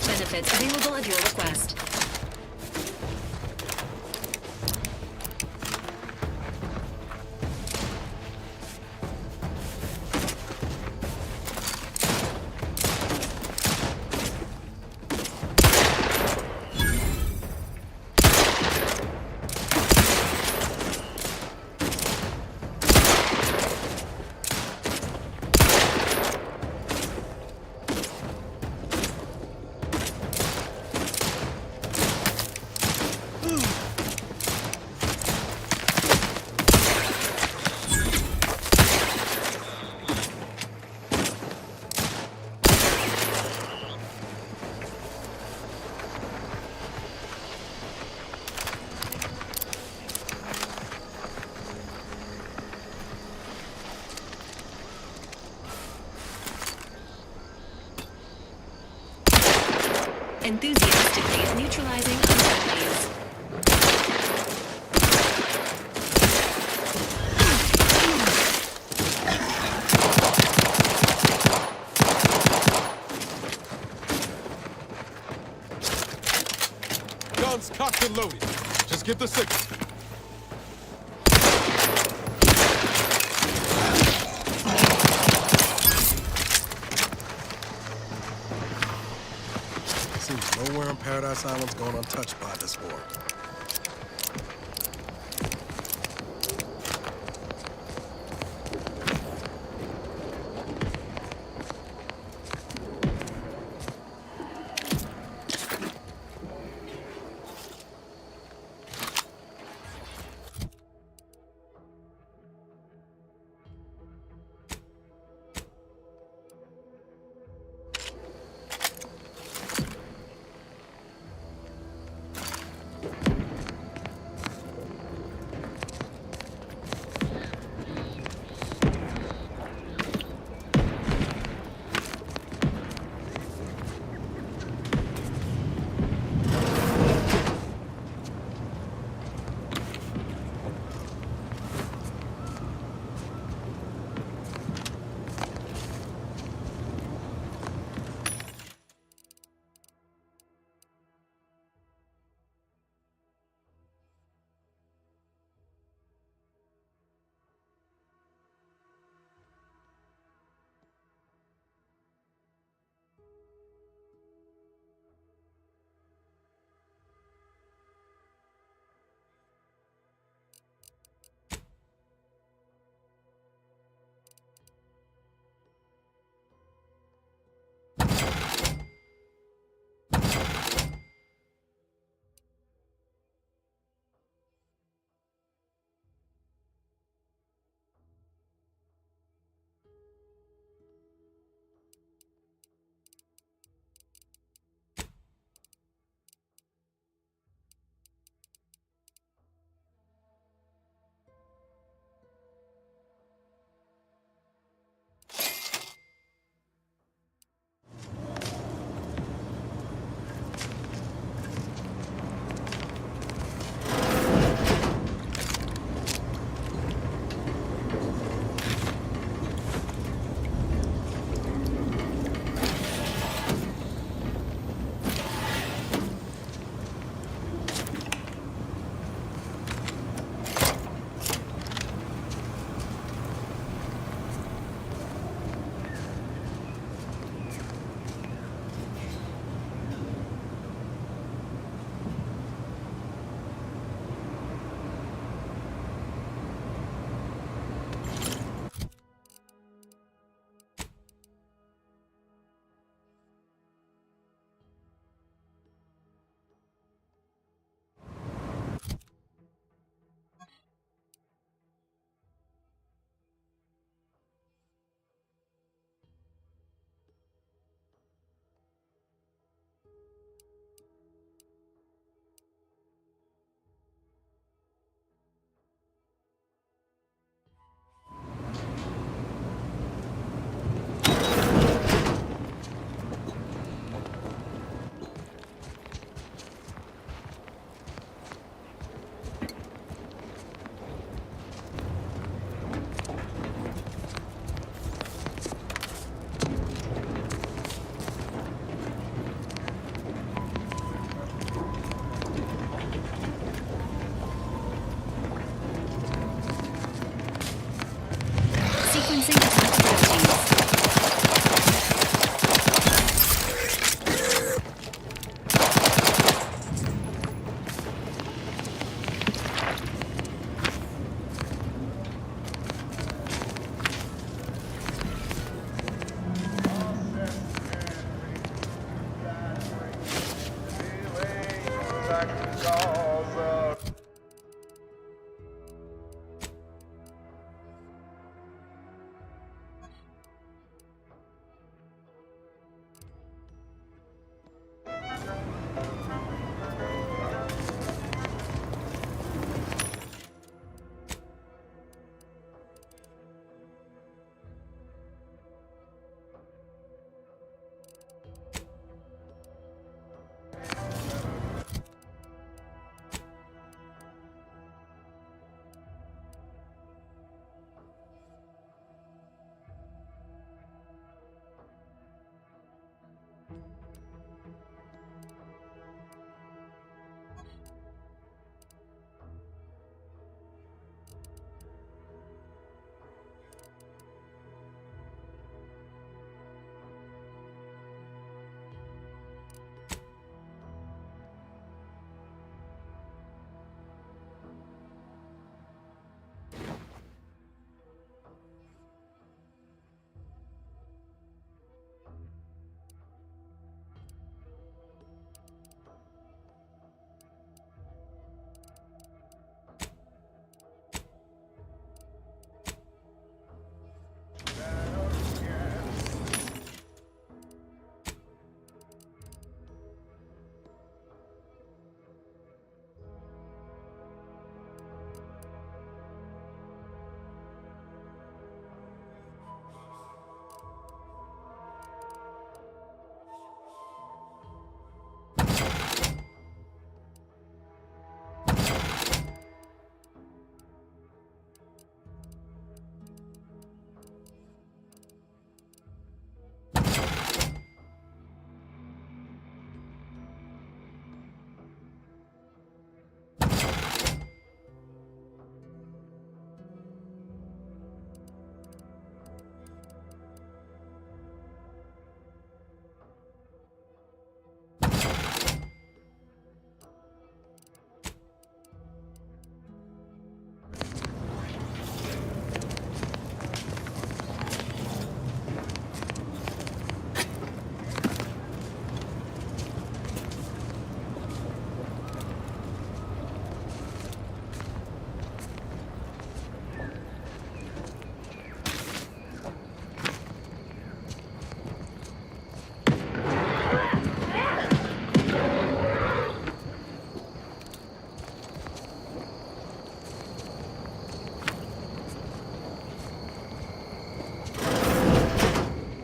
[SPEAKER 2] Benefits available at your request. Enthusiastically neutralizing unfriendlies.
[SPEAKER 9] Guns cocked and loaded. Just give the signal.
[SPEAKER 10] Seems nowhere on Paradise Island's gone untouched by this war.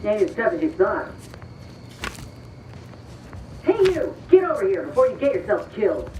[SPEAKER 7] ain't as tough as you thought. Hey you! Get over here before you get yourself killed.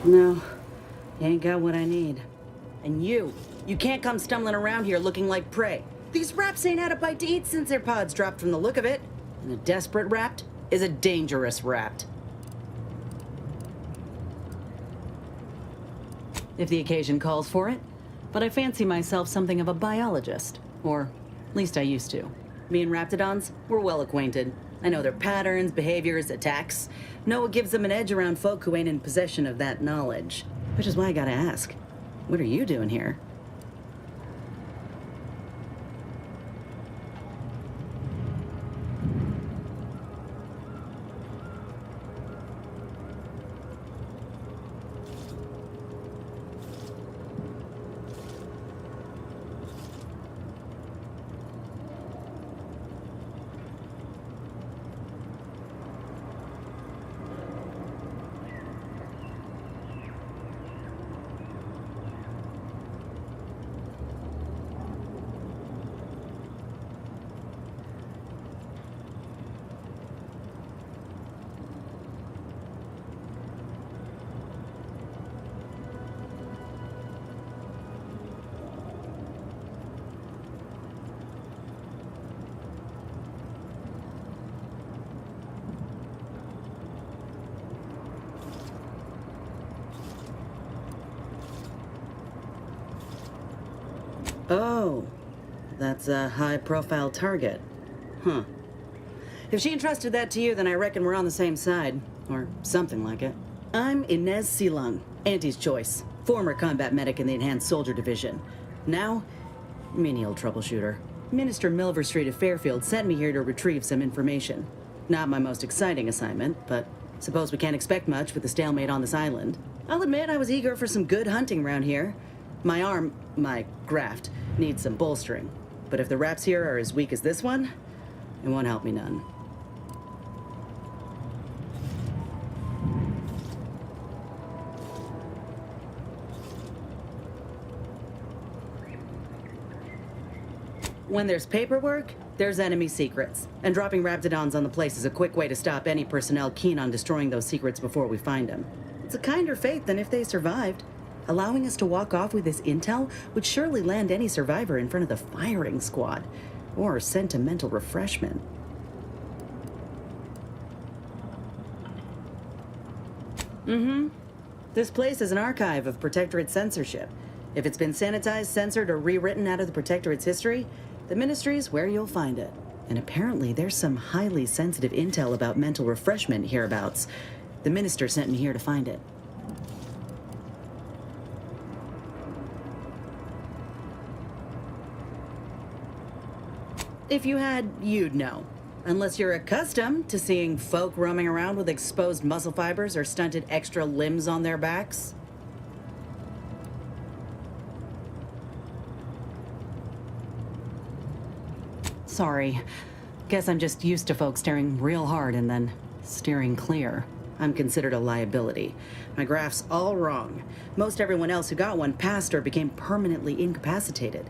[SPEAKER 14] No, you ain't got what I need. And you can't come stumbling around here looking like prey. These raps ain't had a bite to eat since their pods dropped from the look of it. And a desperate rapt is a dangerous rapt. If the occasion calls for it. But I fancy myself something of a biologist. Or, at least I used to. Me and raptidons, we're well acquainted. I know their patterns, behaviors, attacks. Know what gives them an edge around folk who ain't in possession of that knowledge. Which is why I gotta ask, what are you doing here? Oh, that's a high-profile target. Huh. If she entrusted that to you, then I reckon we're on the same side. Or something like it. I'm Inez Silung, Auntie's choice. Former combat medic in the Enhanced Soldier Division. Now, menial troubleshooter. Minister Milver Street of Fairfield sent me here to retrieve some information. Not my most exciting assignment, but suppose we can't expect much with the stalemate on this island. I'll admit I was eager for some good hunting around here. My arm, my graft, needs some bolstering. But if the raps here are as weak as this one, it won't help me none. When there's paperwork, there's enemy secrets. And dropping raptidons on the place is a quick way to stop any personnel keen on destroying those secrets before we find them. It's a kinder fate than if they survived. Allowing us to walk off with this intel would surely land any survivor in front of the firing squad, or sentimental refreshment. This place is an archive of Protectorate censorship. If it's been sanitized, censored, or rewritten out of the Protectorate's history, the Ministry's where you'll find it. And apparently there's some highly sensitive intel about mental refreshment hereabouts. The Minister sent me here to find it. If you had, you'd know. Unless you're accustomed to seeing folk roaming around with exposed muscle fibers or stunted extra limbs on their backs. Sorry. Guess I'm just used to folks staring real hard and then steering clear. I'm considered a liability. My graph's all wrong. Most everyone else who got one passed or became permanently incapacitated.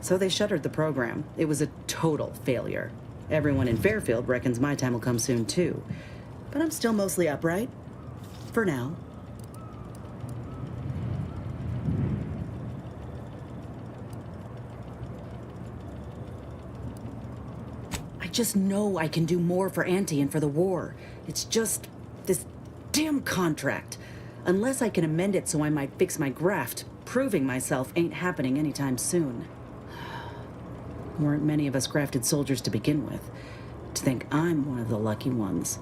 [SPEAKER 14] So they shuttered the program. It was a total failure. Everyone in Fairfield reckons my time will come soon too. But I'm still mostly upright. For now. I just know I can do more for Auntie and for the war. It's just this damn contract. Unless I can amend it so I might fix my graft, proving myself ain't happening anytime soon. Weren't many of us grafted soldiers to begin with. To think I'm one of the lucky ones.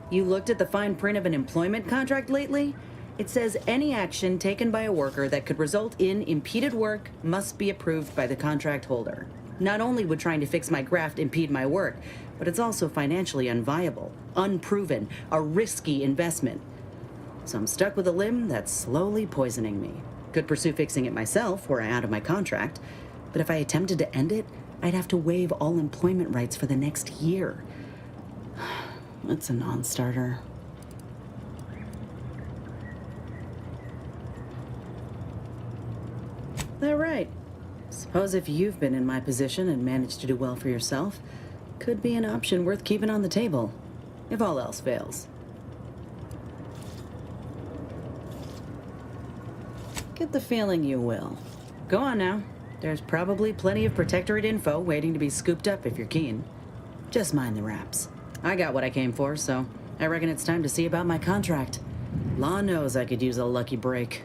[SPEAKER 14] You looked at the fine print of an employment contract lately? It says any action taken by a worker that could result in impeded work must be approved by the contract holder. Not only would trying to fix my graft impede my work, but it's also financially unviable, unproven, a risky investment. So I'm stuck with a limb that's slowly poisoning me. Could pursue fixing it myself were I out of my contract, but if I attempted to end it, I'd have to waive all employment rights for the next year. That's a non-starter. That right. Suppose if you've been in my position and managed to do well for yourself, could be an option worth keeping on the table, if all else fails. Get the feeling you will. Go on now. There's probably plenty of Protectorate info waiting to be scooped up if you're keen. Just mind the wraps. I got what I came for, so I reckon it's time to see about my contract. Law knows I could use a lucky break.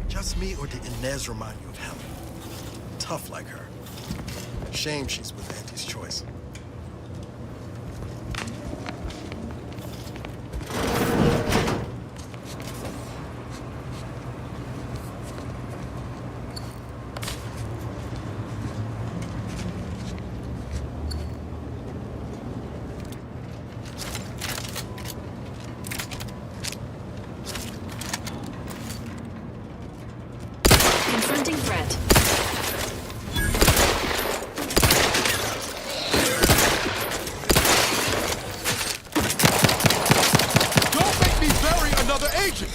[SPEAKER 10] Just me, or did Inez remind you of Helen? Tough like her. Shame she's with Auntie's choice.
[SPEAKER 5] Confronting threat.
[SPEAKER 9] Don't make me bury another agent!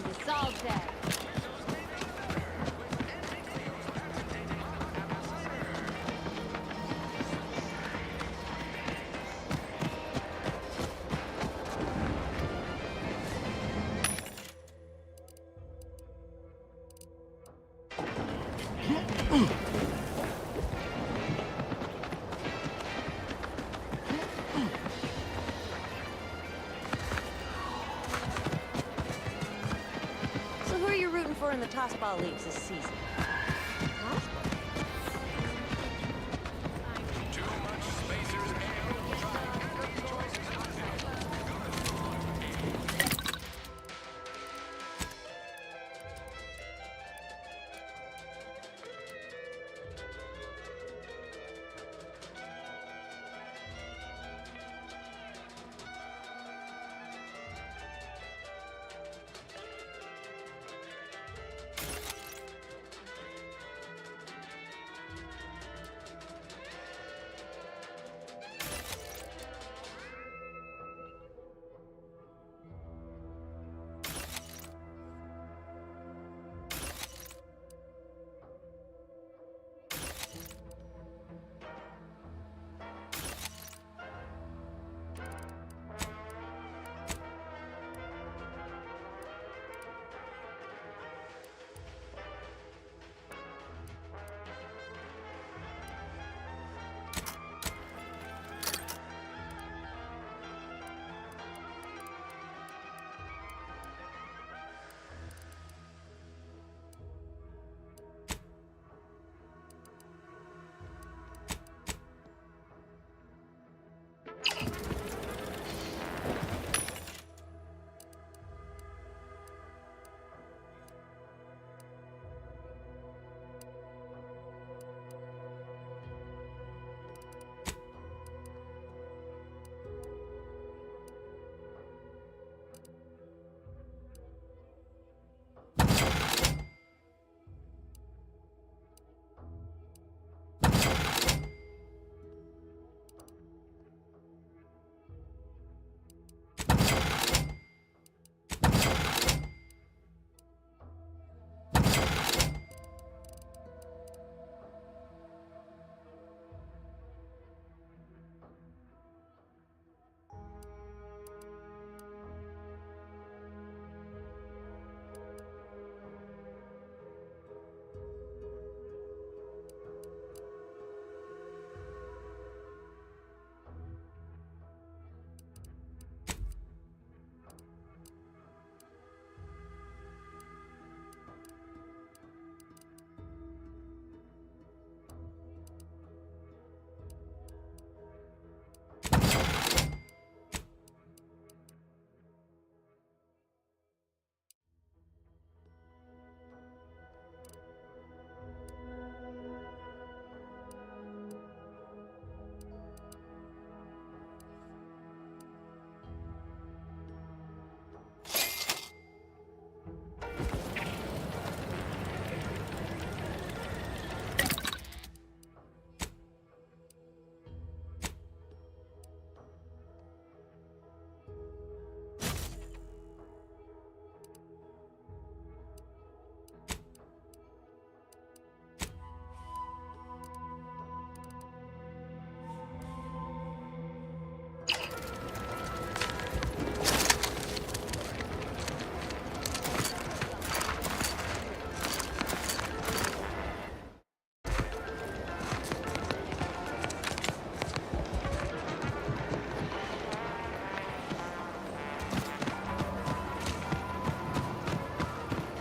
[SPEAKER 13] do this all day. In the tossball leagues this season.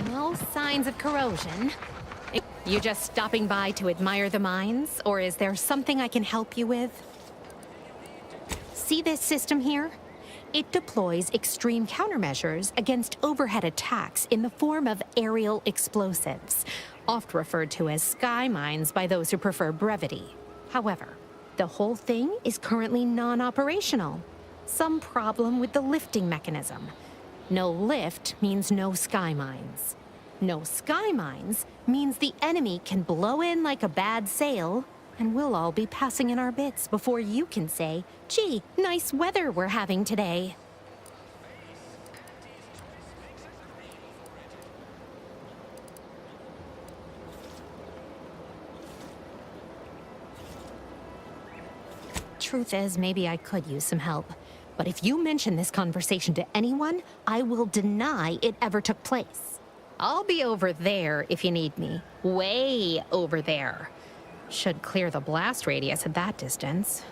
[SPEAKER 13] No signs of corrosion. You just stopping by to admire the mines, or is there something I can help you with? See this system here? It deploys extreme countermeasures against overhead attacks in the form of aerial explosives, oft referred to as sky mines by those who prefer brevity. However, the whole thing is currently non-operational. Some problem with the lifting mechanism. No lift means no sky mines. No sky mines means the enemy can blow in like a bad sail, and we'll all be passing in our bits before you can say, "Gee, nice weather we're having today." truth is, maybe I could use some help. But if you mention this conversation to anyone, I will deny it ever took place. I'll be over there if you need me. Way over there. Should clear the blast radius at that distance.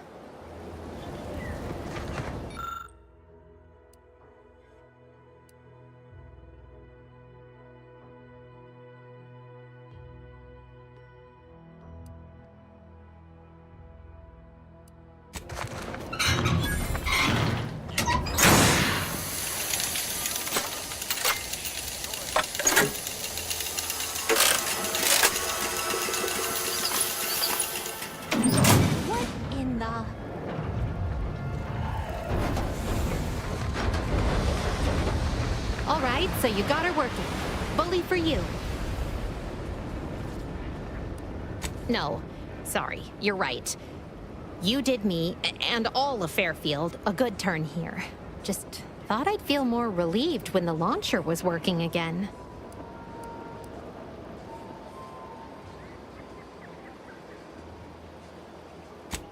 [SPEAKER 13] All right, so you got her working. Bully for you. No, sorry, you're right. You did me, and all of Fairfield, a good turn here. Just thought I'd feel more relieved when the launcher was working again.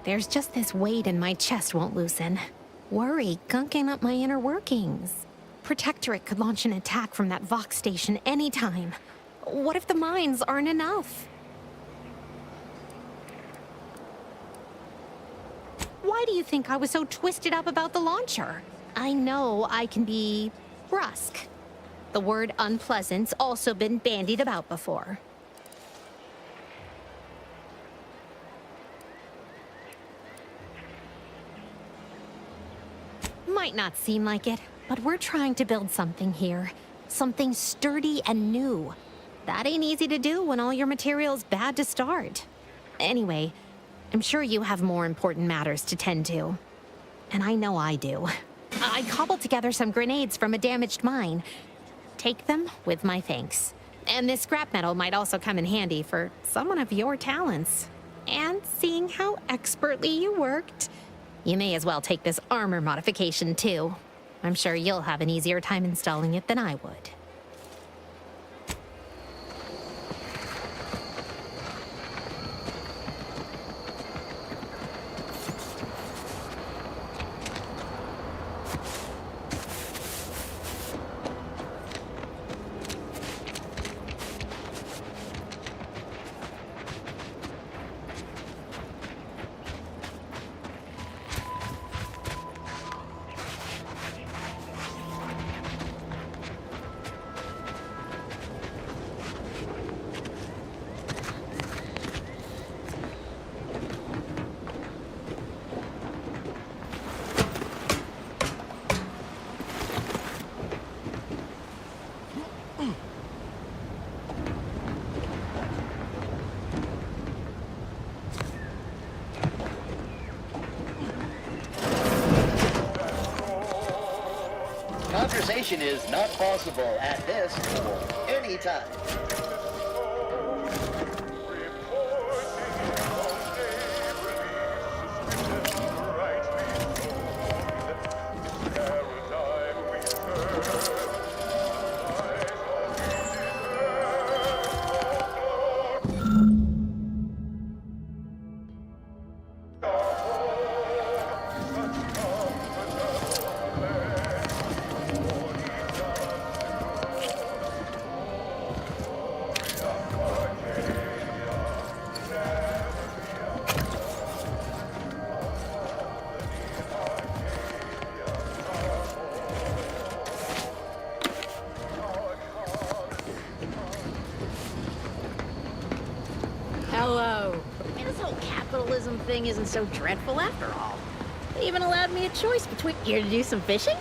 [SPEAKER 13] There's just this weight in my chest won't loosen. Worry gunking up my inner workings. Protectorate could launch an attack from that Vox station anytime. What if the mines aren't enough? Why do you think I was so twisted up about the launcher? I know I can be brusque. The word unpleasant's also been bandied about before. Might not seem like it, but we're trying to build something here. Something sturdy and new. That ain't easy to do when all your material's bad to start. Anyway, I'm sure you have more important matters to tend to. And I know I do. I cobbled together some grenades from a damaged mine. Take them with my thanks. And this scrap metal might also come in handy for someone of your talents. And seeing how expertly you worked, you may as well take this armor modification too. I'm sure you'll have an easier time installing it than I would.
[SPEAKER 8] Conversation is not possible at this or any time.
[SPEAKER 19] Hello. This whole capitalism thing isn't so dreadful after all. They even allowed me a choice between here to do some fishing.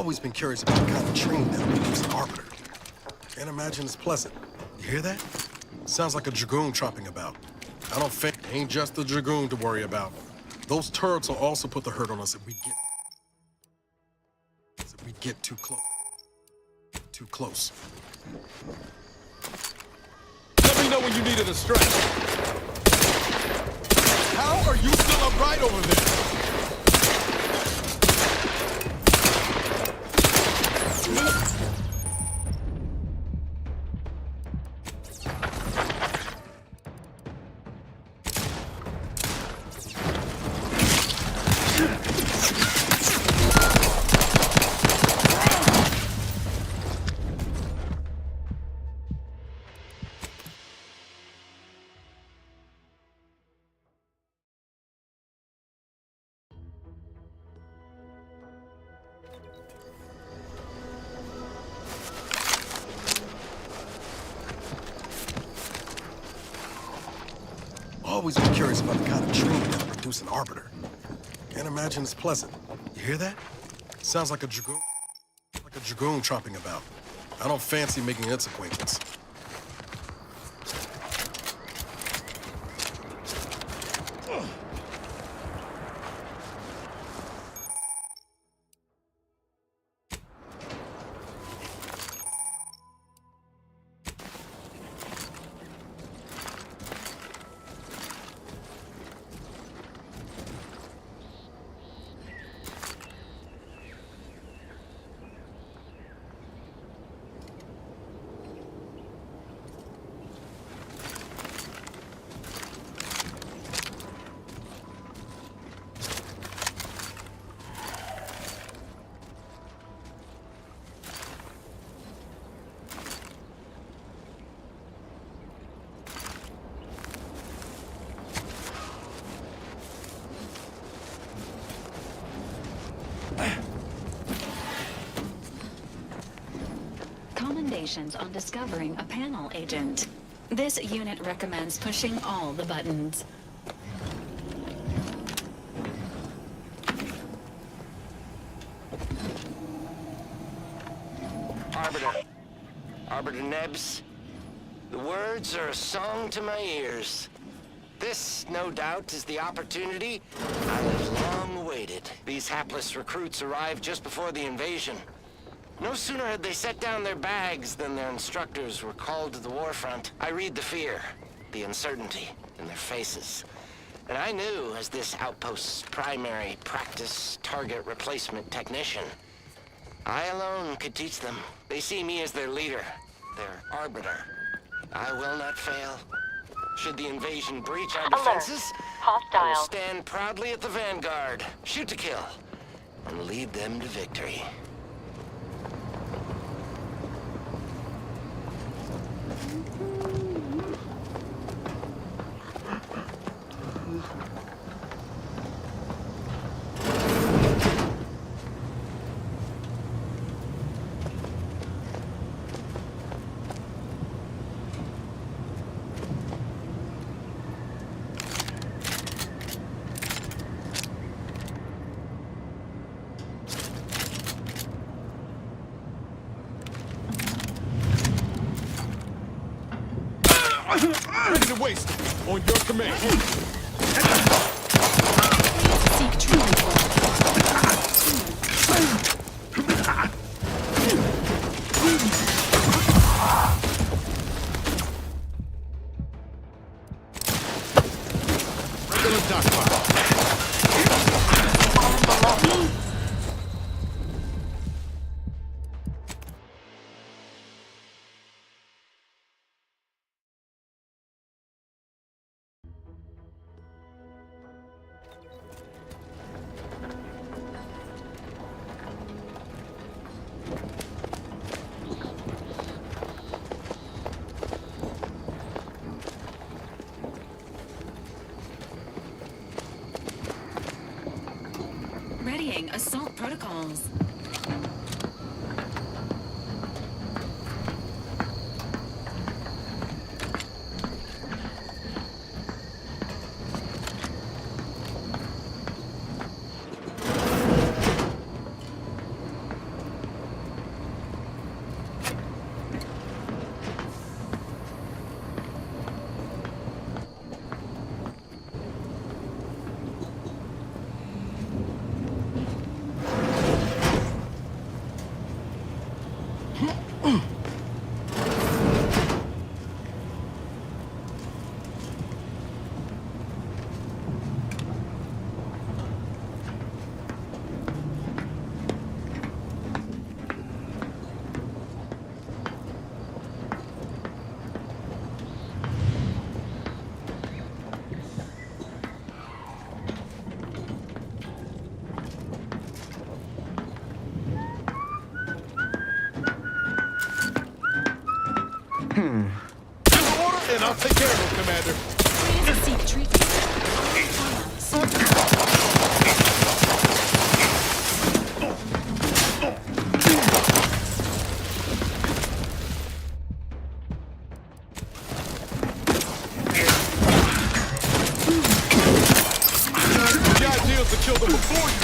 [SPEAKER 10] Always been curious about the kind of training that produces an arbiter. Can't imagine it's pleasant. You hear that? Sounds like a dragoon tromping about. I don't think it ain't just the dragoon to worry about. Those turrets will also put the hurt on us if we get too close. Too close.
[SPEAKER 9] Let me know when you needed a stretch. How are you still upright over there?
[SPEAKER 10] Always been curious about the kind of training that produces an arbiter. Can't imagine it's pleasant. You hear that? Sounds like a dragoon tromping about. I don't fancy making its acquaintance.
[SPEAKER 5] Commendations on discovering a panel agent. This unit recommends pushing all the buttons.
[SPEAKER 8] Arbiter Nebs, the words are a song to my ears. This, no doubt, is the opportunity I have long awaited. These hapless recruits arrived just before the invasion. No sooner had they set down their bags than their instructors were called to the war front. I read the fear, the uncertainty in their faces. And I knew, as this outpost's primary practice target replacement technician, I alone could teach them. They see me as their leader, their arbiter. I will not fail. Should the invasion breach our defenses, I will stand proudly at the vanguard, shoot to kill, and lead them to victory.
[SPEAKER 9] Ready to waste it. On your command.
[SPEAKER 5] Seek triumph.
[SPEAKER 9] Regular dogfire.
[SPEAKER 5] Readying assault protocols.
[SPEAKER 9] then I'll take care of him, Commander.
[SPEAKER 2] Please seek treatment.
[SPEAKER 9] The idea is to kill them before you.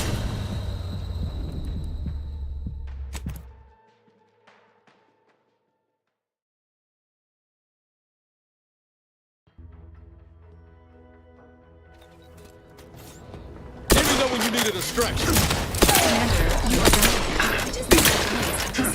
[SPEAKER 9] Let me know when you need a distraction.
[SPEAKER 5] Commander, you are right. It is not at this time.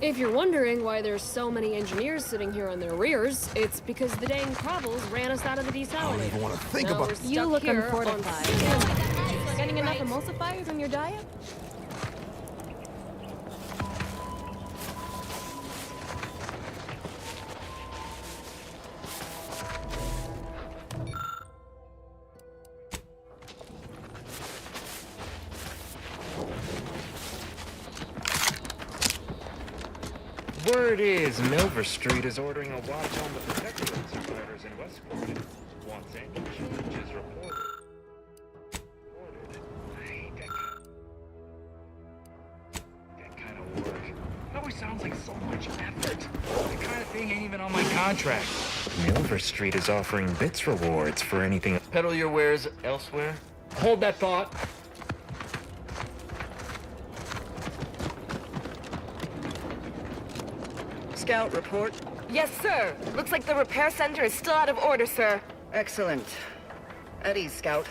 [SPEAKER 18] If you're wondering why there's so many engineers sitting here on their rears, it's because the dang Pravels ran us out of the desalinator.
[SPEAKER 9] I don't even want to think about it.
[SPEAKER 18] You look unfortified. Getting enough emulsifiers in your diet?
[SPEAKER 20] Word is Milver Street is ordering a watch on the protectorate supporters in Westport. Wants any changes reported. I hate that kind of work. It always sounds like so much effort. The kind of thing ain't even on my contract. Milver Street is offering bits rewards for anything. Peddle your wares elsewhere. Hold that thought.
[SPEAKER 14] Scout, report.
[SPEAKER 22] Yes, sir. Looks like the repair center is still out of order, sir.
[SPEAKER 14] Excellent. At ease, Scout.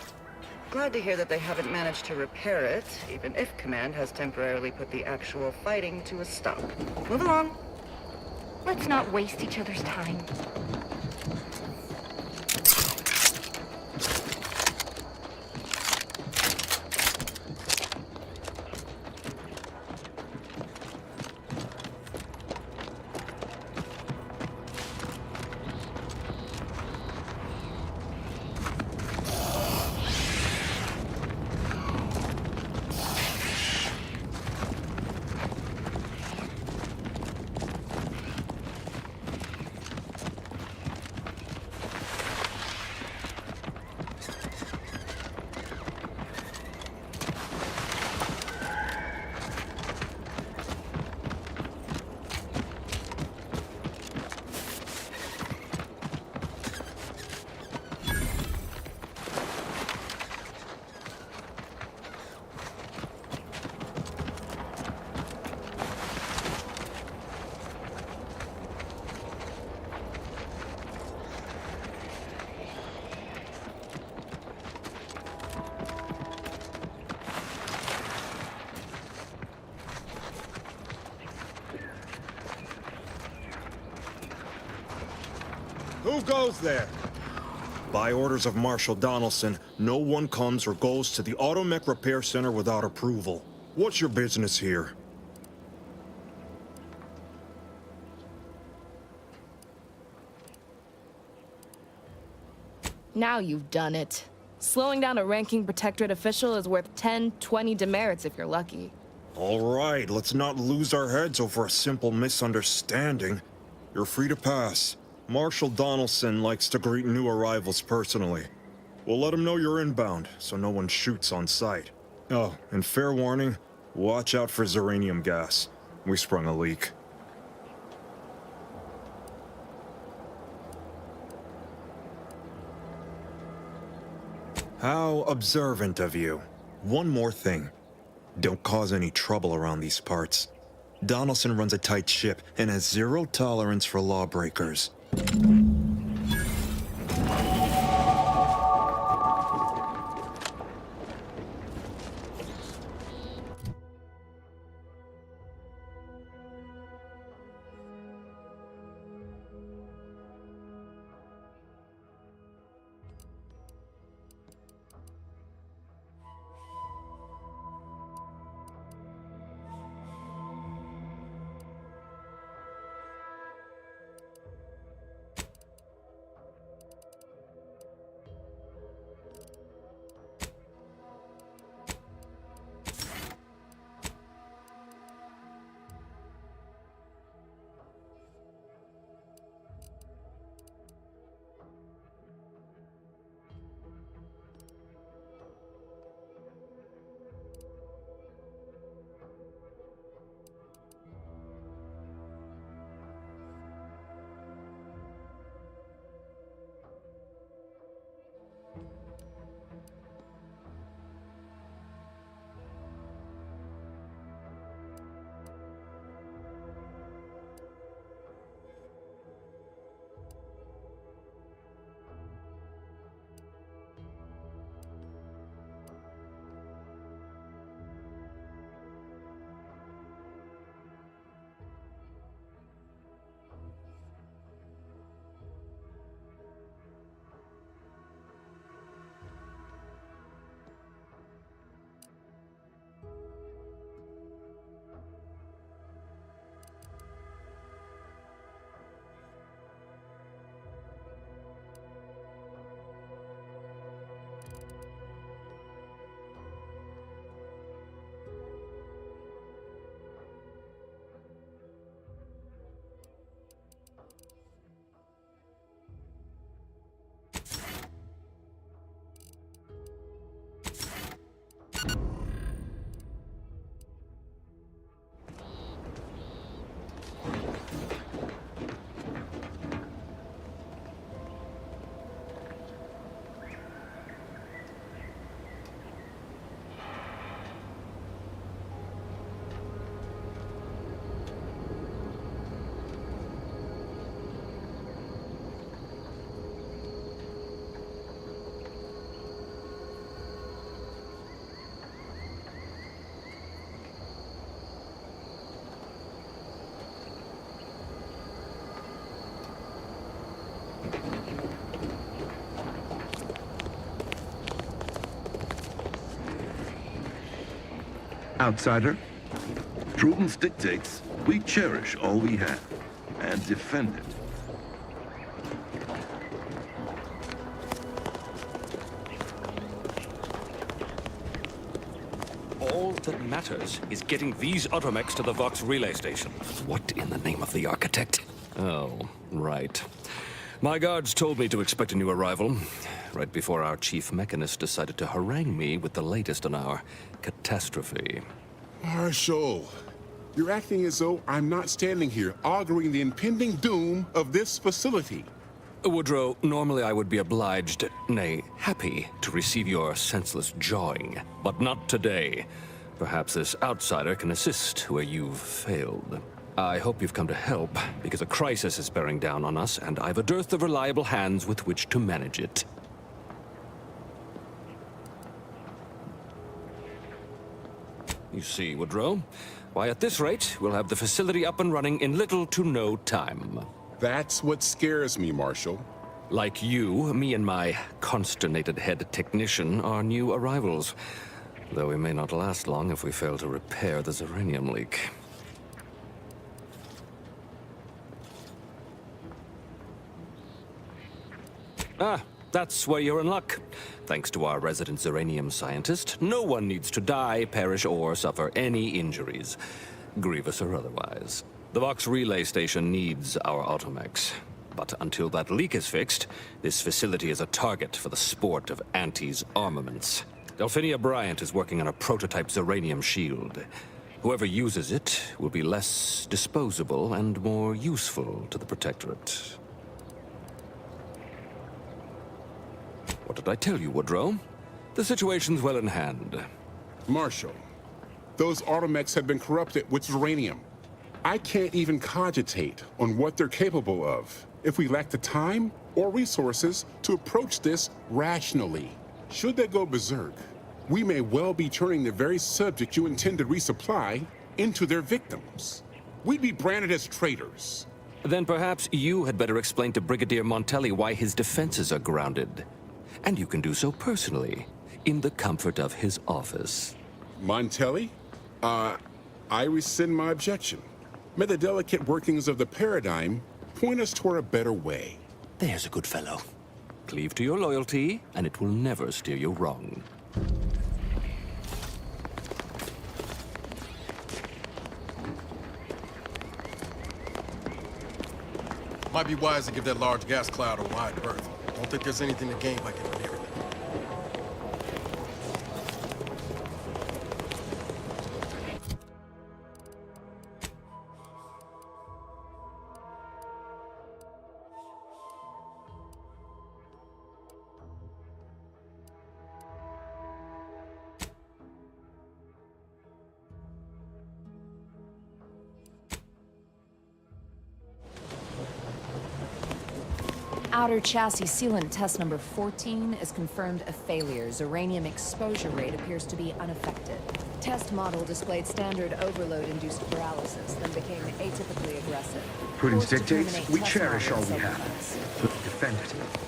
[SPEAKER 14] Glad to hear that they haven't managed to repair it, even if Command has temporarily put the actual fighting to a stop. Move along.
[SPEAKER 22] Let's not waste each other's time.
[SPEAKER 23] Who goes there? By orders of Marshal Donaldson, no one comes or goes to the Automech Repair Center without approval. What's your business here?
[SPEAKER 18] Now you've done it. Slowing down a ranking protectorate official is worth 10, 20 demerits if you're lucky.
[SPEAKER 23] All right, let's not lose our heads over a simple misunderstanding. You're free to pass. Marshal Donaldson likes to greet new arrivals personally. We'll let him know you're inbound, so no one shoots on sight. Oh, and fair warning, watch out for xeranium gas. We sprung a leak. How observant of you. One more thing. Don't cause any trouble around these parts. Donaldson runs a tight ship and has zero tolerance for lawbreakers.
[SPEAKER 6] Outsider, prudence dictates we cherish all we have and defend it.
[SPEAKER 1] All that matters is getting these automechs to the Vox relay station. What in the name of the architect? Oh, right. My guards told me to expect a new arrival, right before our chief mechanist decided to harangue me with the latest on our catastrophe.
[SPEAKER 12] Marshal, you're acting as though I'm not standing here auguring the impending doom of this facility.
[SPEAKER 1] Woodrow, normally I would be obliged, nay, happy, to receive your senseless jawing, but not today. Perhaps this outsider can assist where you've failed. I hope you've come to help, because a crisis is bearing down on us, and I've a dearth of reliable hands with which to manage it. You see, Woodrow, why at this rate, we'll have the facility up and running in little to no time.
[SPEAKER 12] That's what scares me, Marshal.
[SPEAKER 1] Like you, me and my consternated head technician are new arrivals, though we may not last long if we fail to repair the uranium leak. Ah, that's where you're in luck. Thanks to our resident uranium scientist, no one needs to die, perish, or suffer any injuries, grievous or otherwise. The Vox relay station needs our automechs. But until that leak is fixed, this facility is a target for the sport of Auntie's armaments. Delphinia Bryant is working on a prototype uranium shield. Whoever uses it will be less disposable and more useful to the Protectorate. What did I tell you, Woodrow? The situation's well in hand.
[SPEAKER 12] Marshal, those automechs have been corrupted with uranium. I can't even cogitate on what they're capable of if we lack the time or resources to approach this rationally. Should they go berserk, we may well be turning the very subject you intend to resupply into their victims. We'd be branded as traitors.
[SPEAKER 1] Then perhaps you had better explain to Brigadier Montelli why his defenses are grounded. And you can do so personally, in the comfort of his office.
[SPEAKER 12] Montelli? I rescind my objection. May the delicate workings of the paradigm point us toward a better way.
[SPEAKER 1] There's a good fellow. Cleave to your loyalty, and it will never steer you wrong.
[SPEAKER 4] Might be wise to give that large gas cloud a wide berth. Don't think there's anything to gain by getting near it.
[SPEAKER 15] Outer chassis sealant test number 14 is confirmed a failure. Uranium exposure rate appears to be unaffected. Test model displayed standard overload-induced paralysis, then became atypically aggressive.
[SPEAKER 6] Prudence
[SPEAKER 15] Forced to
[SPEAKER 6] dictates
[SPEAKER 15] terminate
[SPEAKER 6] we
[SPEAKER 15] test
[SPEAKER 6] cherish all
[SPEAKER 15] model
[SPEAKER 6] we have.
[SPEAKER 15] self-defense.
[SPEAKER 6] But defend it.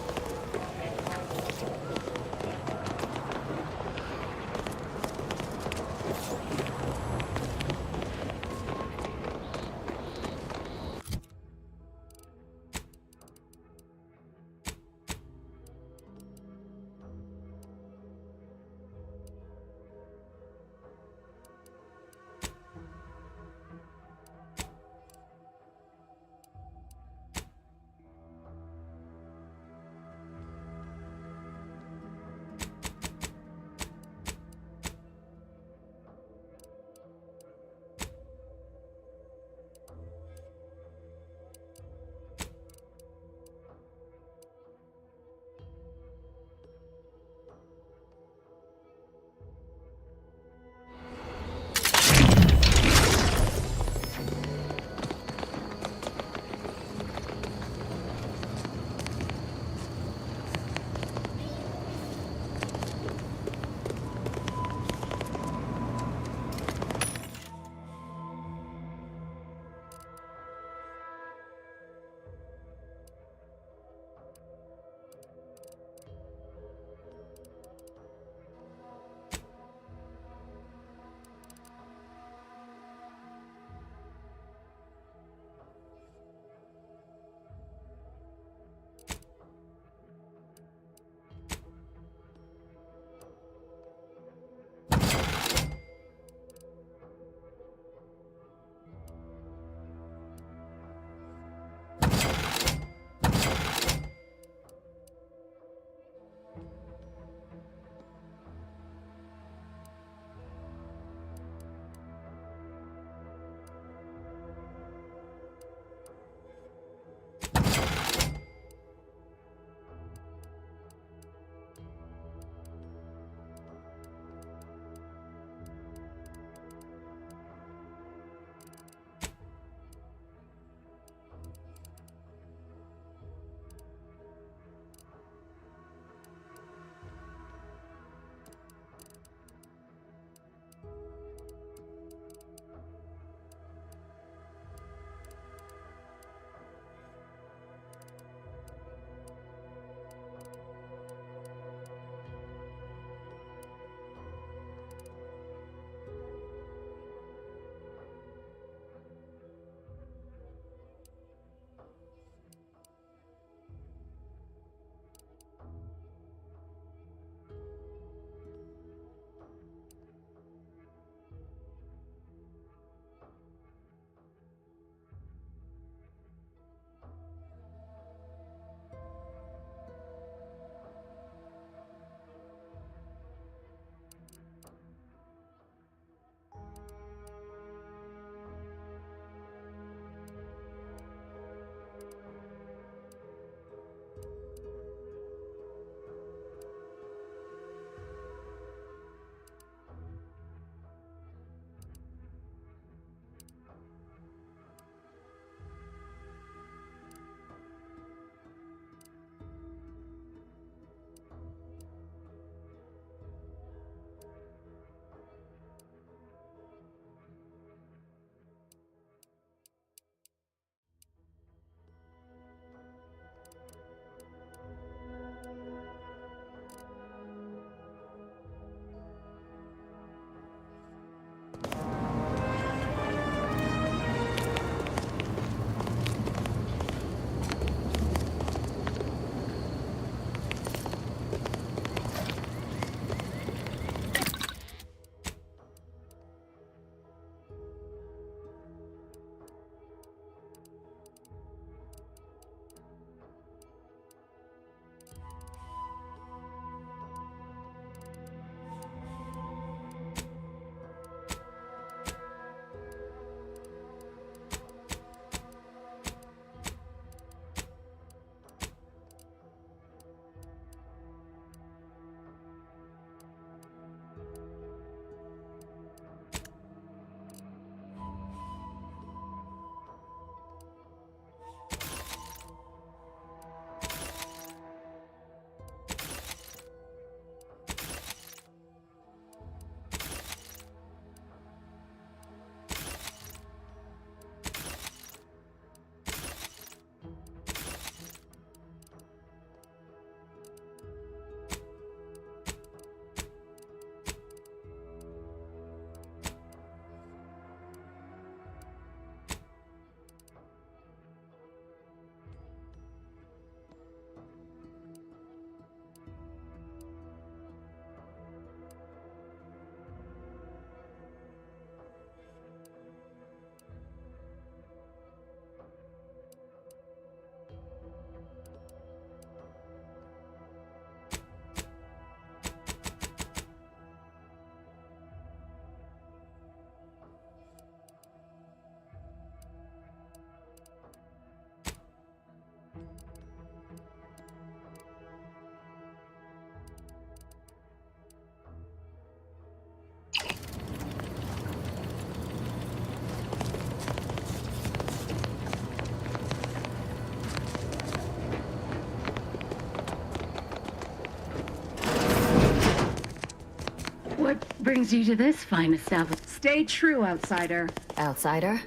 [SPEAKER 11] What brings you to this fine establishment? Stay true, outsider.
[SPEAKER 15] Outsider?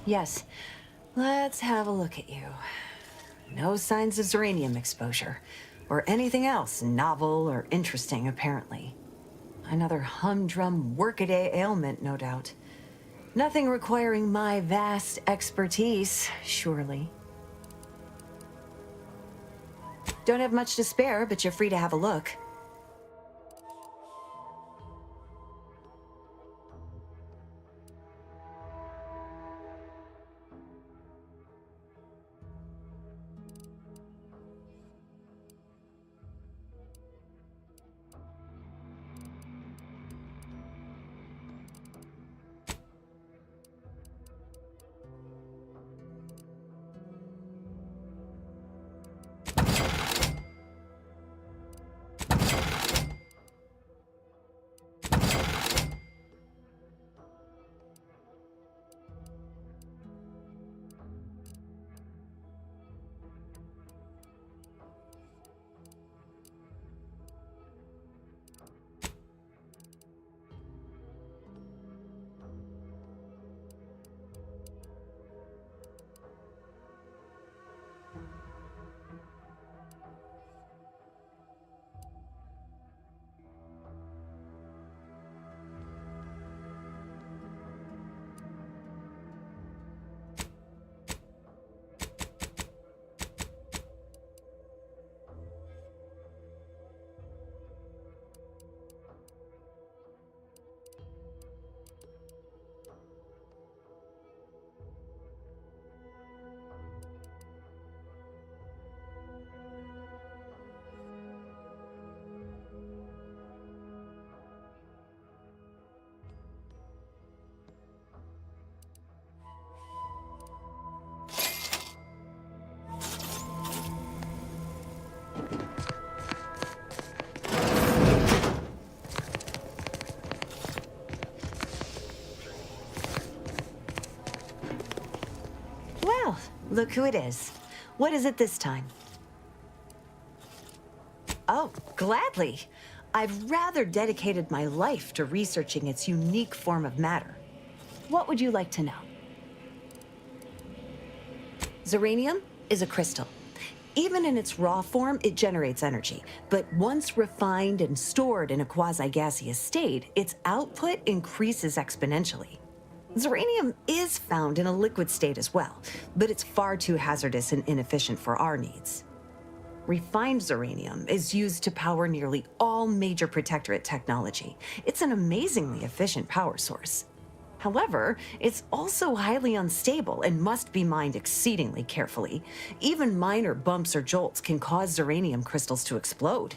[SPEAKER 17] Yes. Let's have a look at you. No signs of uranium exposure, or anything else novel or interesting, apparently. Another humdrum workaday ailment, no doubt. Nothing requiring my vast expertise, surely. Don't have much to spare, but you're free to have a look. Well, look who it is. What is it this time? Oh, gladly. I've rather dedicated my life to researching its unique form of matter. What would you like to know? Zeranium is a crystal. Even in its raw form, it generates energy. But once refined and stored in a quasi-gaseous state, its output increases exponentially. Zeranium is found in a liquid state as well, but it's far too hazardous and inefficient for our needs. Refined zeranium is used to power nearly all major protectorate technology. It's an amazingly efficient power source. However, it's also highly unstable and must be mined exceedingly carefully. Even minor bumps or jolts can cause zeranium crystals to explode.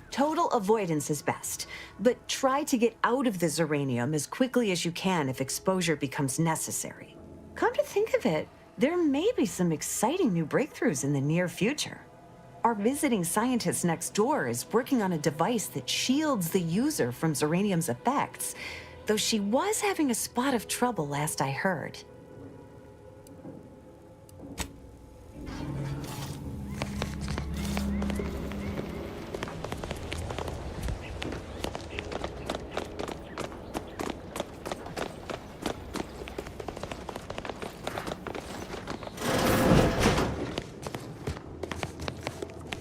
[SPEAKER 17] Total avoidance is best, but try to get out of the zeranium as quickly as you can if exposure becomes necessary. Come to think of it, there may be some exciting new breakthroughs in the near future. Our visiting scientist next door is working on a device that shields the user from zeranium's effects, though she was having a spot of trouble last I heard.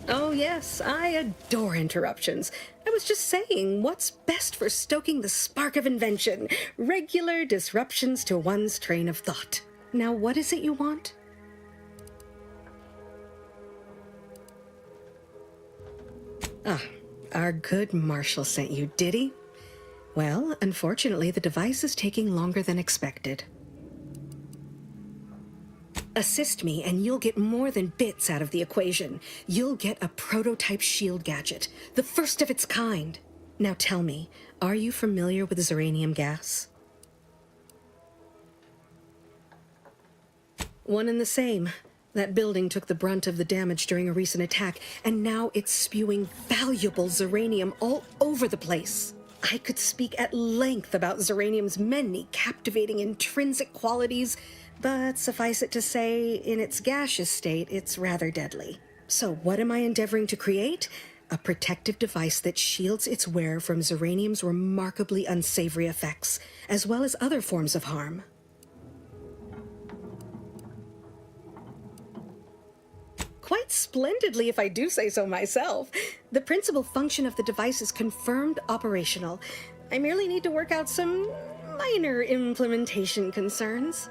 [SPEAKER 21] Oh yes, I adore interruptions. I was just saying, what's best for stoking the spark of invention? Regular disruptions to one's train of thought. Now what is it you want? Ah, our good Marshall sent you, did he? Well, unfortunately, the device is taking longer than expected. Assist me, and you'll get more than bits out of the equation. You'll get a prototype shield gadget, the first of its kind. Now tell me, are you familiar with zeranium gas? One and the same. That building took the brunt of the damage during a recent attack, and now it's spewing valuable zeranium all over the place. I could speak at length about Zeranium's many captivating intrinsic qualities, but suffice it to say, in its gaseous state, it's rather deadly. So what am I endeavoring to create? A protective device that shields its wearer from Zeranium's remarkably unsavory effects, as well as other forms of harm. Quite splendidly, if I do say so myself. The principal function of the device is confirmed operational. I merely need to work out some minor implementation concerns.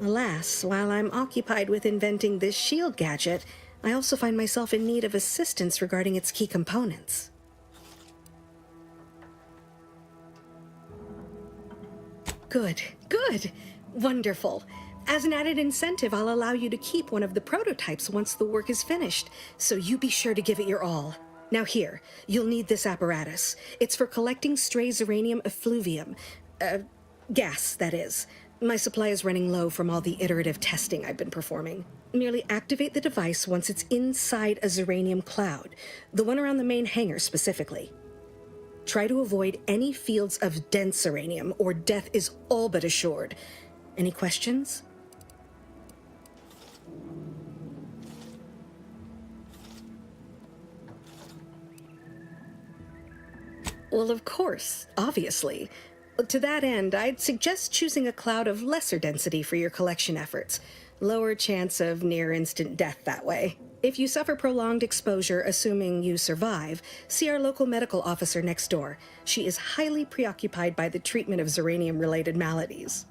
[SPEAKER 21] Alas, while I'm occupied with inventing this shield gadget, I also find myself in need of assistance regarding its key components. Good, good, wonderful. As an added incentive, I'll allow you to keep one of the prototypes once the work is finished, so you be sure to give it your all. Now here, you'll need this apparatus. It's for collecting stray Zeranium effluvium. Gas, that is. My supply is running low from all the iterative testing I've been performing. Merely activate the device once it's inside a Zeranium cloud, the one around the main hangar specifically. Try to avoid any fields of dense Zeranium, or death is all but assured. Any questions? Well, of course, obviously. To that end, I'd suggest choosing a cloud of lesser density for your collection efforts. Lower chance of near-instant death that way. If you suffer prolonged exposure, assuming you survive, see our local medical officer next door. She is highly preoccupied by the treatment of Zeranium-related maladies.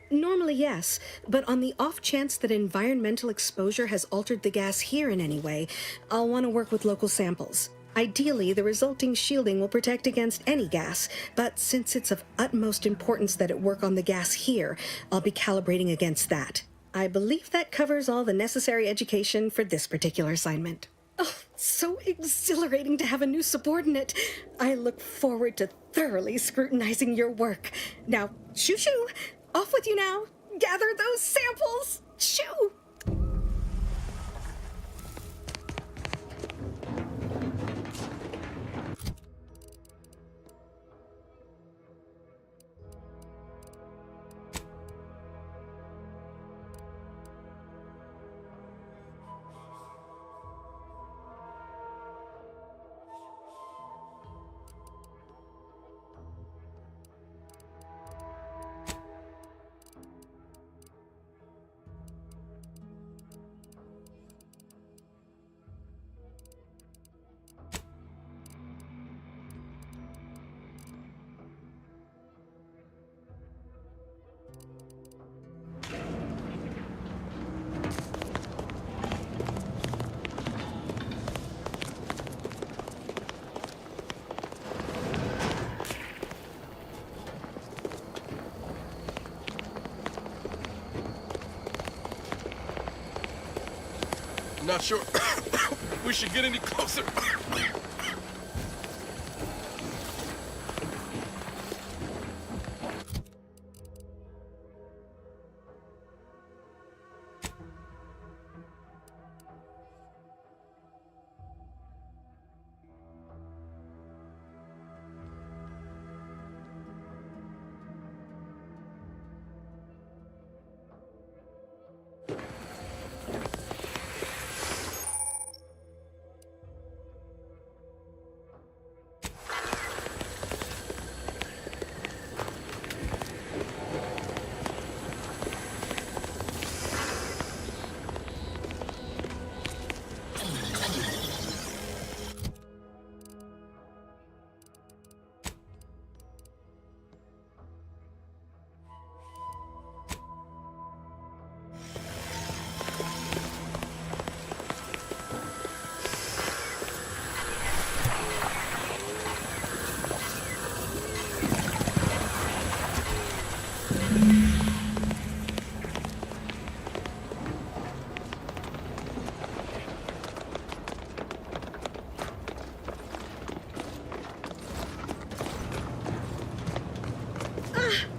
[SPEAKER 21] Normally, yes, but on the off chance that environmental exposure has altered the gas here in any way, I'll want to work with local samples. Ideally, the resulting shielding will protect against any gas, but since it's of utmost importance that it work on the gas here, I'll be calibrating against that. I believe that covers all the necessary education for this particular assignment. Oh, so exhilarating to have a new subordinate. I look forward to thoroughly scrutinizing your work. Now, shoo-shoo! Off with you now! Gather those samples! Shoo!
[SPEAKER 4] Not sure we should get any closer.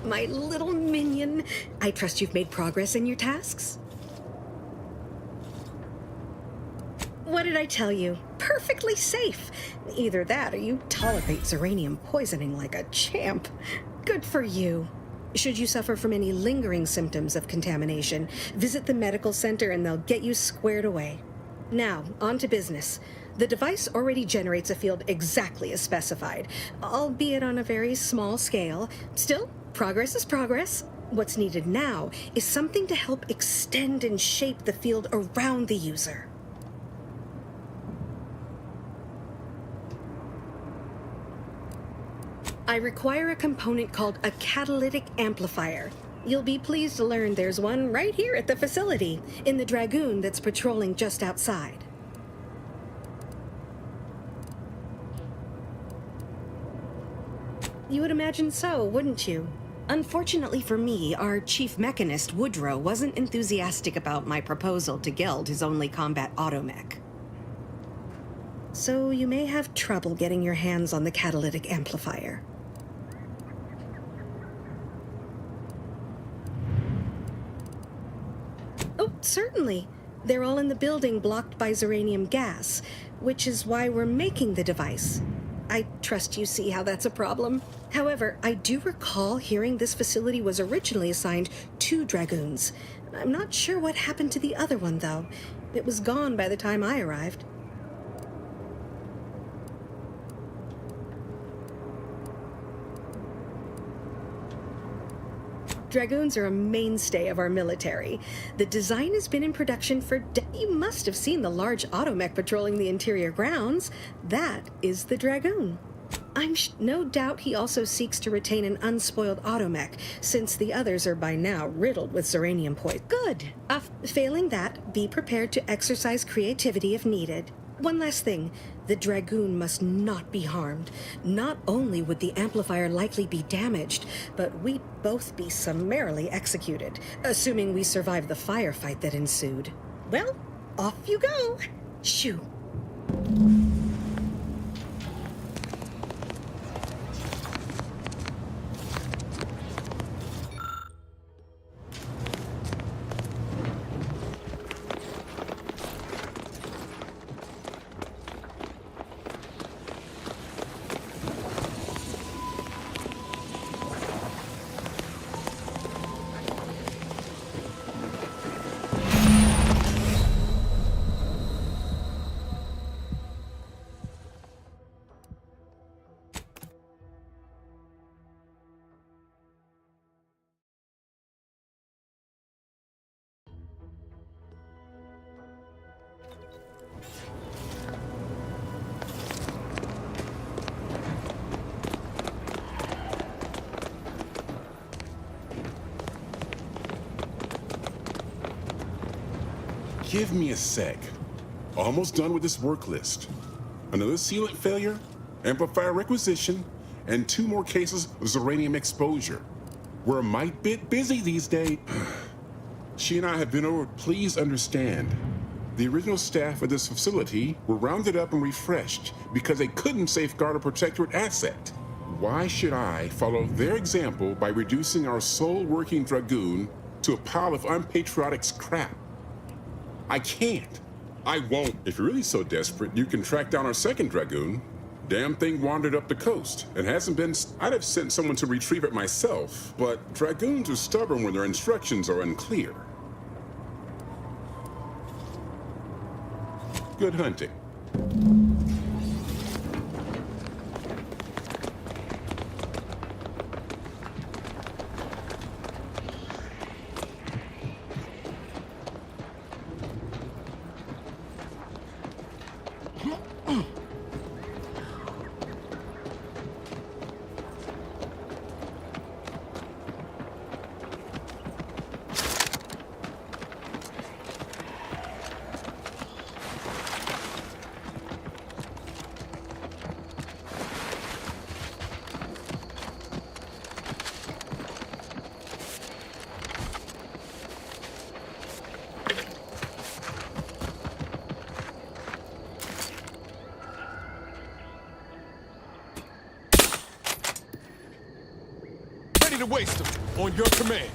[SPEAKER 21] My little minion. I trust you've made progress in your tasks? What did I tell you? Perfectly safe. Either that or you tolerate Zeranium poisoning like a champ. Good for you. Should you suffer from any lingering symptoms of contamination, visit the medical center and they'll get you squared away. Now, on to business. The device already generates a field exactly as specified, albeit on a very small scale. Still, progress is progress. What's needed now is something to help extend and shape the field around the user. I require a component called a catalytic amplifier. You'll be pleased to learn there's one right here at the facility, in the Dragoon that's patrolling just outside. You would imagine so, wouldn't you? Unfortunately for me, our chief mechanist, Woodrow, wasn't enthusiastic about my proposal to gild his only combat automech. So you may have trouble getting your hands on the catalytic amplifier. Oh, certainly. They're all in the building blocked by Zeranium gas, which is why we're making the device. I trust you see how that's a problem. However, I do recall hearing this facility was originally assigned 2 Dragoons. I'm not sure what happened to the other one, though. It was gone by the time I arrived. Dragoons are a mainstay of our military. The design has been in production for You must have seen the large automech patrolling the interior grounds. That is the Dragoon. I'm no doubt he also seeks to retain an unspoiled automech, since the others are by now riddled with Zeranium poison. Good. Failing that, be prepared to exercise creativity if needed. One last thing. The Dragoon must not be harmed. Not only would the amplifier likely be damaged, but we'd both be summarily executed, assuming we survive the firefight that ensued. Well, off you go. Shoo.
[SPEAKER 12] Give me a sec. Almost done with this work list. Another sealant failure, amplifier requisition, and 2 more cases of Zeranium exposure. We're a mite bit busy these days. She and I have been over. Please understand, the original staff of this facility were rounded up and refreshed because they couldn't safeguard a protectorate asset. Why should I follow their example by reducing our sole working Dragoon to a pile of unpatriotic scrap? I can't. I won't. If you're really so desperate, you can track down our second Dragoon. Damn thing wandered up the coast and hasn't been. I'd have sent someone to retrieve it myself, but Dragoons are stubborn when their instructions are unclear. Good hunting.
[SPEAKER 4] ready to waste them. On your command.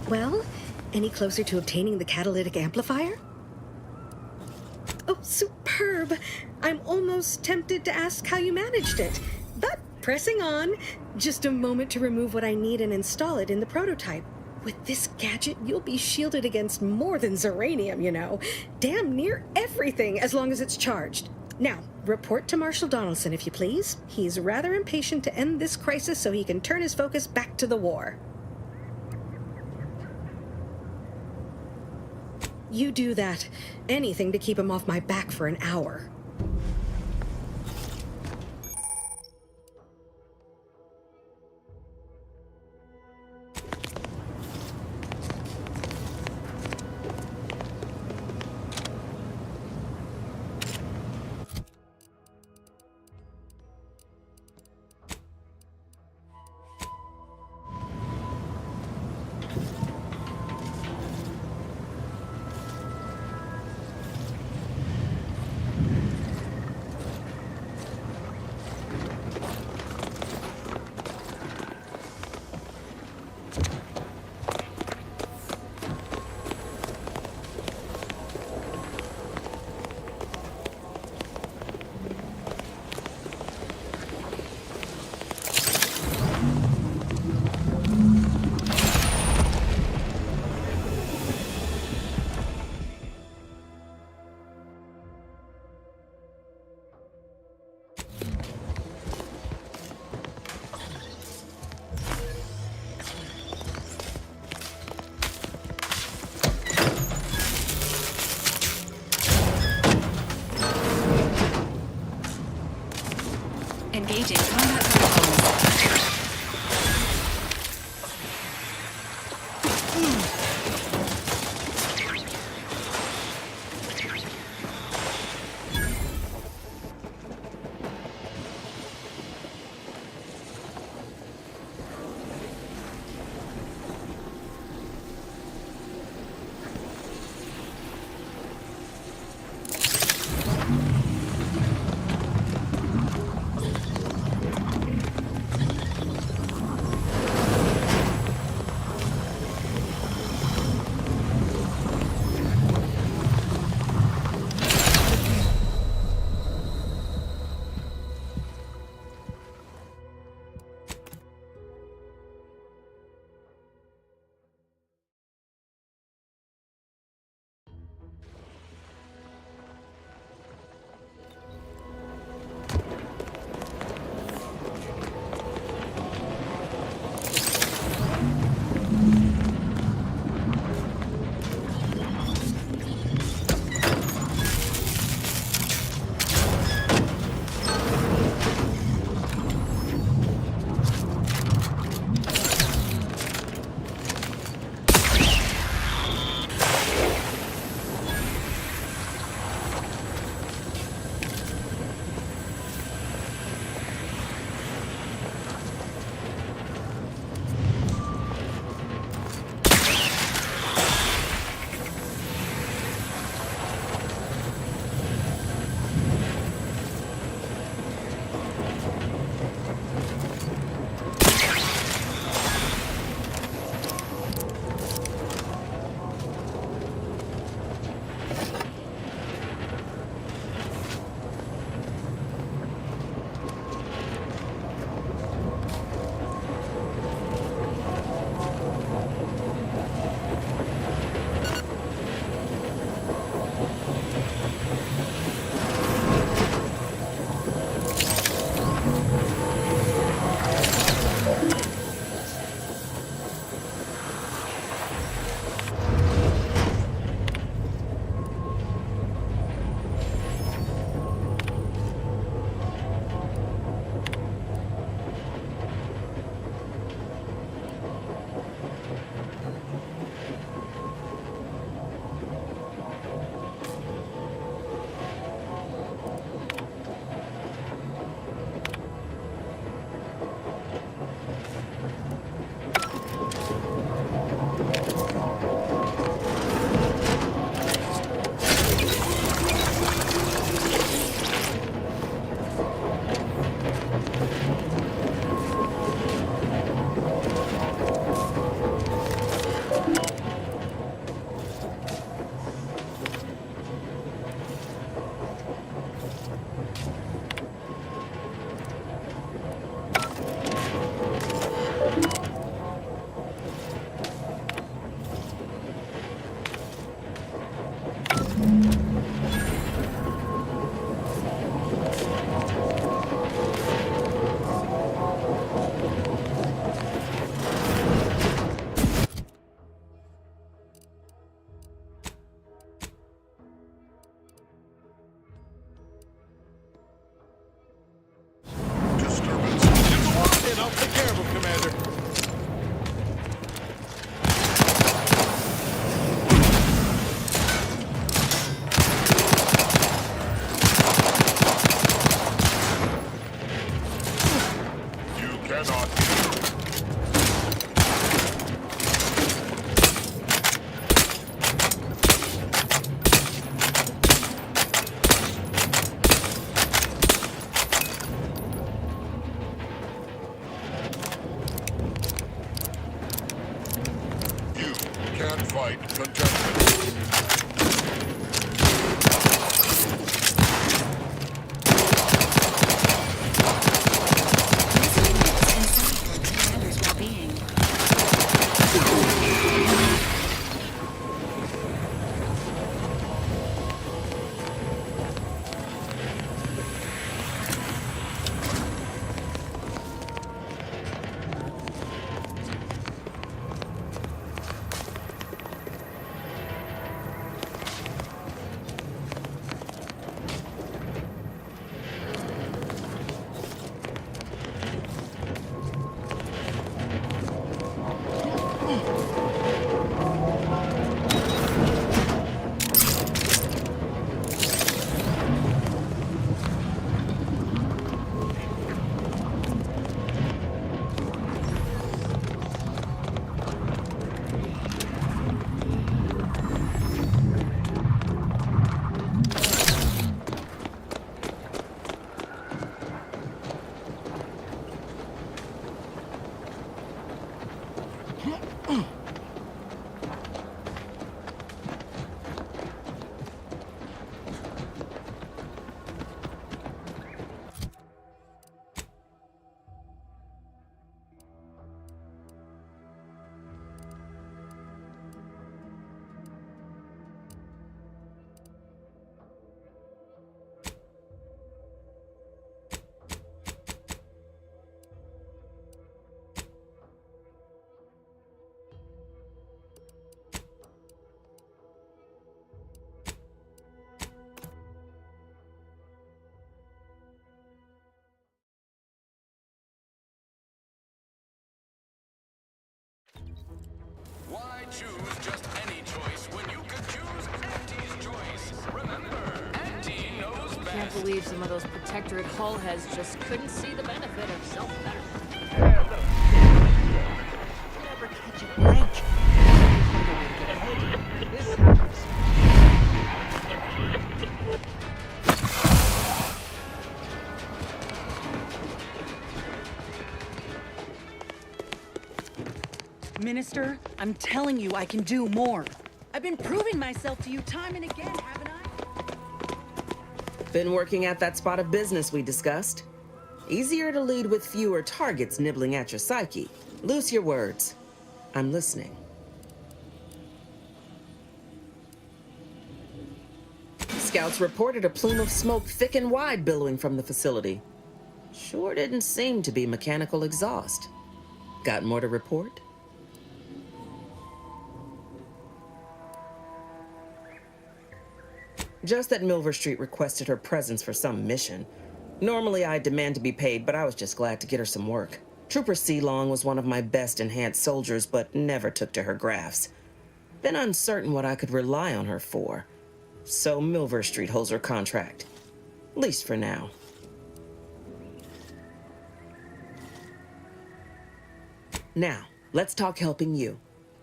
[SPEAKER 21] Well, any closer to obtaining the catalytic amplifier? Oh, superb! I'm almost tempted to ask how you managed it. But pressing on, just a moment to remove what I need and install it in the prototype. With this gadget, you'll be shielded against more than Zeranium, you know. Damn near everything, as long as it's charged. Now, report to Marshal Donaldson, if you please. He's rather impatient to end this crisis so he can turn his focus back to the war. You do that. Anything to keep him off my back for an hour.
[SPEAKER 5] Engaging combat protocols.
[SPEAKER 3] choose just any choice when you could choose Auntie's choice. Remember, Auntie knows best.
[SPEAKER 18] Can't believe some of those Protectorate hull heads just couldn't see the benefit of self-betterment.
[SPEAKER 19] Never catch a break. This happens.
[SPEAKER 14] Minister, I'm telling you I can do more. I've been proving myself to you time and again, haven't I?
[SPEAKER 7] Been working at that spot of business we discussed. Easier to lead with fewer targets nibbling at your psyche. Loose your words. I'm listening. Scouts reported a plume of smoke thick and wide billowing from the facility. Sure didn't seem to be mechanical exhaust. Got more to report? Just that Milver Street requested her presence for some mission. Normally I'd demand to be paid, but I was just glad to get her some work. Trooper Sealong was one of my best enhanced soldiers, but never took to her grafts. Been uncertain what I could rely on her for. So Milver Street holds her contract. At least for now. Now, let's talk helping you.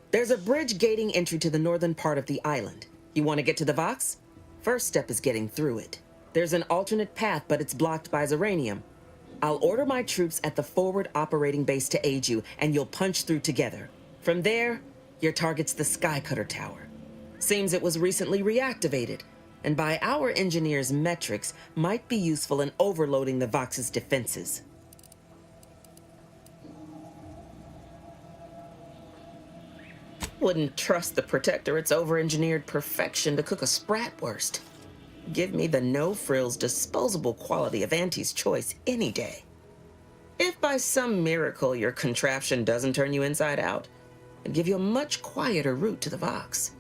[SPEAKER 7] There's a bridge gating entry to the northern part of the island. You want to get to the Vox? First step is getting through it. There's an alternate path, but it's blocked by Zeranium. I'll order my troops at the forward operating base to aid you, and you'll punch through together. From there, your target's the Skycutter Tower. Seems it was recently reactivated, and by our engineers' metrics, might be useful in overloading the Vox's defenses. Wouldn't trust the Protectorate's over-engineered perfection to cook a spratwurst. Give me the no-frills, disposable quality of Auntie's choice any day. If by some miracle your contraption doesn't turn you inside out, it'd give you a much quieter route to the Vox.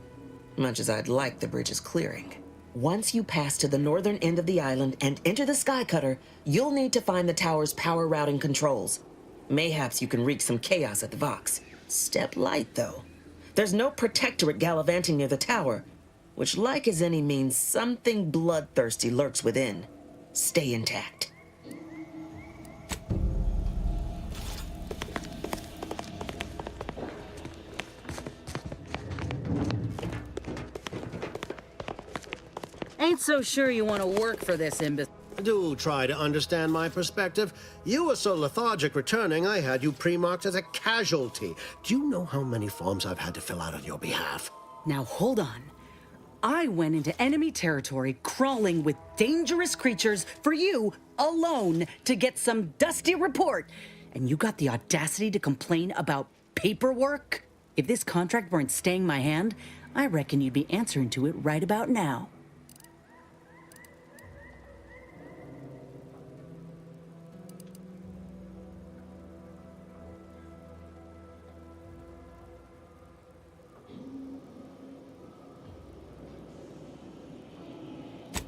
[SPEAKER 7] Much as I'd like the bridge's clearing. Once you pass to the northern end of the island and enter the Skycutter, you'll need to find the tower's power routing controls. Mayhaps you can wreak some chaos at the Vox. Step light, though. There's no Protectorate gallivanting near the tower, which, like as any, means something bloodthirsty lurks within. Stay intact.
[SPEAKER 14] Ain't so sure you want to work for this imbecile.
[SPEAKER 16] Do try to understand my perspective. You were so lethargic returning, I had you pre-marked as a casualty. Do you know how many forms I've had to fill out on your behalf?
[SPEAKER 14] Now hold on. I went into enemy territory crawling with dangerous creatures for you alone to get some dusty report. And you got the audacity to complain about paperwork? If this contract weren't staying my hand, I reckon you'd be answering to it right about now.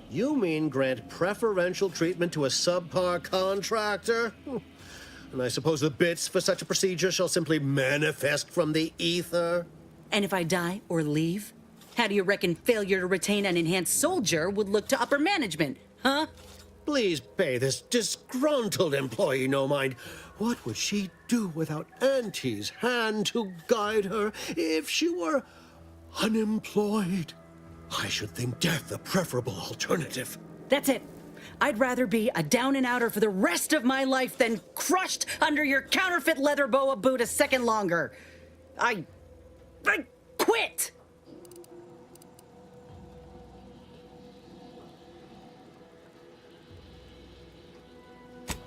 [SPEAKER 16] You mean grant preferential treatment to a subpar contractor? And I suppose the bits for such a procedure shall simply manifest from the ether?
[SPEAKER 14] And if I die or leave, how do you reckon failure to retain an enhanced soldier would look to upper management, huh?
[SPEAKER 16] Please pay this disgruntled employee no mind. What would she do without Auntie's hand to guide her if she were unemployed? I should think death a preferable alternative.
[SPEAKER 14] That's it. I'd rather be a down-and-outer for the rest of my life than crushed under your counterfeit leather boa boot a second longer. I quit!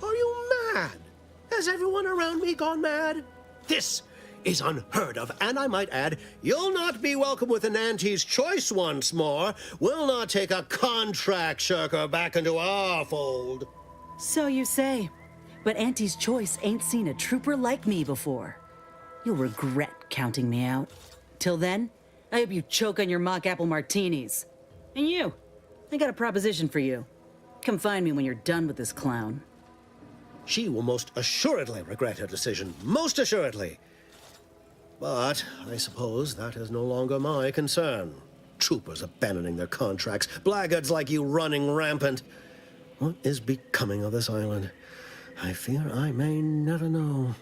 [SPEAKER 16] Are you mad? Has everyone around me gone mad? This is unheard of, and I might add, you'll not be welcome with an Auntie's choice once more. We'll not take a contract shirker back into our fold.
[SPEAKER 14] So you say, but Auntie's choice ain't seen a trooper like me before. You'll regret counting me out. Till then, I hope you choke on your mock apple martinis. And you, I got a proposition for you. Come find me when you're done with this clown.
[SPEAKER 16] She will most assuredly regret her decision. Most assuredly. But I suppose that is no longer my concern. Troopers abandoning their contracts, blackguards like you running rampant. What is becoming of this island? I fear I may never know.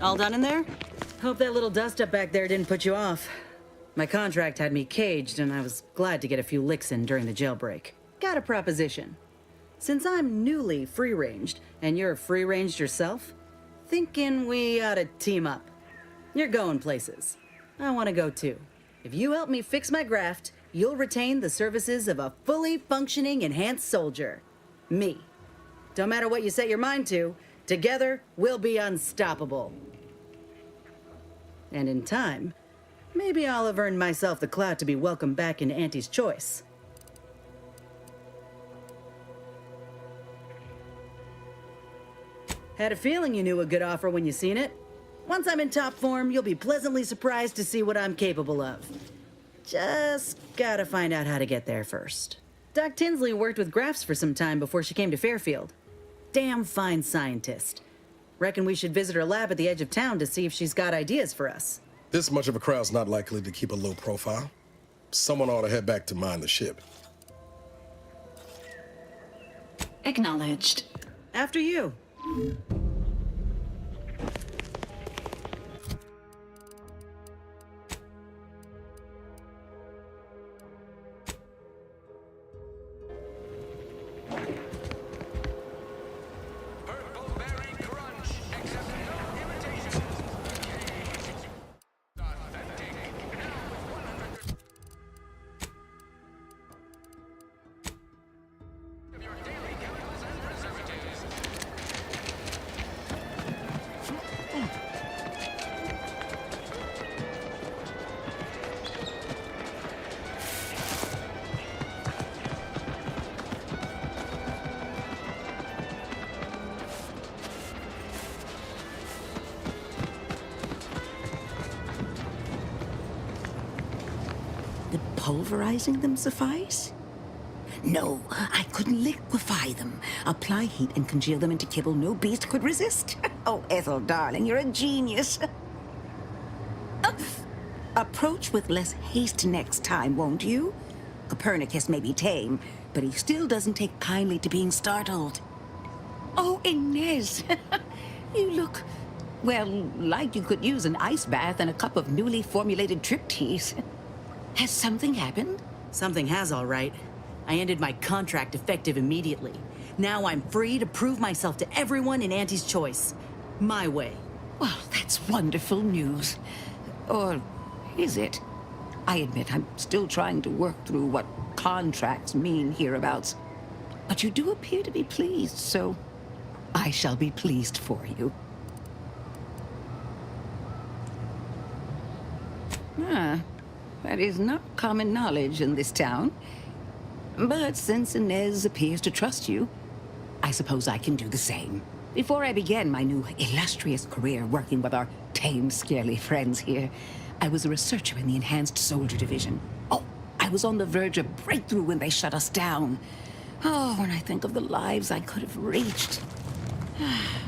[SPEAKER 14] All done in there? Hope that little dust up back there didn't put you off. My contract had me caged, and I was glad to get a few licks in during the jailbreak. Got a proposition. Since I'm newly free-ranged, and you're free-ranged yourself, thinking we ought to team up. You're going places. I want to go too. If you help me fix my graft, you'll retain the services of a fully functioning enhanced soldier. Me. Don't matter what you set your mind to, together we'll be unstoppable. And in time, maybe I'll have earned myself the clout to be welcomed back into Auntie's Choice. Had a feeling you knew a good offer when you seen it. Once I'm in top form, you'll be pleasantly surprised to see what I'm capable of. Just gotta find out how to get there first. Doc Tinsley worked with Grafts for some time before she came to Fairfield. Damn fine scientist. Reckon we should visit her lab at the edge of town to see if she's got ideas for us.
[SPEAKER 4] This much of a crowd's not likely to keep a low profile. Someone ought to head back to mine the ship.
[SPEAKER 5] Acknowledged.
[SPEAKER 14] After you.
[SPEAKER 8] Pulverizing them suffice? No, I couldn't liquefy them. Apply heat and congeal them into kibble no beast could resist. Oh, Ethel, darling, you're a genius. Approach with less haste next time, won't you? Copernicus may be tame, but he still doesn't take kindly to being startled. Oh, Inez, you look, well, like you could use an ice bath and a cup of newly formulated triptease. Has something happened?
[SPEAKER 14] Something has, all right. I ended my contract effective immediately. Now I'm free to prove myself to everyone in Auntie's Choice. My way.
[SPEAKER 8] Well, that's wonderful news. Or is it? I admit I'm still trying to work through what contracts mean hereabouts. But you do appear to be pleased, so I shall be pleased for you. That is not common knowledge in this town. But since Inez appears to trust you, I suppose I can do the same. Before I began my new illustrious career working with our tame, scaly friends here, I was a researcher in the Enhanced Soldier Division. Oh, I was on the verge of breakthrough when they shut us down. Oh, when I think of the lives I could have reached.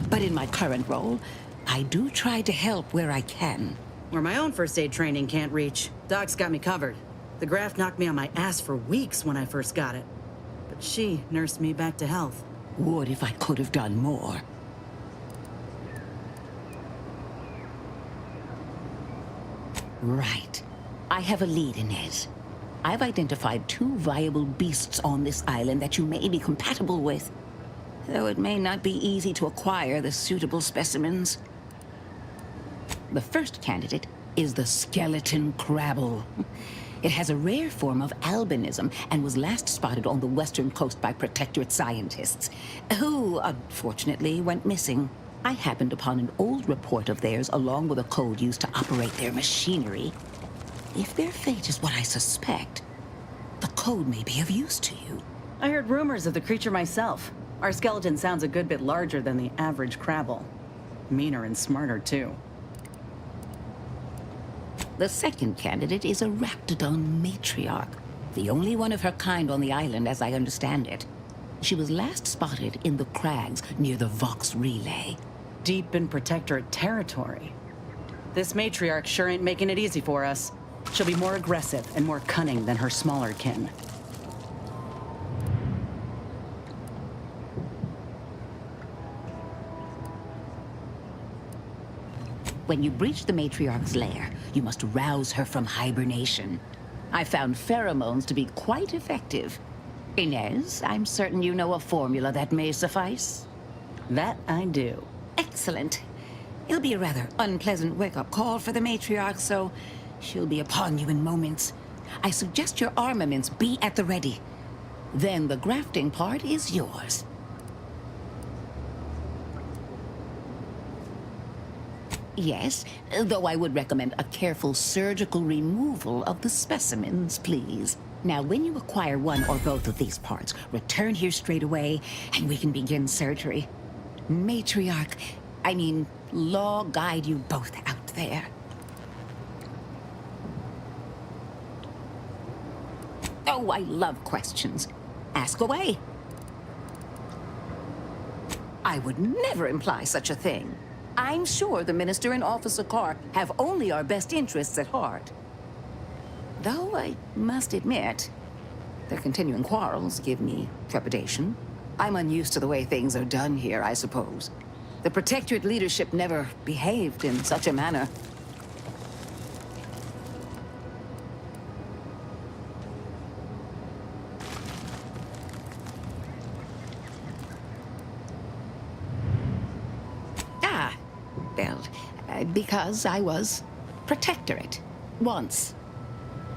[SPEAKER 8] But in my current role, I do try to help where I can.
[SPEAKER 14] Where my own first aid training can't reach, Doc's got me covered. The graft knocked me on my ass for weeks when I first got it. But she nursed me back to health.
[SPEAKER 8] Would if I could have done more. Right. I have a lead, Inez. I've identified 2 viable beasts on this island that you may be compatible with. Though it may not be easy to acquire the suitable specimens. The first candidate is the skeleton crabble. It has a rare form of albinism and was last spotted on the western coast by protectorate scientists, who, unfortunately, went missing. I happened upon an old report of theirs along with a code used to operate their machinery. If their fate is what I suspect, the code may be of use to you.
[SPEAKER 14] I heard rumors of the creature myself. Our skeleton sounds a good bit larger than the average crabble. Meaner and smarter, too.
[SPEAKER 8] The second candidate is a Raptidon matriarch, the only one of her kind on the island as I understand it. She was last spotted in the crags near the Vox Relay.
[SPEAKER 14] Deep in Protectorate territory. This matriarch sure ain't making it easy for us. She'll be more aggressive and more cunning than her smaller kin.
[SPEAKER 8] When you breach the matriarch's lair, you must rouse her from hibernation. I found pheromones to be quite effective. Inez, I'm certain you know a formula that may suffice.
[SPEAKER 14] That I do.
[SPEAKER 8] Excellent. It'll be a rather unpleasant wake-up call for the matriarch, so she'll be upon you in moments. I suggest your armaments be at the ready. Then the grafting part is yours. Yes, though I would recommend a careful surgical removal of the specimens, please. Now, when you acquire one or both of these parts, return here straight away, and we can begin surgery. Matriarch, Law guide you both out there. Oh, I love questions. Ask away. I would never imply such a thing. I'm sure the Minister and Officer Carr have only our best interests at heart. Though I must admit, their continuing quarrels give me trepidation. I'm unused to the way things are done here, I suppose. The Protectorate leadership never behaved in such a manner. Because I was Protectorate. Once.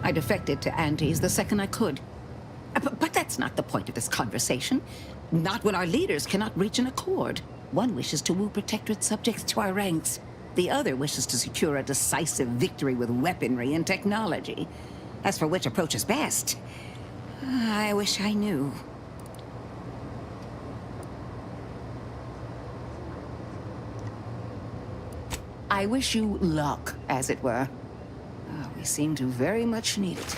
[SPEAKER 8] I defected to Antes the second I could. But that's not the point of this conversation. Not when our leaders cannot reach an accord. One wishes to woo Protectorate subjects to our ranks. The other wishes to secure a decisive victory with weaponry and technology. As for which approach is best, I wish I knew. I wish you luck, as it were. We seem to very much need it.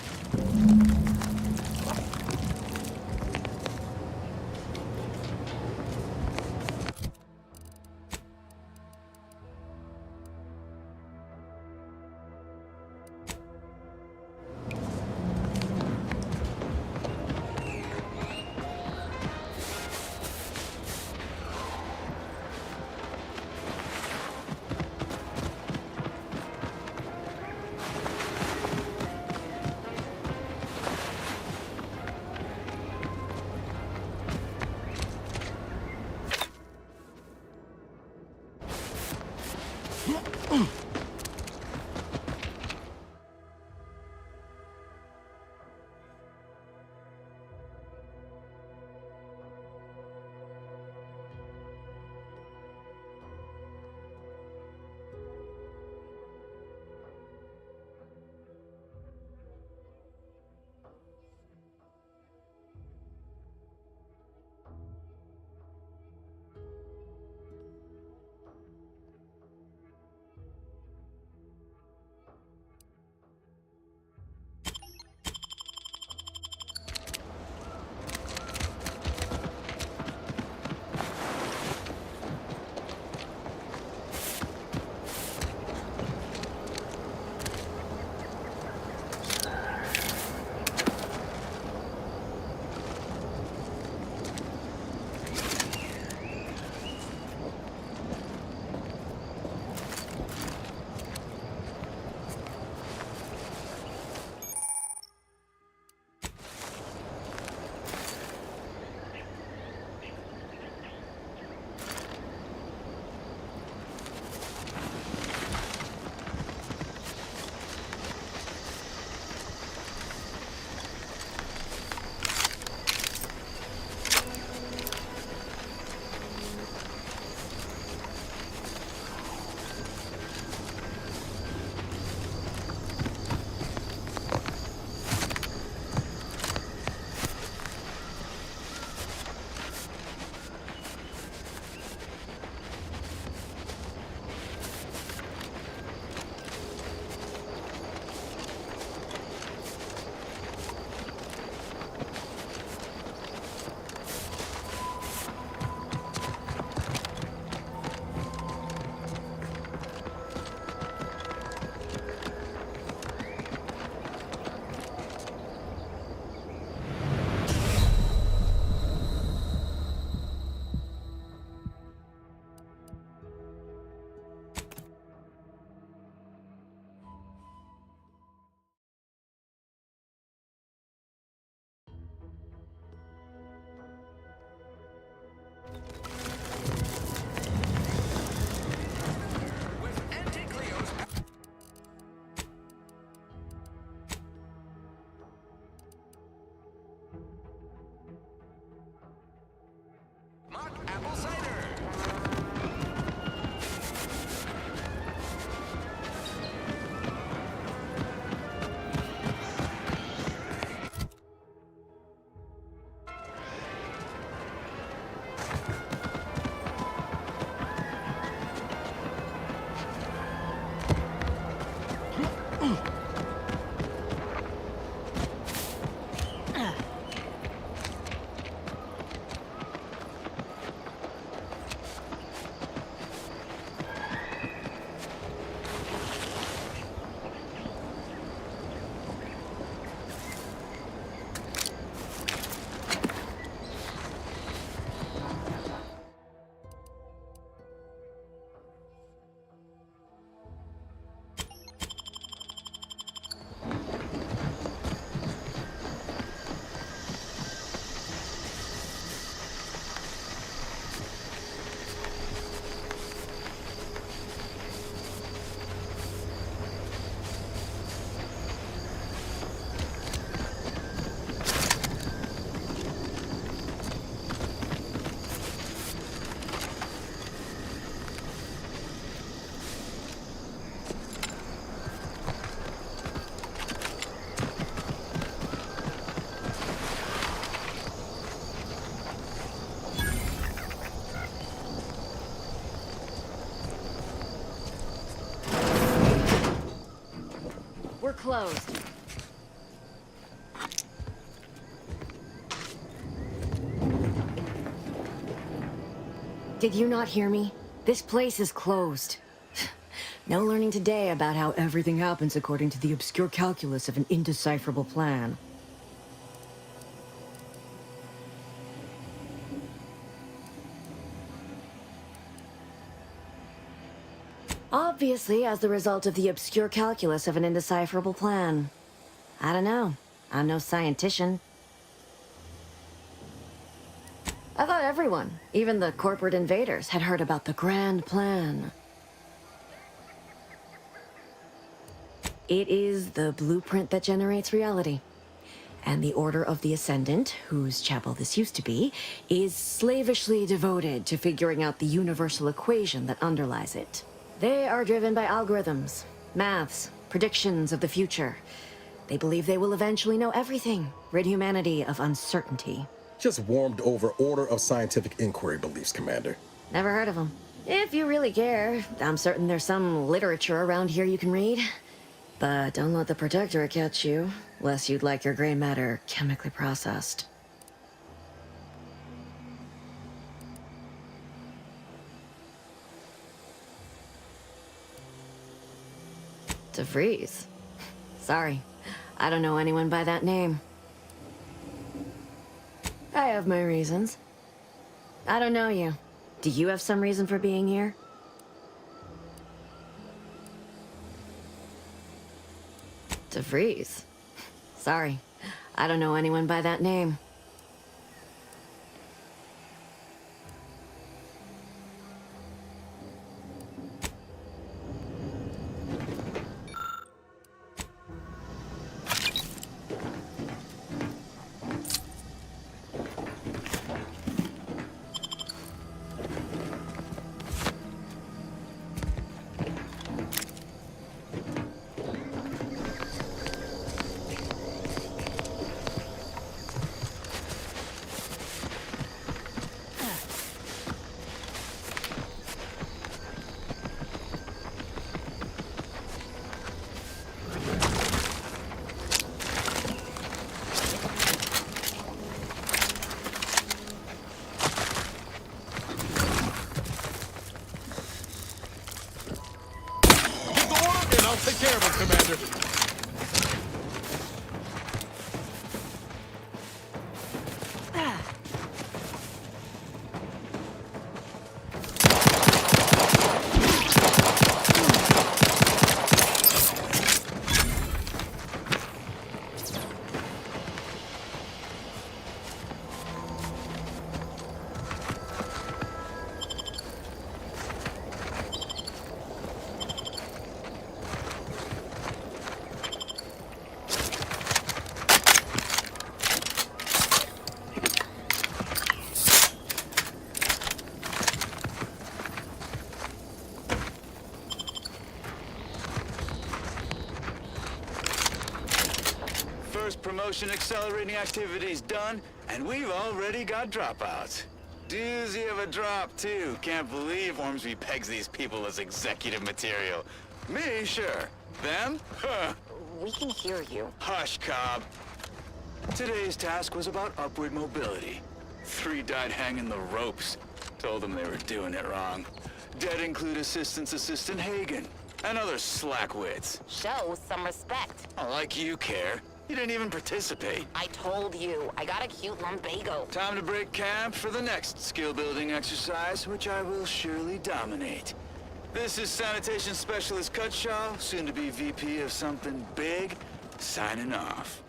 [SPEAKER 22] closed.
[SPEAKER 2] Did you not hear me? This place is closed. No learning today about how everything happens according to the obscure calculus of an indecipherable plan. Obviously, as the result of the obscure calculus of an indecipherable plan. I don't know. I'm no scientician. I thought everyone, even the corporate invaders, had heard about the grand plan. It is the blueprint that generates reality. And the Order of the Ascendant, whose chapel this used to be, is slavishly devoted to figuring out the universal equation that underlies it. They are driven by algorithms, maths, predictions of the future. They believe they will eventually know everything, rid humanity of uncertainty.
[SPEAKER 4] Just warmed over Order of Scientific Inquiry beliefs, Commander.
[SPEAKER 2] Never heard of them. If you really care, I'm certain there's some literature around here you can read. But don't let the Protectorate catch you, lest you'd like your gray matter chemically processed. DeVries? Sorry, I don't know anyone by that name. I have my reasons. I don't know you. Do you have some reason for being here? DeVries? Sorry, I don't know anyone by that name.
[SPEAKER 4] Take care of him, Commander.
[SPEAKER 10] Promotion accelerating activities done, and we've already got dropouts. Doozy of a drop, too. Can't believe Ormsby pegs these people as executive material. Me, sure. Them? Huh.
[SPEAKER 22] We can hear you.
[SPEAKER 10] Hush, Cobb. Today's task was about upward mobility. 3 died hanging the ropes. Told them they were doing it wrong. Dead include Assistant Hagen and other slackwits.
[SPEAKER 22] Show some respect.
[SPEAKER 10] Oh, like you care. You didn't even participate.
[SPEAKER 22] I told you, I got a cute lumbago.
[SPEAKER 10] Time to break camp for the next skill-building exercise, which I will surely dominate. This is Sanitation Specialist Cutshaw, soon to be VP of something big, signing off.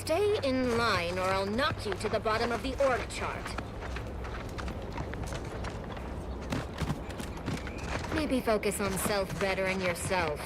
[SPEAKER 13] Stay in line or I'll knock you to the bottom of the org chart. Maybe focus on self-bettering yourself.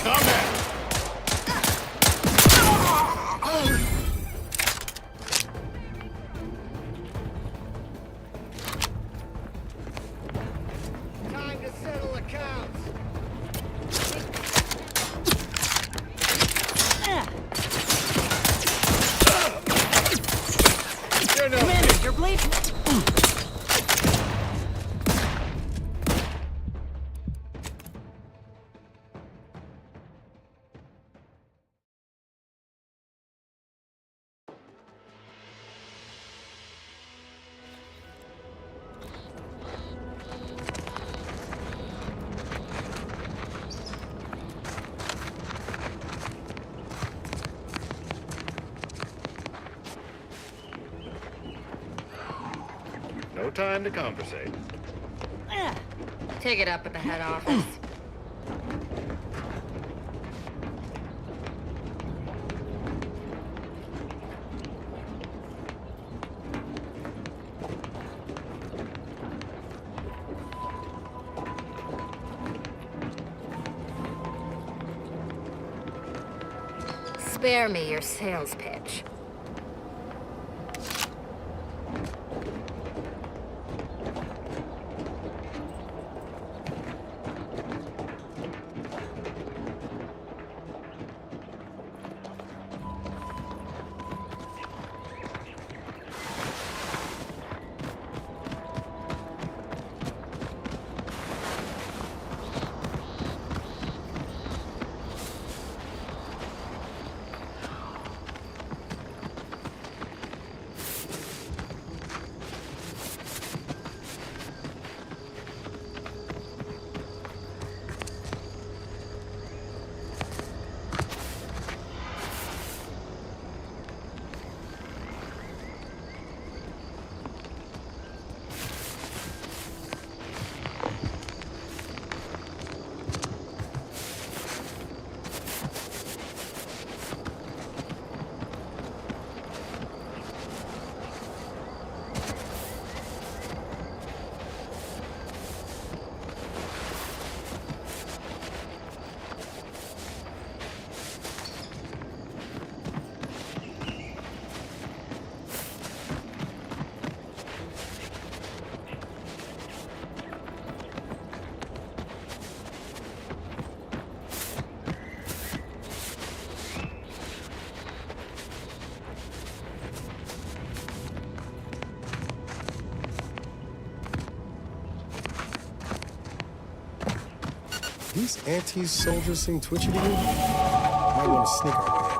[SPEAKER 4] Combat!
[SPEAKER 9] Time to settle accounts.
[SPEAKER 6] Commander, you're bleeding.
[SPEAKER 20] No time to conversate.
[SPEAKER 13] Take it up at the head office. Spare me your sales pitch.
[SPEAKER 4] These anti-soldiers seem twitchy to you. Might want to sneak our way in.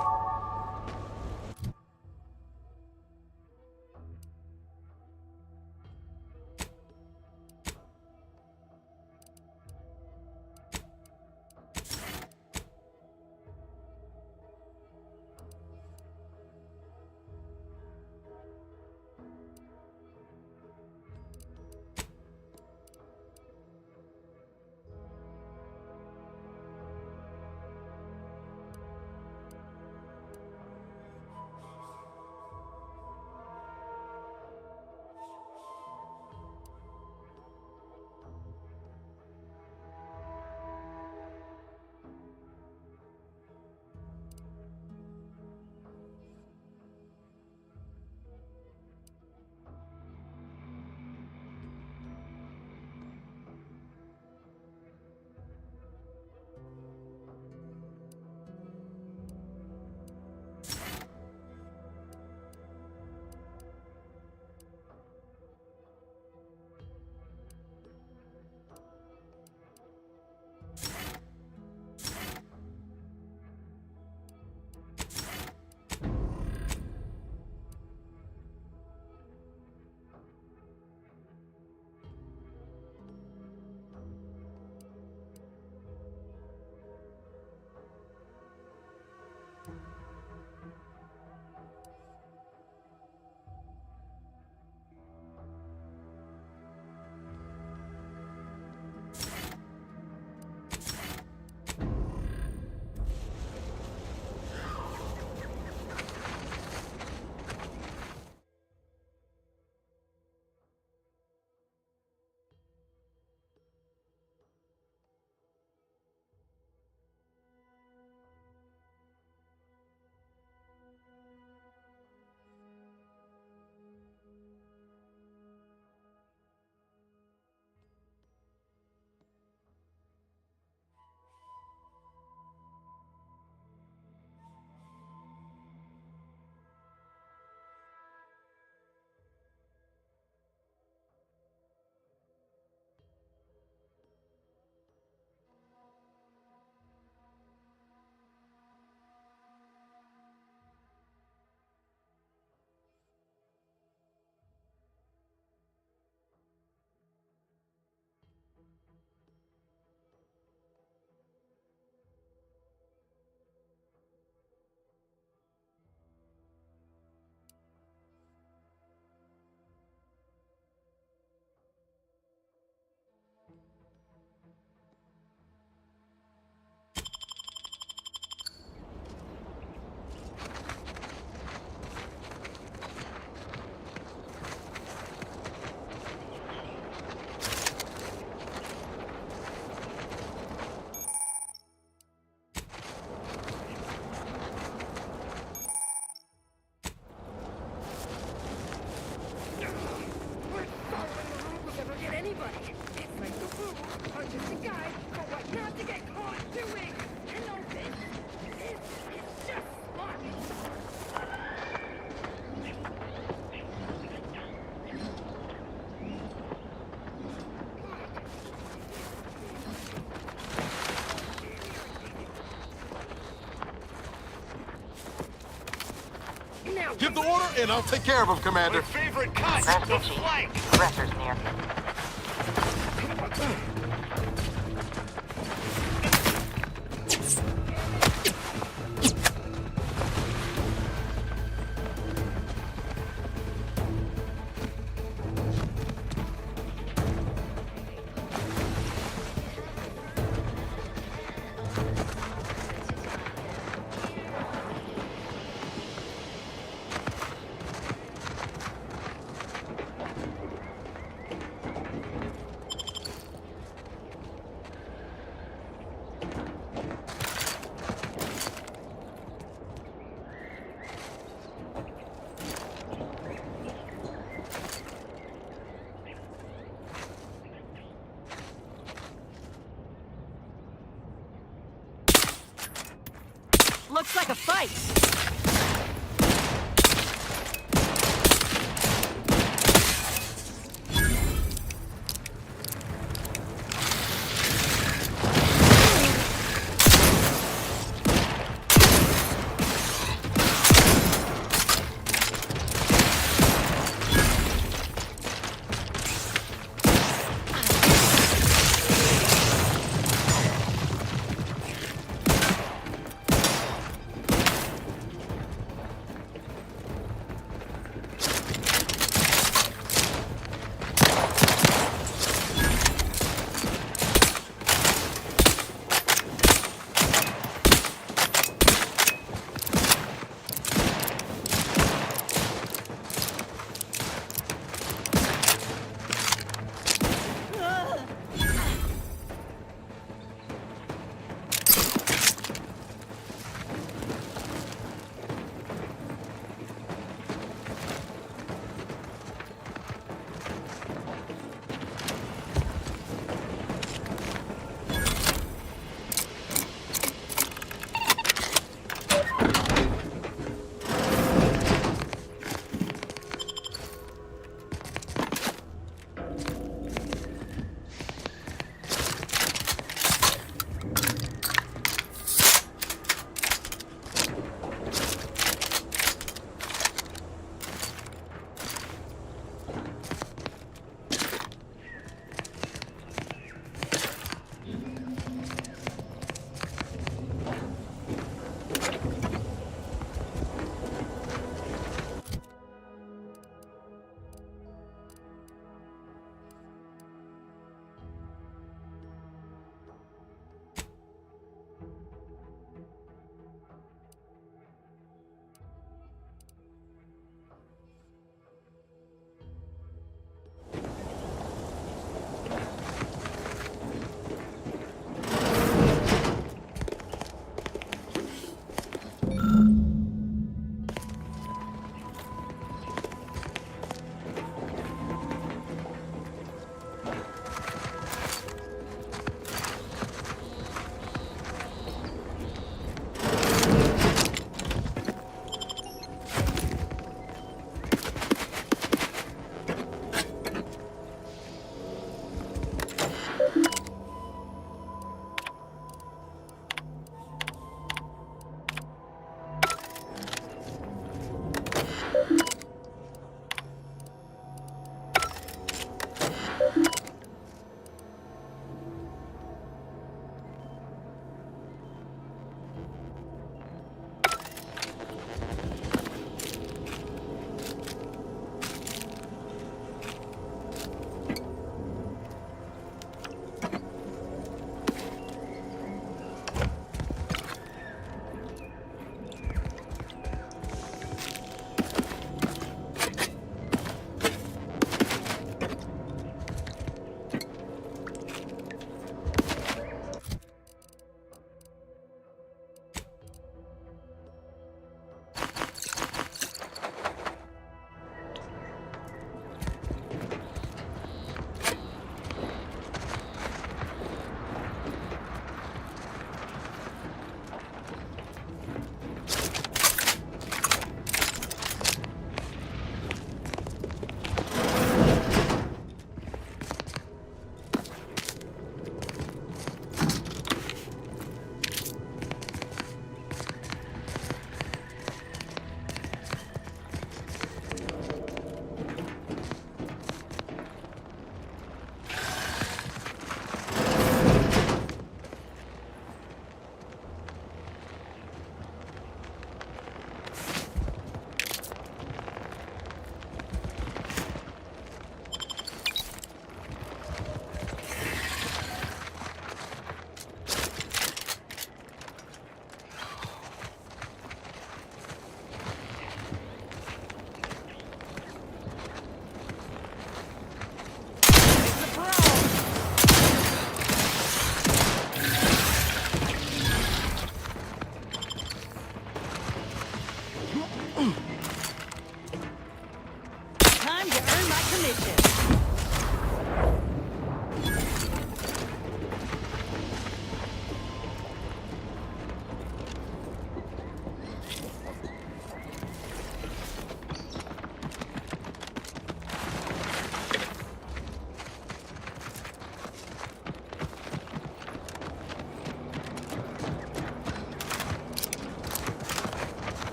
[SPEAKER 4] Give the order, and I'll take care of him, Commander.
[SPEAKER 20] My favorite cut, the flank.
[SPEAKER 19] Aggressors near.
[SPEAKER 1] Looks like a fight.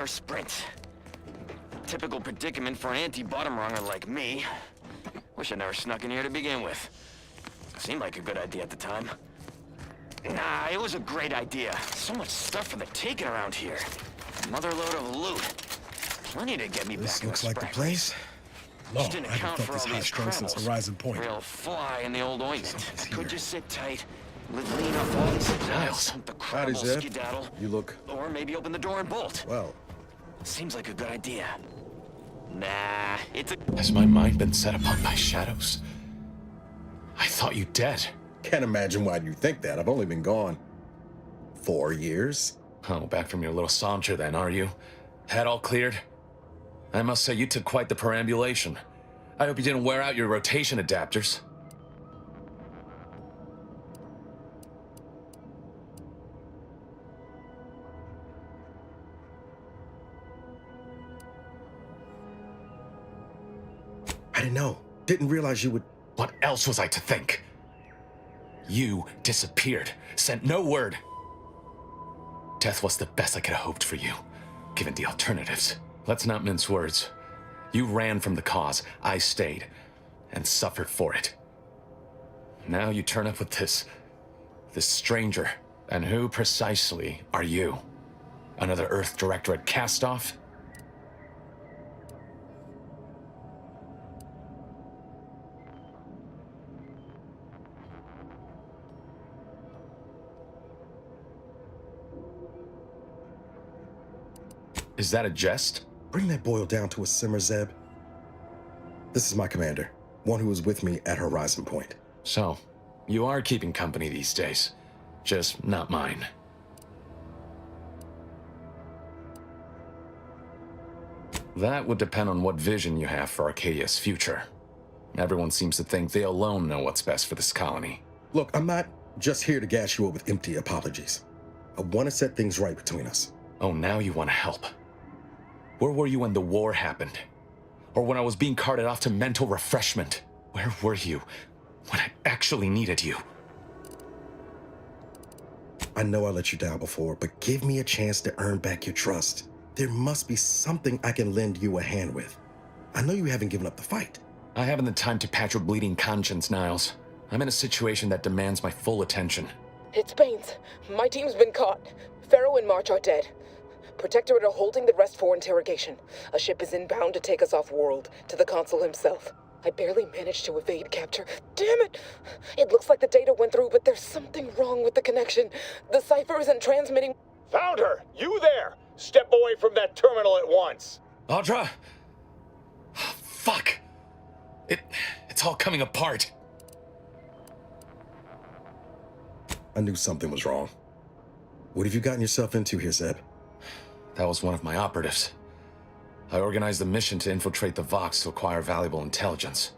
[SPEAKER 1] sprint. Typical predicament for an anti-bottom runger like me. Wish I never snuck in here to begin with. Seemed like a good idea at the time. Nah, it was a great idea. So much stuff for the taking around here. Another load of loot. Plenty to get me
[SPEAKER 4] This
[SPEAKER 1] back in
[SPEAKER 4] looks
[SPEAKER 1] the
[SPEAKER 4] like the
[SPEAKER 1] sprite
[SPEAKER 4] place. No, I
[SPEAKER 1] Just didn't
[SPEAKER 4] haven't
[SPEAKER 1] account
[SPEAKER 4] felt
[SPEAKER 1] for
[SPEAKER 4] this
[SPEAKER 1] all
[SPEAKER 4] high
[SPEAKER 1] these
[SPEAKER 4] strung since
[SPEAKER 1] crabbles.
[SPEAKER 4] Horizon Point.
[SPEAKER 1] Real fly in the old ointment.
[SPEAKER 4] Something's
[SPEAKER 1] Could
[SPEAKER 4] here.
[SPEAKER 1] just sit tight, lean off all these supplies, the
[SPEAKER 4] Howdy,
[SPEAKER 1] crabble
[SPEAKER 4] Zeb.
[SPEAKER 1] skedaddle,
[SPEAKER 4] You look...
[SPEAKER 1] or maybe open the door and bolt.
[SPEAKER 4] Well.
[SPEAKER 1] Seems like a good idea. Nah, it's a...
[SPEAKER 11] Has my mind been set upon by shadows? I thought you dead.
[SPEAKER 4] Can't imagine why you think that. I've only been gone 4 years.
[SPEAKER 11] Oh, back from your little saunter then, are you? Head all cleared? I must say, you took quite the perambulation. I hope you didn't wear out your rotation adapters.
[SPEAKER 4] I didn't know. Didn't realize you would...
[SPEAKER 11] What else was I to think? You disappeared, sent no word. Death was the best I could have hoped for you, given the alternatives. Let's not mince words. You ran from the cause, I stayed, and suffered for it. Now you turn up with this stranger. And who precisely are you? Another Earth Directorate cast-off? Is that a jest?
[SPEAKER 4] Bring that boil down to a simmer, Zeb. This is my commander, one who was with me at Horizon Point.
[SPEAKER 11] So, you are keeping company these days. Just not mine. That would depend on what vision you have for Arcadia's future. Everyone seems to think they alone know what's best for this colony.
[SPEAKER 4] Look, I'm not just here to gas you up with empty apologies. I want to set things right between us.
[SPEAKER 11] Oh, now you want to help. Where were you when the war happened? Or when I was being carted off to mental refreshment? Where were you when I actually needed you?
[SPEAKER 4] I know I let you down before, but give me a chance to earn back your trust. There must be something I can lend you a hand with. I know you haven't given up the fight.
[SPEAKER 11] I haven't the time to patch your bleeding conscience, Niles. I'm in a situation that demands my full attention.
[SPEAKER 23] It's Baines. My team's been caught. Pharaoh and March are dead. Protectorate are holding the rest for interrogation. A ship is inbound to take us off-world, to the consul himself. I barely managed to evade capture. Damn it! It looks like the data went through, but there's something wrong with the connection. The cipher isn't transmitting...
[SPEAKER 20] Found her! You there! Step away from that terminal at once!
[SPEAKER 11] Audra! Fuck! It's all coming apart.
[SPEAKER 4] I knew something was wrong. What have you gotten yourself into here, Zeb?
[SPEAKER 11] That was one of my operatives. I organized a mission to infiltrate the Vox to acquire valuable intelligence.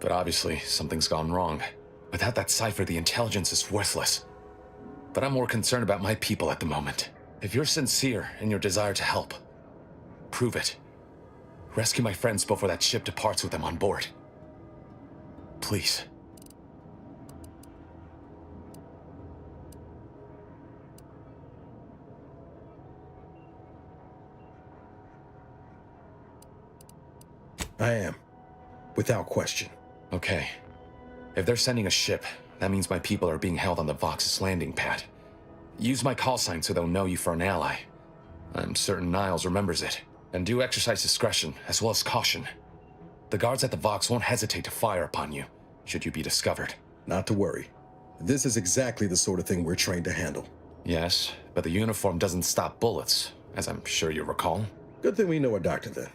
[SPEAKER 11] But obviously, something's gone wrong. Without that cipher, the intelligence is worthless. But I'm more concerned about my people at the moment. If you're sincere in your desire to help, prove it. Rescue my friends before that ship departs with them on board. Please.
[SPEAKER 4] I am. Without question.
[SPEAKER 11] Okay. If they're sending a ship, that means my people are being held on the Vox's landing pad. Use my call sign so they'll know you for an ally. I'm certain Niles remembers it. And do exercise discretion, as well as caution. The guards at the Vox won't hesitate to fire upon you, should you be discovered.
[SPEAKER 4] Not to worry. This is exactly the sort of thing we're trained to handle.
[SPEAKER 11] Yes, but the uniform doesn't stop bullets, as I'm sure you recall.
[SPEAKER 4] Good thing we know a doctor then.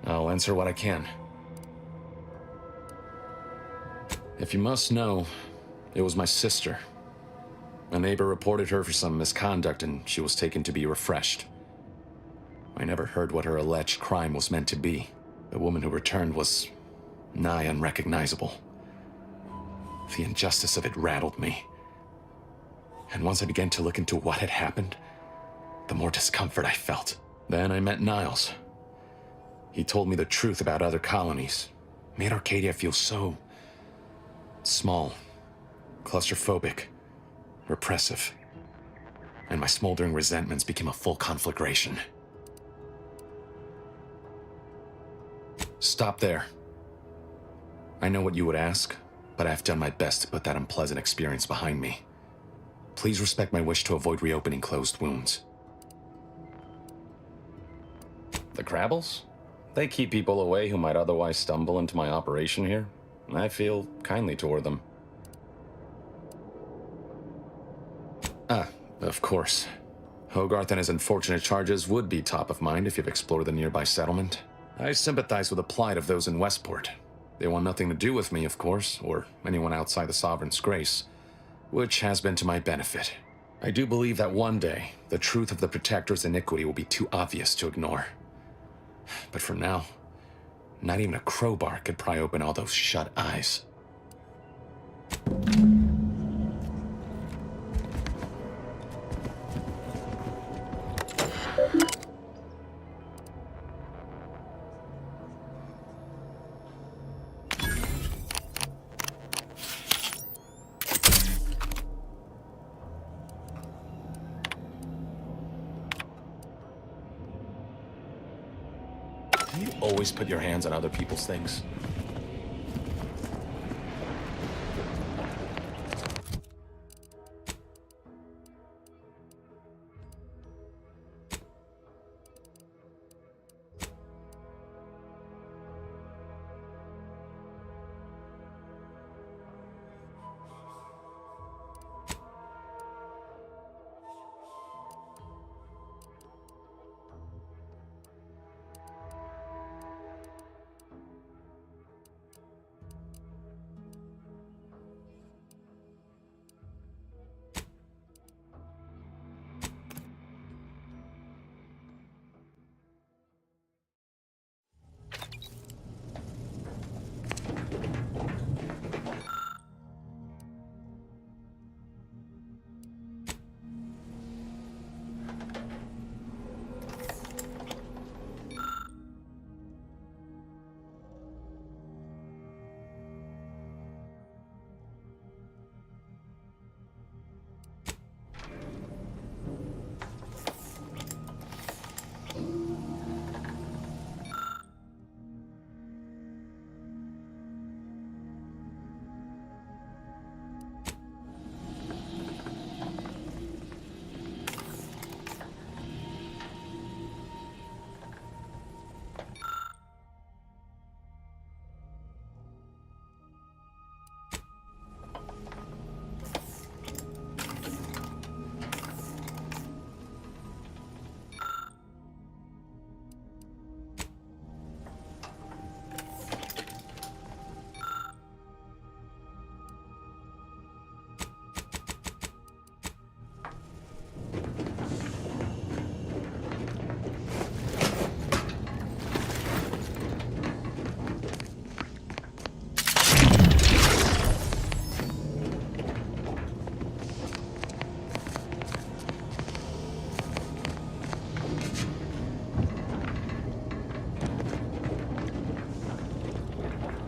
[SPEAKER 11] I'll answer what I can. If you must know, it was my sister. A neighbor reported her for some misconduct and she was taken to be refreshed. I never heard what her alleged crime was meant to be. The woman who returned was nigh unrecognizable. The injustice of it rattled me. And once I began to look into what had happened, the more discomfort I felt. Then I met Niles. He told me the truth about other colonies. Made Arcadia feel so Small, claustrophobic, repressive. And my smoldering resentments became a full conflagration. Stop there. I know what you would ask, but I've done my best to put that unpleasant experience behind me. Please respect my wish to avoid reopening closed wounds. The Crabbles? They keep people away who might otherwise stumble into my operation here. I feel kindly toward them. Ah, of course. Hogarth and his unfortunate charges would be top of mind if you've explored the nearby settlement. I sympathize with the plight of those in Westport. They want nothing to do with me, of course, or anyone outside the Sovereign's grace, which has been to my benefit. I do believe that one day, the truth of the Protector's iniquity will be too obvious to ignore. But for now, not even a crowbar could pry open all those shut eyes. Do you always put your hands on other people's things?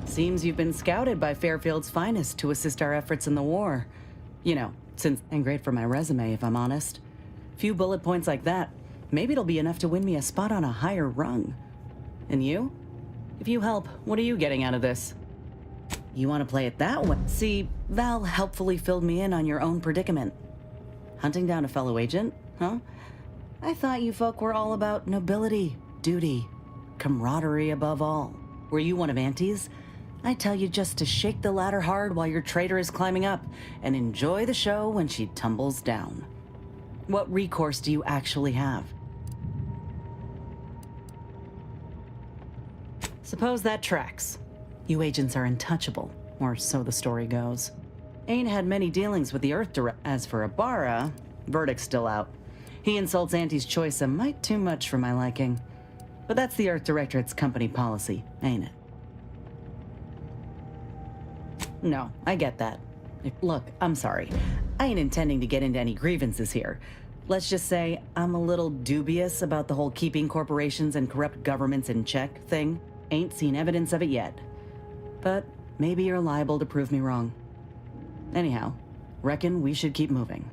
[SPEAKER 14] Seems you've been scouted by Fairfield's finest to assist our efforts in the war. You know, and great for my resume, if I'm honest. Few bullet points like that, maybe it'll be enough to win me a spot on a higher rung. And you? If you help, what are you getting out of this? You want to play it that way? See, Val helpfully filled me in on your own predicament. Hunting down a fellow agent, huh? I thought you folk were all about nobility, duty, camaraderie above all. Were you one of Auntie's? I tell you just to shake the ladder hard while your traitor is climbing up, and enjoy the show when she tumbles down. What recourse do you actually have? Suppose that tracks. You agents are untouchable, or so the story goes. Ain't had many dealings with the Earth Direct. As for Ibarra, verdict's still out. He insults Auntie's choice a mite too much for my liking. But that's the Earth Directorate's company policy, ain't it? No, I get that. Look, I'm sorry. I ain't intending to get into any grievances here. Let's just say I'm a little dubious about the whole keeping corporations and corrupt governments in check thing. Ain't seen evidence of it yet. But maybe you're liable to prove me wrong. Anyhow, reckon we should keep moving.